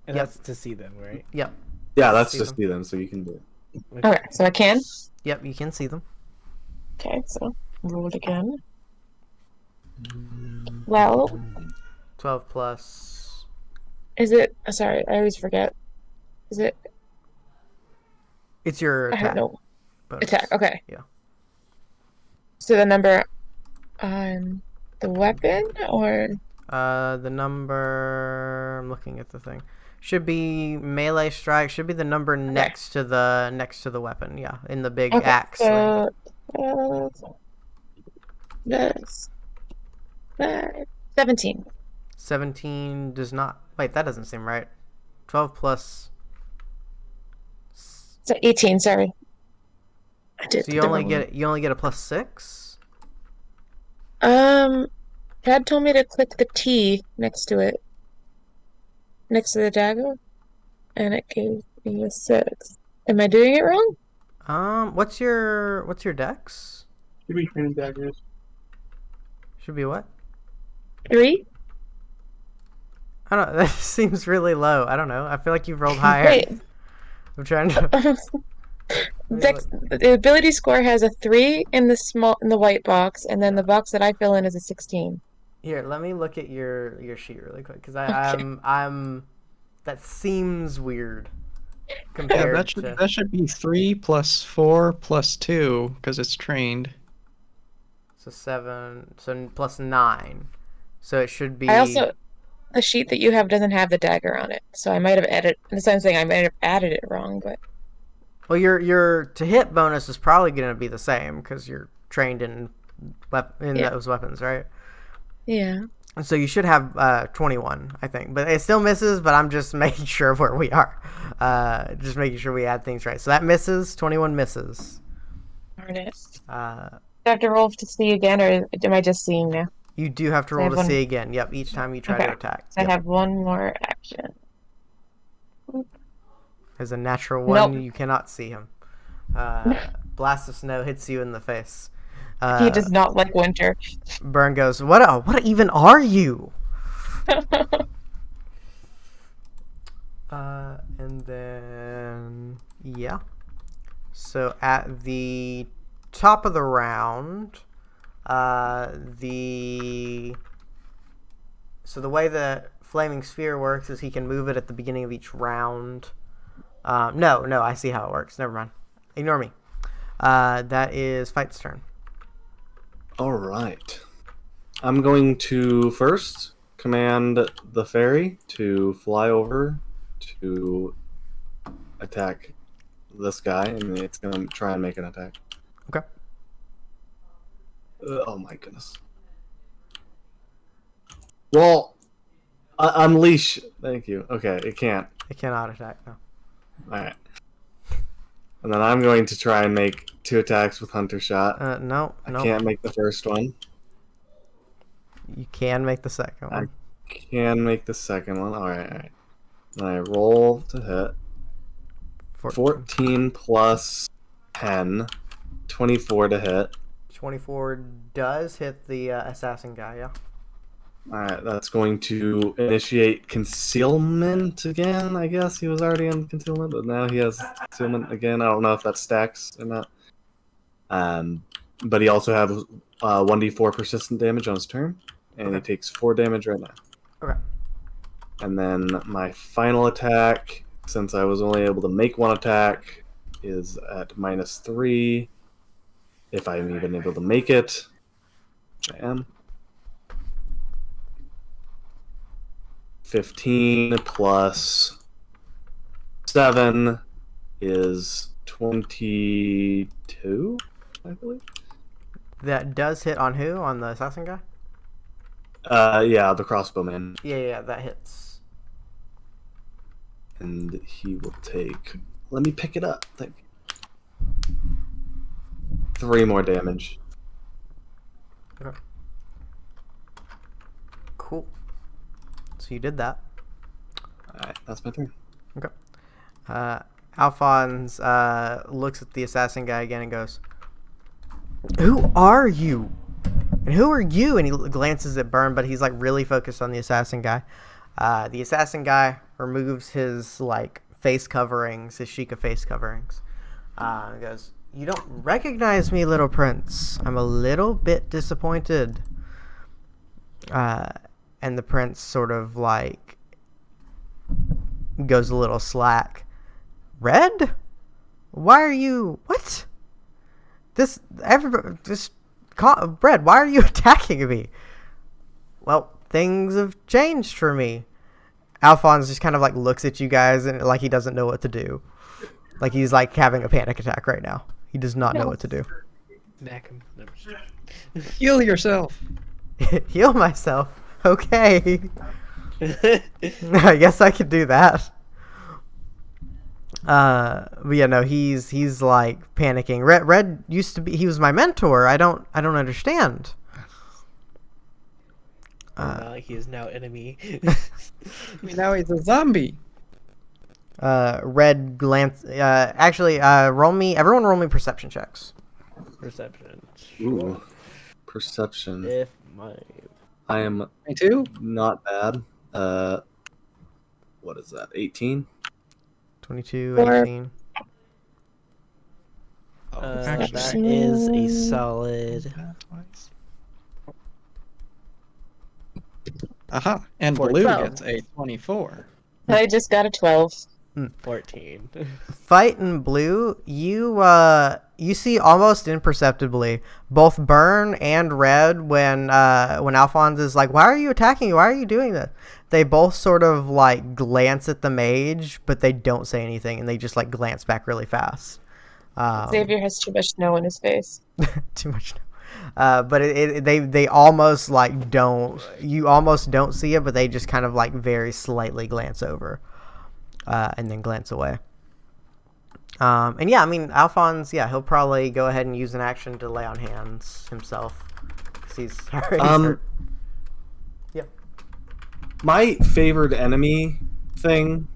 And Yep. that's to see them, right? Yep. Yeah, that's See just them. see them, so you can do it. Okay, so I can. Yep. You can see them. Okay, so roll it again. Well, 12 plus. is it? Sorry, I always forget. Is it? It's your I attack. don't know. bonus. Attack. Okay. Yeah. So the number on the weapon, or The number. I'm looking at the thing. Should be melee strike. Should be the number next to the weapon. Yeah, in the big okay. axe. So this 17. 17 does not. Wait, that doesn't seem right. 12 plus. So 18. Sorry. I did So you the only wrong one. get a plus 6. Dad told me to click the T next to it, next to the dagger, and it gave me a 6. Am I doing it wrong? What's your dex? Should be training daggers. Should be what? 3? I don't. That seems really low. I don't know. I feel like you've rolled higher. Wait. I'm trying to. Dex, the ability score has a 3 in the white box, and then the box that I fill in is a 16. Here, let me look at your sheet really quick because Okay. I'm. That seems weird. Yeah, Compared that should be 3 plus 4 plus 2 because it's trained. So 7. So plus 9. So it should be. The sheet that you have doesn't have the dagger on it, so I might have added. That's what I'm saying. I might have added it wrong, but Well, your to hit bonus is probably going to be the same because you're trained in Yeah. those weapons, right? yeah. And so you should have 21, I think, but it still misses. But I'm just making sure where we are, just making sure we add things right. So that misses. 21 misses. Darn it. Do Uh, I have to roll to see again, or am I just seeing now? you do have to So I roll have to one- see again. Yep, each time you try to Okay. attack. So Yep. I have one more action. As a natural one, Nope. you cannot see him. Blast of snow hits you in the face. He does not like winter. Burn goes, what even are you? And then, yeah. So at the top of the round, so the way the flaming sphere works is he can move it at the beginning of each round. No, I see how it works. Never mind. Ignore me. That is Fight's turn. All right. I'm going to first command the fairy to fly over to attack this guy, and it's going to try and make an attack. Okay. Oh my goodness. Well, Unleash. Thank you. Okay, it can't. It cannot attack. No. Alright. And then I'm going to try and make 2 attacks with Hunter Shot. No. I can't make the first one. You can make the second one. I can make the second one. Alright. Then I roll to hit. 14 plus 10. 24 to hit. 24 does hit the assassin guy, yeah. Alright, that's going to initiate concealment again, I guess. He was already in concealment, but now he has concealment again. I don't know if that stacks or not. But he also has 1d4 persistent damage on his turn, and he takes 4 damage right now. Okay. And then my final attack, since I was only able to make 1 attack, is at -3. If I'm even able to make it, which I am. 15 plus 7 is 22, I believe. That does hit on who? On the assassin guy? Yeah, the crossbowman. Yeah, that hits. And he will take... Let me pick it up. Thank you. 3 more damage. Okay. Cool. So you did that. Alright, that's my turn. Okay. Alphonse looks at the assassin guy again and goes, "Who are you? And who are you?" And he glances at Burn, but he's like really focused on the assassin guy. The assassin guy removes his like face coverings, his Sheikah face coverings. And goes, "You don't recognize me, little prince. I'm a little bit disappointed." And the prince sort of like goes a little slack. "Red? Why are you... What? Red, why are you attacking me?" "Well, things have changed for me." Alphonse just kind of like looks at you guys and like he doesn't know what to do. Like he's like having a panic attack right now. He does not know what to do. Smack him. Heal yourself. Heal myself. Okay. I guess I could do that. But yeah, no, he's like panicking. Red used to be, he was my mentor. I don't understand. He is now enemy. Now he's a zombie. Red glance. Everyone roll me perception checks. Perception. Ooh. Perception. If my... I am Me too. not bad. What is that? 18? 22, Or- 18. that is a solid... Aha, and 14. blue gets a 24. I just got a 12. 14. Fighting blue, you see almost imperceptibly both Burn and Red when Alphonse is like, "Why are you attacking me? Why are you doing this?" They both sort of like glance at the mage, but they don't say anything, and they just like glance back really fast. Xavier has too much snow in his face. Too much. But they almost like don't. You almost don't see it, but they just kind of like very slightly glance over, and then glance away. And yeah, I mean Alphonse, yeah, he'll probably go ahead and use an action to lay on hands himself because he's hurt. Yeah. My favorite enemy thing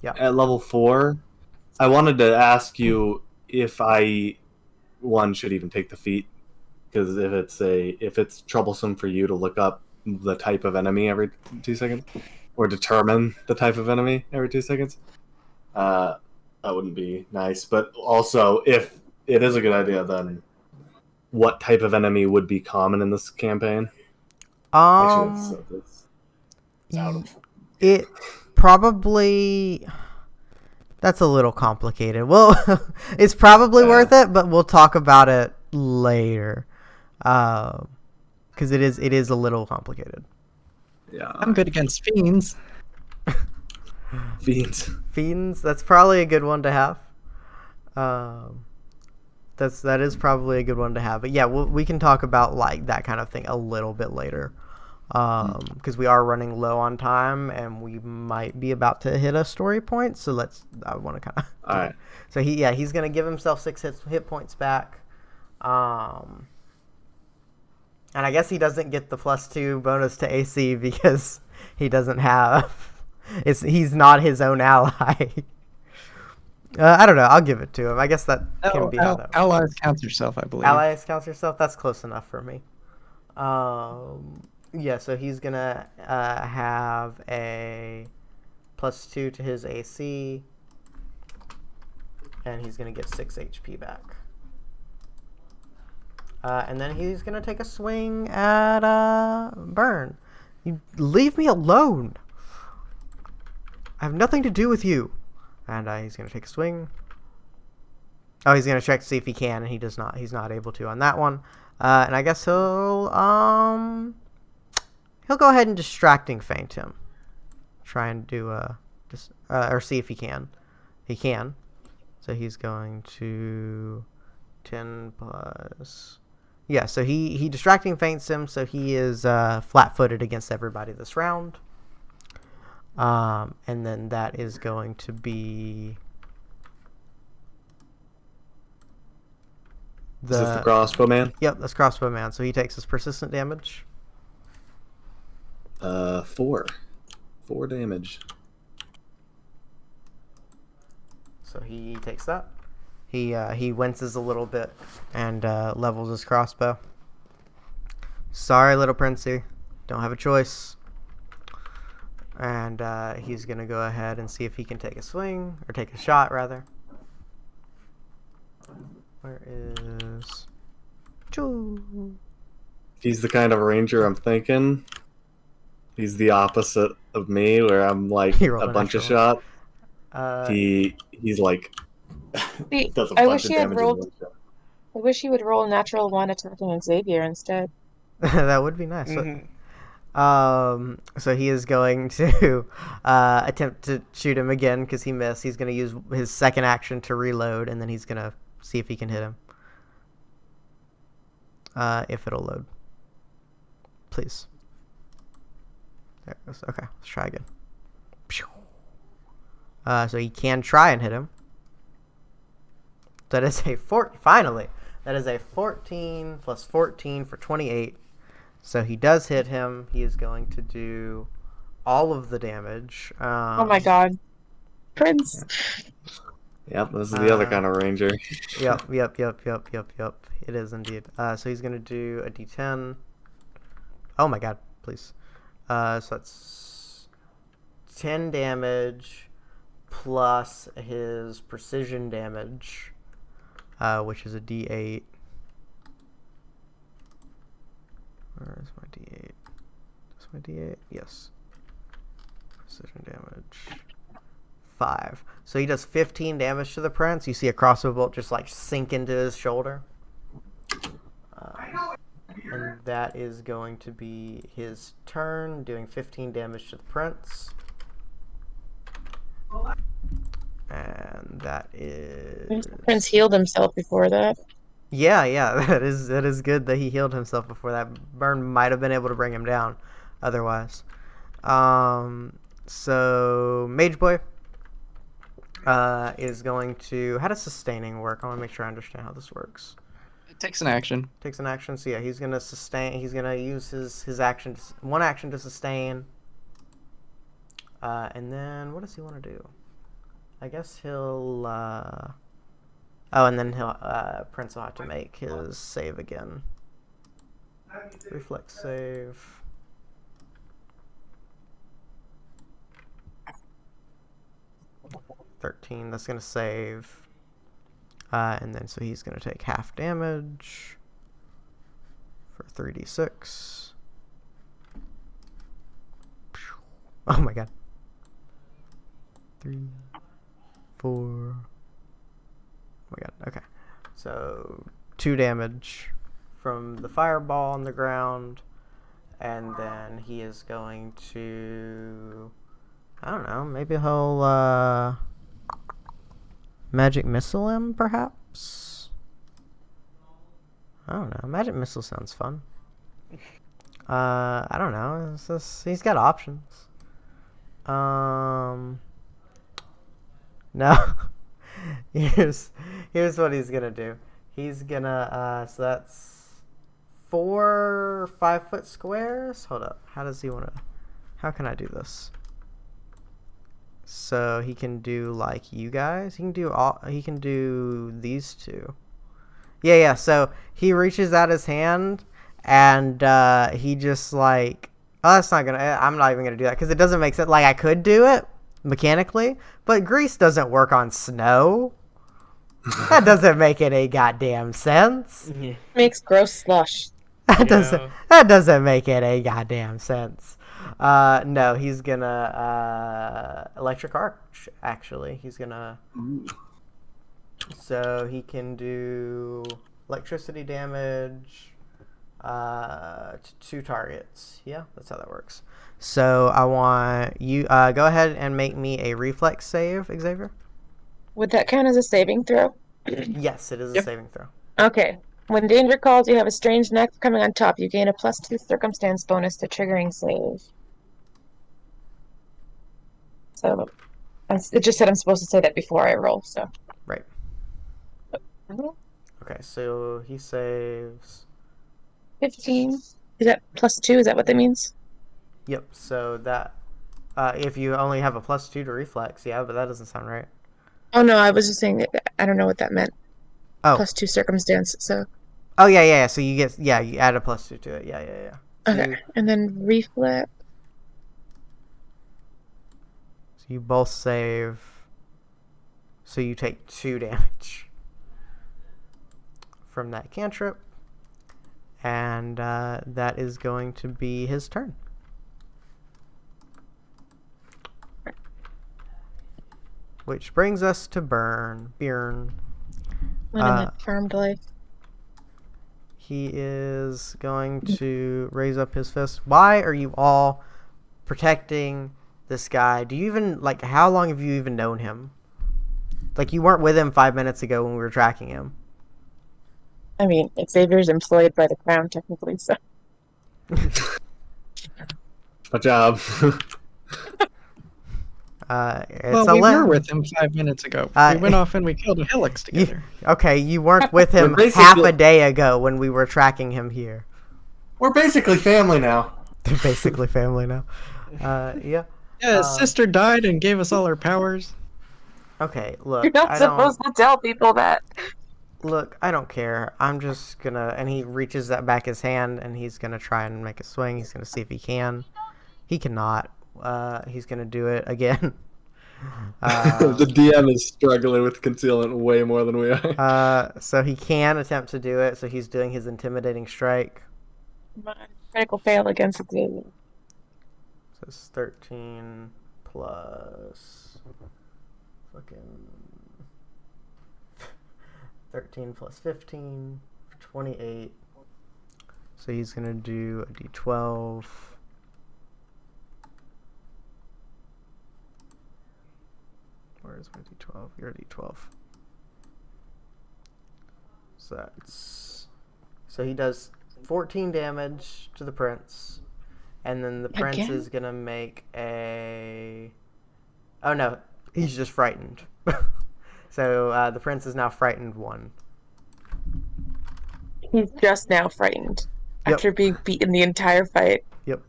at level 4, I wanted to ask you if I should even take the feat, because if it's troublesome for you to look up the type of enemy every 2 seconds or determine the type of enemy every 2 seconds, that wouldn't be nice. But also, if it is a good idea, then what type of enemy would be common in this campaign? It probably... That's a little complicated. Well, it's probably worth it, but we'll talk about it later. Because it is a little complicated. Yeah, Uh, I'm good against fiends. Fiends. That's probably a good one to have. That is probably a good one to have. But yeah, we can talk about like that kind of thing a little bit later. because we are running low on time and we might be about to hit a story point. So I want to kind of. All right. So he's gonna give himself 6 hit points back. And I guess he doesn't get the +2 bonus to AC because he doesn't have. He's not his own ally. I don't know. I'll give it to him. I guess that can be how that works. Allies counts yourself, I believe. Allies counts yourself. That's close enough for me. Yeah. So he's gonna have a +2 to his AC, and he's gonna get 6 HP back. And then he's gonna take a swing at Burn. You leave me alone. I have nothing to do with you. And he's gonna take a swing. Oh, he's gonna check to see if he can, and he does not. He's not able to on that one. And I guess he'll go ahead and distracting feint him. Try and do or see if he can. He can. So he's going to 10 plus. Yeah, so he distracting feints him, so he is flat-footed against everybody this round. And then that is going to be Is this the crossbow man? Yep, that's crossbow man. So he takes his persistent damage. 4 damage. So he takes that. He winces a little bit and levels his crossbow. Sorry, little princey, don't have a choice. And he's gonna go ahead and see if he can take a swing or take a shot rather. Where is Choo? He's the kind of ranger I'm thinking. He's the opposite of me, where I'm like a bunch of shots. He's like does a bunch of damage in one shot. I wish he would roll a natural 1 attacking Xavier instead. That would be nice. Mhm. So he is going to attempt to shoot him again because he missed. He's going to use his second action to reload, and then he's going to see if he can hit him. If it'll load. Please. There it goes. Okay, let's try again. So he can try and hit him. That is a finally. That is a 14 plus 14 for 28. So he does hit him. He is going to do all of the damage. Oh my god. Prince. Yep, this is the other kind of ranger. Yep. It is indeed. So he's going to do a d10. Oh my god, please. So that's 10 damage plus his precision damage, which is a d8. Where is my d8? Is my d8? Yes. Precision damage. 5. So he does 15 damage to the prince. You see a crossbow bolt just like sink into his shoulder. And that is going to be his turn, doing 15 damage to the prince. And that is... Prince healed himself before that. Yeah, that is good that he healed himself before that. Burn might have been able to bring him down otherwise. So Mage Boy is going to... How does sustaining work? I want to make sure I understand how this works. It takes an action. Takes an action, so yeah, he's gonna sustain. He's gonna use his action, one action to sustain. And then what does he want to do? I guess he'll. Oh, and then he'll. Prince will have to make his save again. Reflex save. $13. That's gonna save. And then so he's going to take half damage for 3d6. Oh my god. 3, 4. Oh my god. Okay. So 2 damage from the fireball on the ground. And then he is going to... I don't know. Maybe he'll... Magic Missile him, perhaps? I don't know. Magic Missile sounds fun. I don't know. It's just, he's got options. No. here's what he's gonna do. He's gonna so that's 4 5-foot squares. Hold up. How can I do this? So he can do like you guys. He can do these two. Yeah. So he reaches out his hand and he just like, oh, I'm not even gonna do that because it doesn't make sense. Like I could do it mechanically, but grease doesn't work on snow. That doesn't make any goddamn sense. Makes gross slush. That doesn't make any goddamn sense. No, he's gonna electric arc. Actually, he's gonna. So he can do electricity damage to 2 targets. Yeah, that's how that works. So I want you go ahead and make me a reflex save, Xavier. Would that count as a saving throw? Yes, it is a saving throw. Okay. When danger calls, you have a strange neck coming on top. You gain a +2 circumstance bonus to triggering save. So it just said I'm supposed to say that before I roll, so. Right. Okay, so he saves 15. Is that +2? Is that what that means? Yep, so that if you only have a +2 to reflex, yeah, but that doesn't sound right. Oh no, I was just saying that I don't know what that meant. Oh. +2 circumstance, so. Oh yeah. So you add a +2 to it. Yeah. So Okay, and then reflex. So you both save. So you take 2 damage from that cantrip, and that is going to be his turn. Which brings us to Bjorn. Living that farmed life. He is going to raise up his fist. Why are you all protecting this guy? Do you even, like, how long have you even known him? Like, you weren't with him 5 minutes ago when we were tracking him. I mean, Xavier's employed by the crown, technically, so. Good job. We were with him 5 minutes ago. We went off and we killed a helix together. You weren't with him half a day ago when we were tracking him here. We're basically family now. They're basically family now. Yeah. Yeah, his sister died and gave us all our powers. Okay, look. You're not supposed to tell people that. Look, I don't care. I'm just gonna... And he reaches back his hand, and he's gonna try and make a swing. He's gonna see if he can. He cannot. He's gonna do it again. The DM is struggling with concealment way more than we are. So he can attempt to do it. So he's doing his intimidating strike. Critical fail against Xavier. So it's 13 plus fucking 13 plus 15 for 28. So he's gonna do a d12. Where's my d12? You're a d12. So he does 14 damage to the prince, and then the prince is gonna make a. Oh no, he's just frightened. So the prince is now frightened 1. He's just now frightened after being beaten the entire fight. Yep.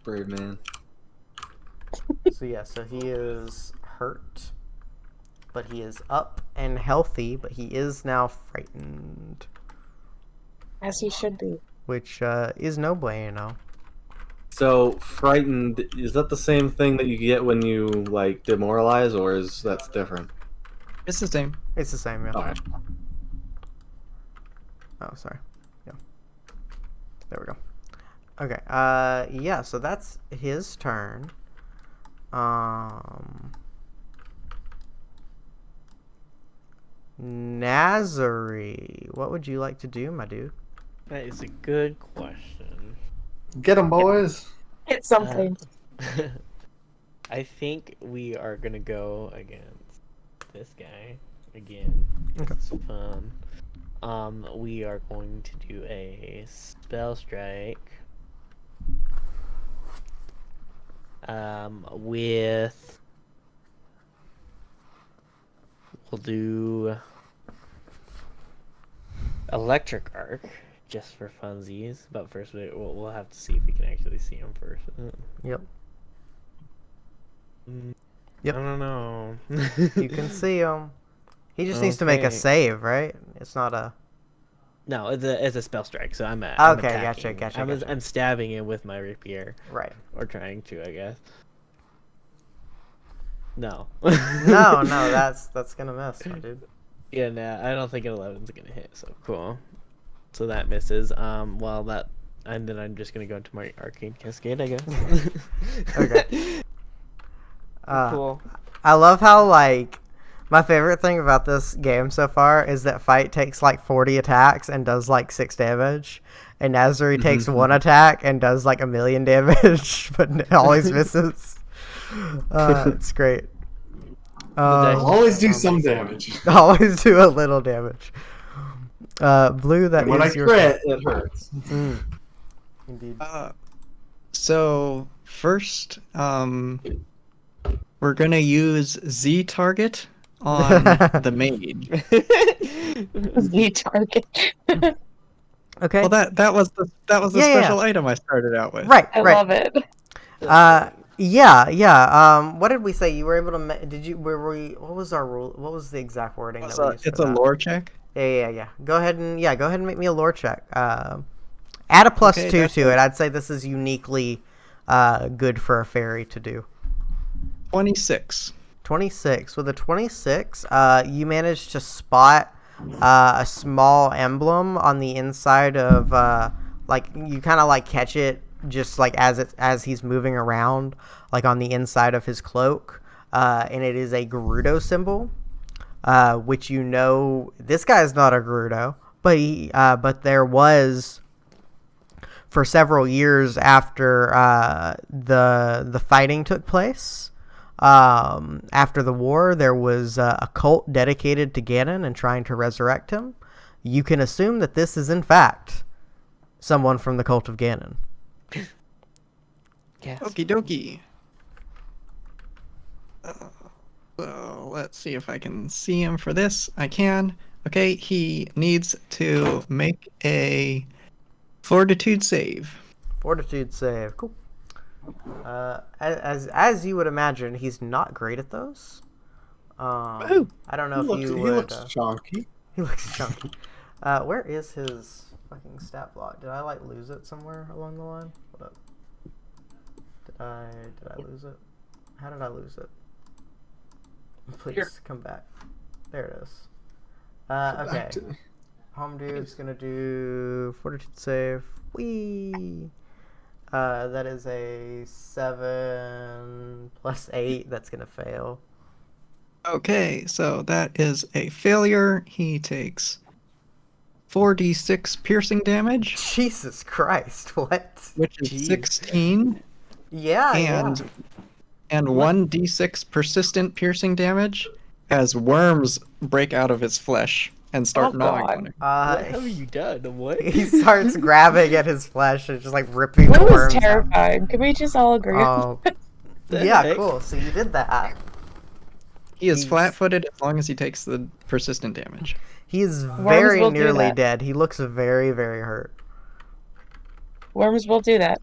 Brave man. So he is hurt, but he is up and healthy, but he is now frightened. As he should be. Which is no bueno. So, frightened, is that the same thing that you get when you, like, demoralize, or is that different? It's the same. It's the same, yeah. Okay. Oh, sorry. Yeah. There we go. Okay, yeah, so that's his turn. Nazari, what would you like to do, my dude? That is a good question. Get 'em, boys! It's something. I think we are gonna go against this guy again. Okay. It's fun. we are going to do a spell strike. With we'll do electric arc just for funsies, but first we'll have to see if we can actually see him first. Yep. I don't know. You can see him. He just needs to make a Okay. save, right? It's not a. No, it's a spell strike, so I'm Okay, attacking. gotcha. I'm stabbing him with my rapier, Right. or trying to, I guess. No. No, that's gonna miss, my dude. Yeah, nah, I don't think an 11's gonna hit. So cool. So that misses. Well, that, and then I'm just gonna go into my arcane cascade, I guess. Okay. Cool. I love how, like, my favorite thing about this game so far is that Fight takes like 40 attacks and does like 6 damage, and Nazari takes 1 attack and does like 1,000,000 damage, but it always misses. It's great. Always do some damage. Always do a little damage. Blue, that And when I is your crit, it hurts. Indeed. So first, we're gonna use Z target on the mage. The target. Okay. Well, that was the Yeah, special item I started out with. Right. I love it. Yeah. What did we say? You were able to? Did you? Were we? What was our rule? What was the exact wording that we used? It's for a that? lore check. Yeah. Go ahead and make me a lore check. Add a +2 to it. I'd say this is uniquely good for a fairy to do. 26. 26. With a 26, you managed to spot a small emblem on the inside of like, you kind of like catch it just like as he's moving around, like on the inside of his cloak, and it is a Gerudo symbol, which, you know, this guy's not a Gerudo, but there was, for several years after the fighting took place, after the war, there was a cult dedicated to Ganon and trying to resurrect him. You can assume that this is in fact someone from the cult of Ganon. Yeah. Okie dokie. So let's see if I can see him for this. I can. Okay, he needs to make a fortitude save. Fortitude save. Cool. As you would imagine, he's not great at those. I don't know if you He would. looks chunky. He looks chunky. Where is his fucking stat block? Did I like lose it somewhere along the line? Hold up. Did I lose it? How did I lose it? Please Here. come back. There it is. Okay. Home dude's gonna do fortitude save. Whee! That is a 7 + 8. That's gonna fail. Okay, so that is a failure. He takes 4d6 piercing damage, Jesus Christ! What? which is Jeez. 16, Yeah. and 1d6 persistent piercing damage as worms break out of his flesh and start Oh, gnawing God. on him. What have you done? What? He starts grabbing at his flesh and just like ripping That the was worms out. terrifying. Can we just all agree? Oh, The yeah, heck? cool. So you did that. He is He's- flat-footed as long as he takes the persistent damage. He is very will do nearly that. dead. He looks very, very hurt. Worms will do that.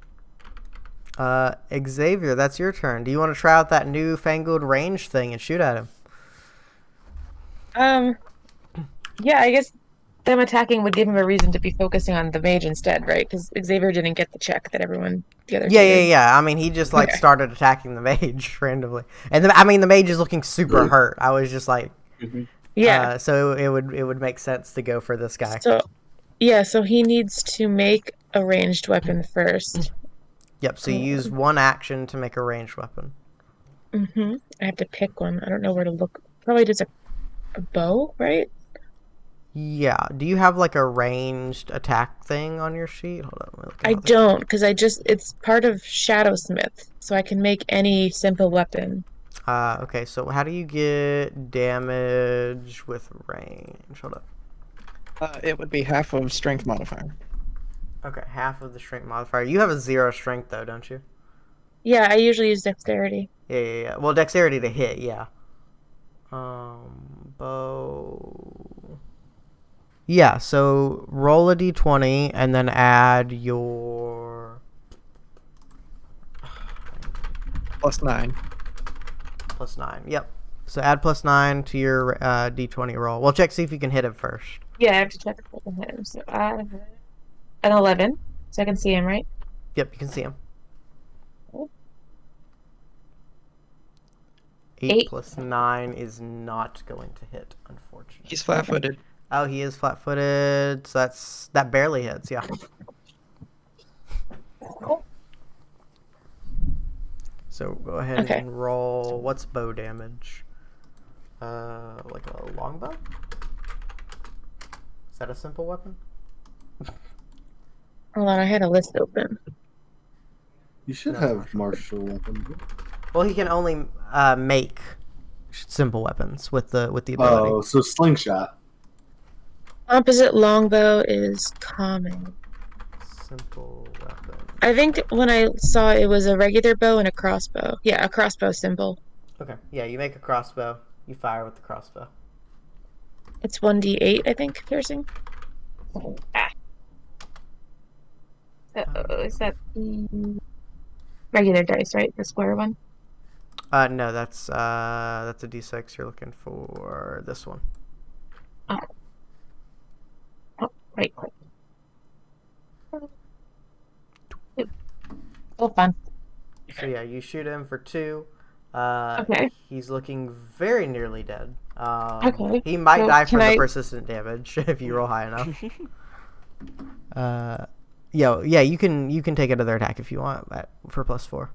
Xavier, that's your turn. Do you want to try out that new fangled range thing and shoot at him? Yeah, I guess them attacking would give him a reason to be focusing on the mage instead, right? Because Xavier didn't get the check that the other two did. Yeah. I mean, he just like Okay. started attacking the mage randomly, and the mage is looking super hurt. I was just like, Yeah. so it would make sense to go for this guy. So he needs to make a ranged weapon first. Yep. So you use one action to make a ranged weapon. I have to pick one. I don't know where to look. Probably just a bow, right? Yeah. Do you have like a ranged attack thing on your sheet? Hold on. Let me look I at it. don't, because it's part of Shadowsmith, so I can make any simple weapon. Okay. So how do you get damage with range? Hold up. It would be half of strength modifier. Okay, half of the strength modifier. You have a 0 strength though, don't you? Yeah, I usually use dexterity. Yeah. Well, dexterity to hit, yeah. Bow. Yeah, so roll a d20 and then add your +9. +9. Yep. So add +9 to your d20 roll. Well, see if you can hit it first. Yeah, I have to check if I can hit him. So I have an 11, so I can see him, right? Yep, you can see him. Oh. 8 8. plus 9 is not going to hit, unfortunately. He's flat-footed. Oh, he is flat-footed, so that barely hits, yeah. So go ahead and roll. What's bow damage? Like a longbow? Is that a simple weapon? Hold on, I had a list open. You should No, have martial weapons. Well, he can only make simple weapons with the ability. Oh, so slingshot. Opposite longbow is common. Simple weapon. I think when I saw it was a regular bow and a crossbow. Yeah, a crossbow symbol. Okay, yeah, you make a crossbow. You fire with the crossbow. It's 1d8, I think, piercing. Ah. Is that the regular dice, right? The square one? No, that's a d6. You're looking for this one. Oh, right. Oh, fun. So yeah, you shoot him for 2. Okay. He's looking very nearly dead. Okay. He might So die from can the I- persistent damage if you roll high enough. Yeah, you can take another attack if you want for +4.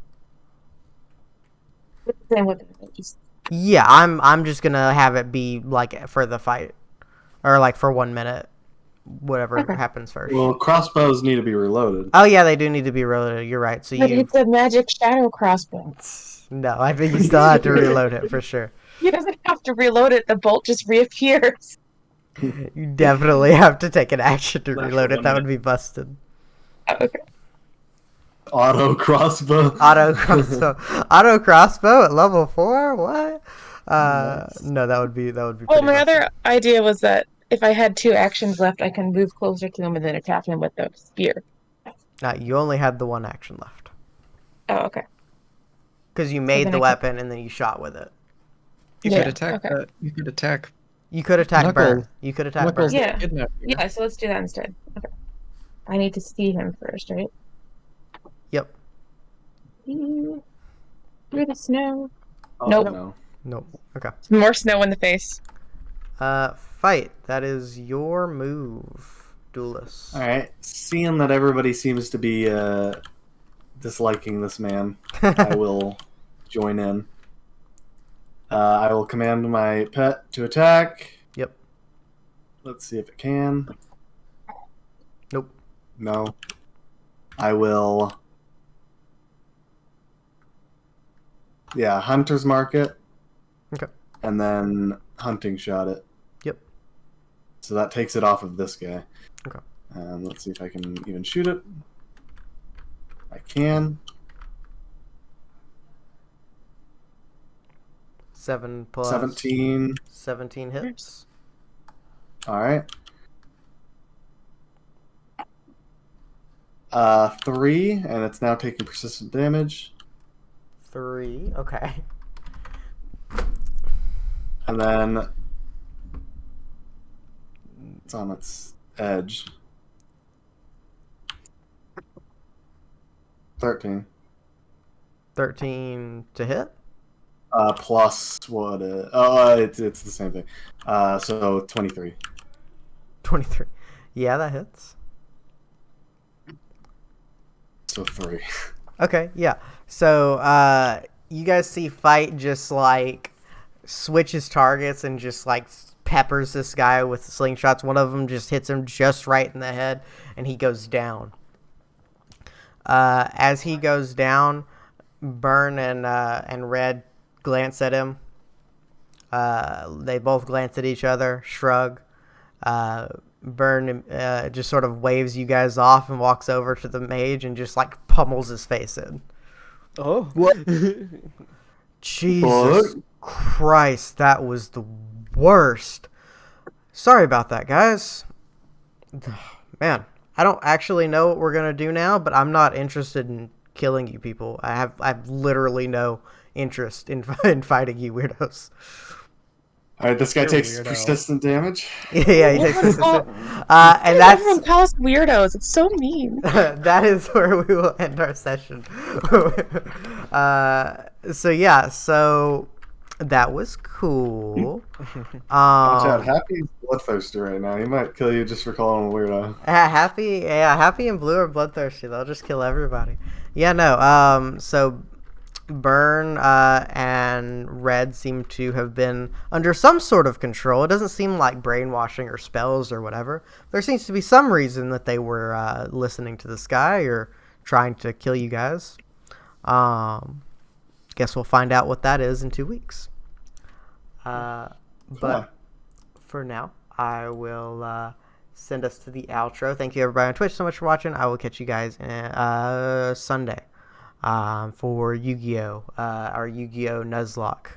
Same with just Yeah, I'm just gonna have it be like for the fight, or like for 1 minute, whatever Okay. happens first. Well, crossbows need to be reloaded. Oh yeah, they do need to be reloaded. You're right. So But you it's a magic shadow crossbow. no, I think you still have to reload it for sure. He doesn't have to reload it, the bolt just reappears. You definitely have to take an action to Flash reload for it. 1 That would minute. be busted. Okay. Auto crossbow. Auto crossbow at level 4. What? Nice. No, that would be Well, pretty my busted. other idea was that if I had 2 actions left, I can move closer to him and then attack him with the spear. You only had the 1 action left Oh, okay. because you made then the I weapon and then you shot with it. You Yeah, could attack. okay. You could attack. You could attack Knuckles. Burn. You could attack Knuckles Burn. Yeah. the kidnapper. Yeah, so let's do that instead. Okay. I need to see him first, right? Yep. Through the snow. Oh, Nope. no. Nope. Okay. More snow in the face. Fight. That is your move, Duelist. All right. Seeing that everybody seems to be disliking this man, I will join in. I will command my pet to attack. Yep. Let's see if it can. Nope. No. I will. Yeah, Hunter's Market. Okay. And then Hunting Shot it. Yep. So that takes it off of this guy. Okay. Let's see if I can even shoot it. I can. 7 plus 17. 17 hits. All right. 3, and it's now taking persistent damage. 3. Okay. And then it's on its edge. 13. 13 to hit. Plus what? It's the same thing. So 23. 23. Yeah, that hits. So 3. Okay, yeah. So, you guys see Fight just like switches targets and just like peppers this guy with slingshots. One of them just hits him just right in the head, and he goes down. As he goes down, Burn and Red glance at him. They both glance at each other, shrug. Burn just sort of waves you guys off and walks over to the mage and just like pummels his face in. Oh. What? Jesus Christ, that was the worst. Sorry about that, guys. Man, I don't actually know what we're gonna do now, but I'm not interested in killing you people. I have literally no interest in fighting you weirdos. All right, this guy You're a takes weirdo. persistent damage. Yeah, he takes Everyone persistent. And that's Everyone calls us weirdos. It's so mean. that is where we will end our session. So that was cool. Watch out, Happy's bloodthirsty right now. He might kill you just for calling him a weirdo. Happy and Blue are bloodthirsty. They'll just kill everybody. Yeah, no. So Burn and Red seem to have been under some sort of control. It doesn't seem like brainwashing or spells or whatever. There seems to be some reason that they were listening to this guy or trying to kill you guys. Guess we'll find out what that is in 2 weeks. But for now, I will send us to the outro. Thank you everybody on Twitch so much for watching. I will catch you guys Sunday for Yu-Gi-Oh! Our Yu-Gi-Oh! Nuzlocke.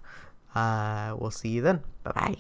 We'll see you then. Bye-bye.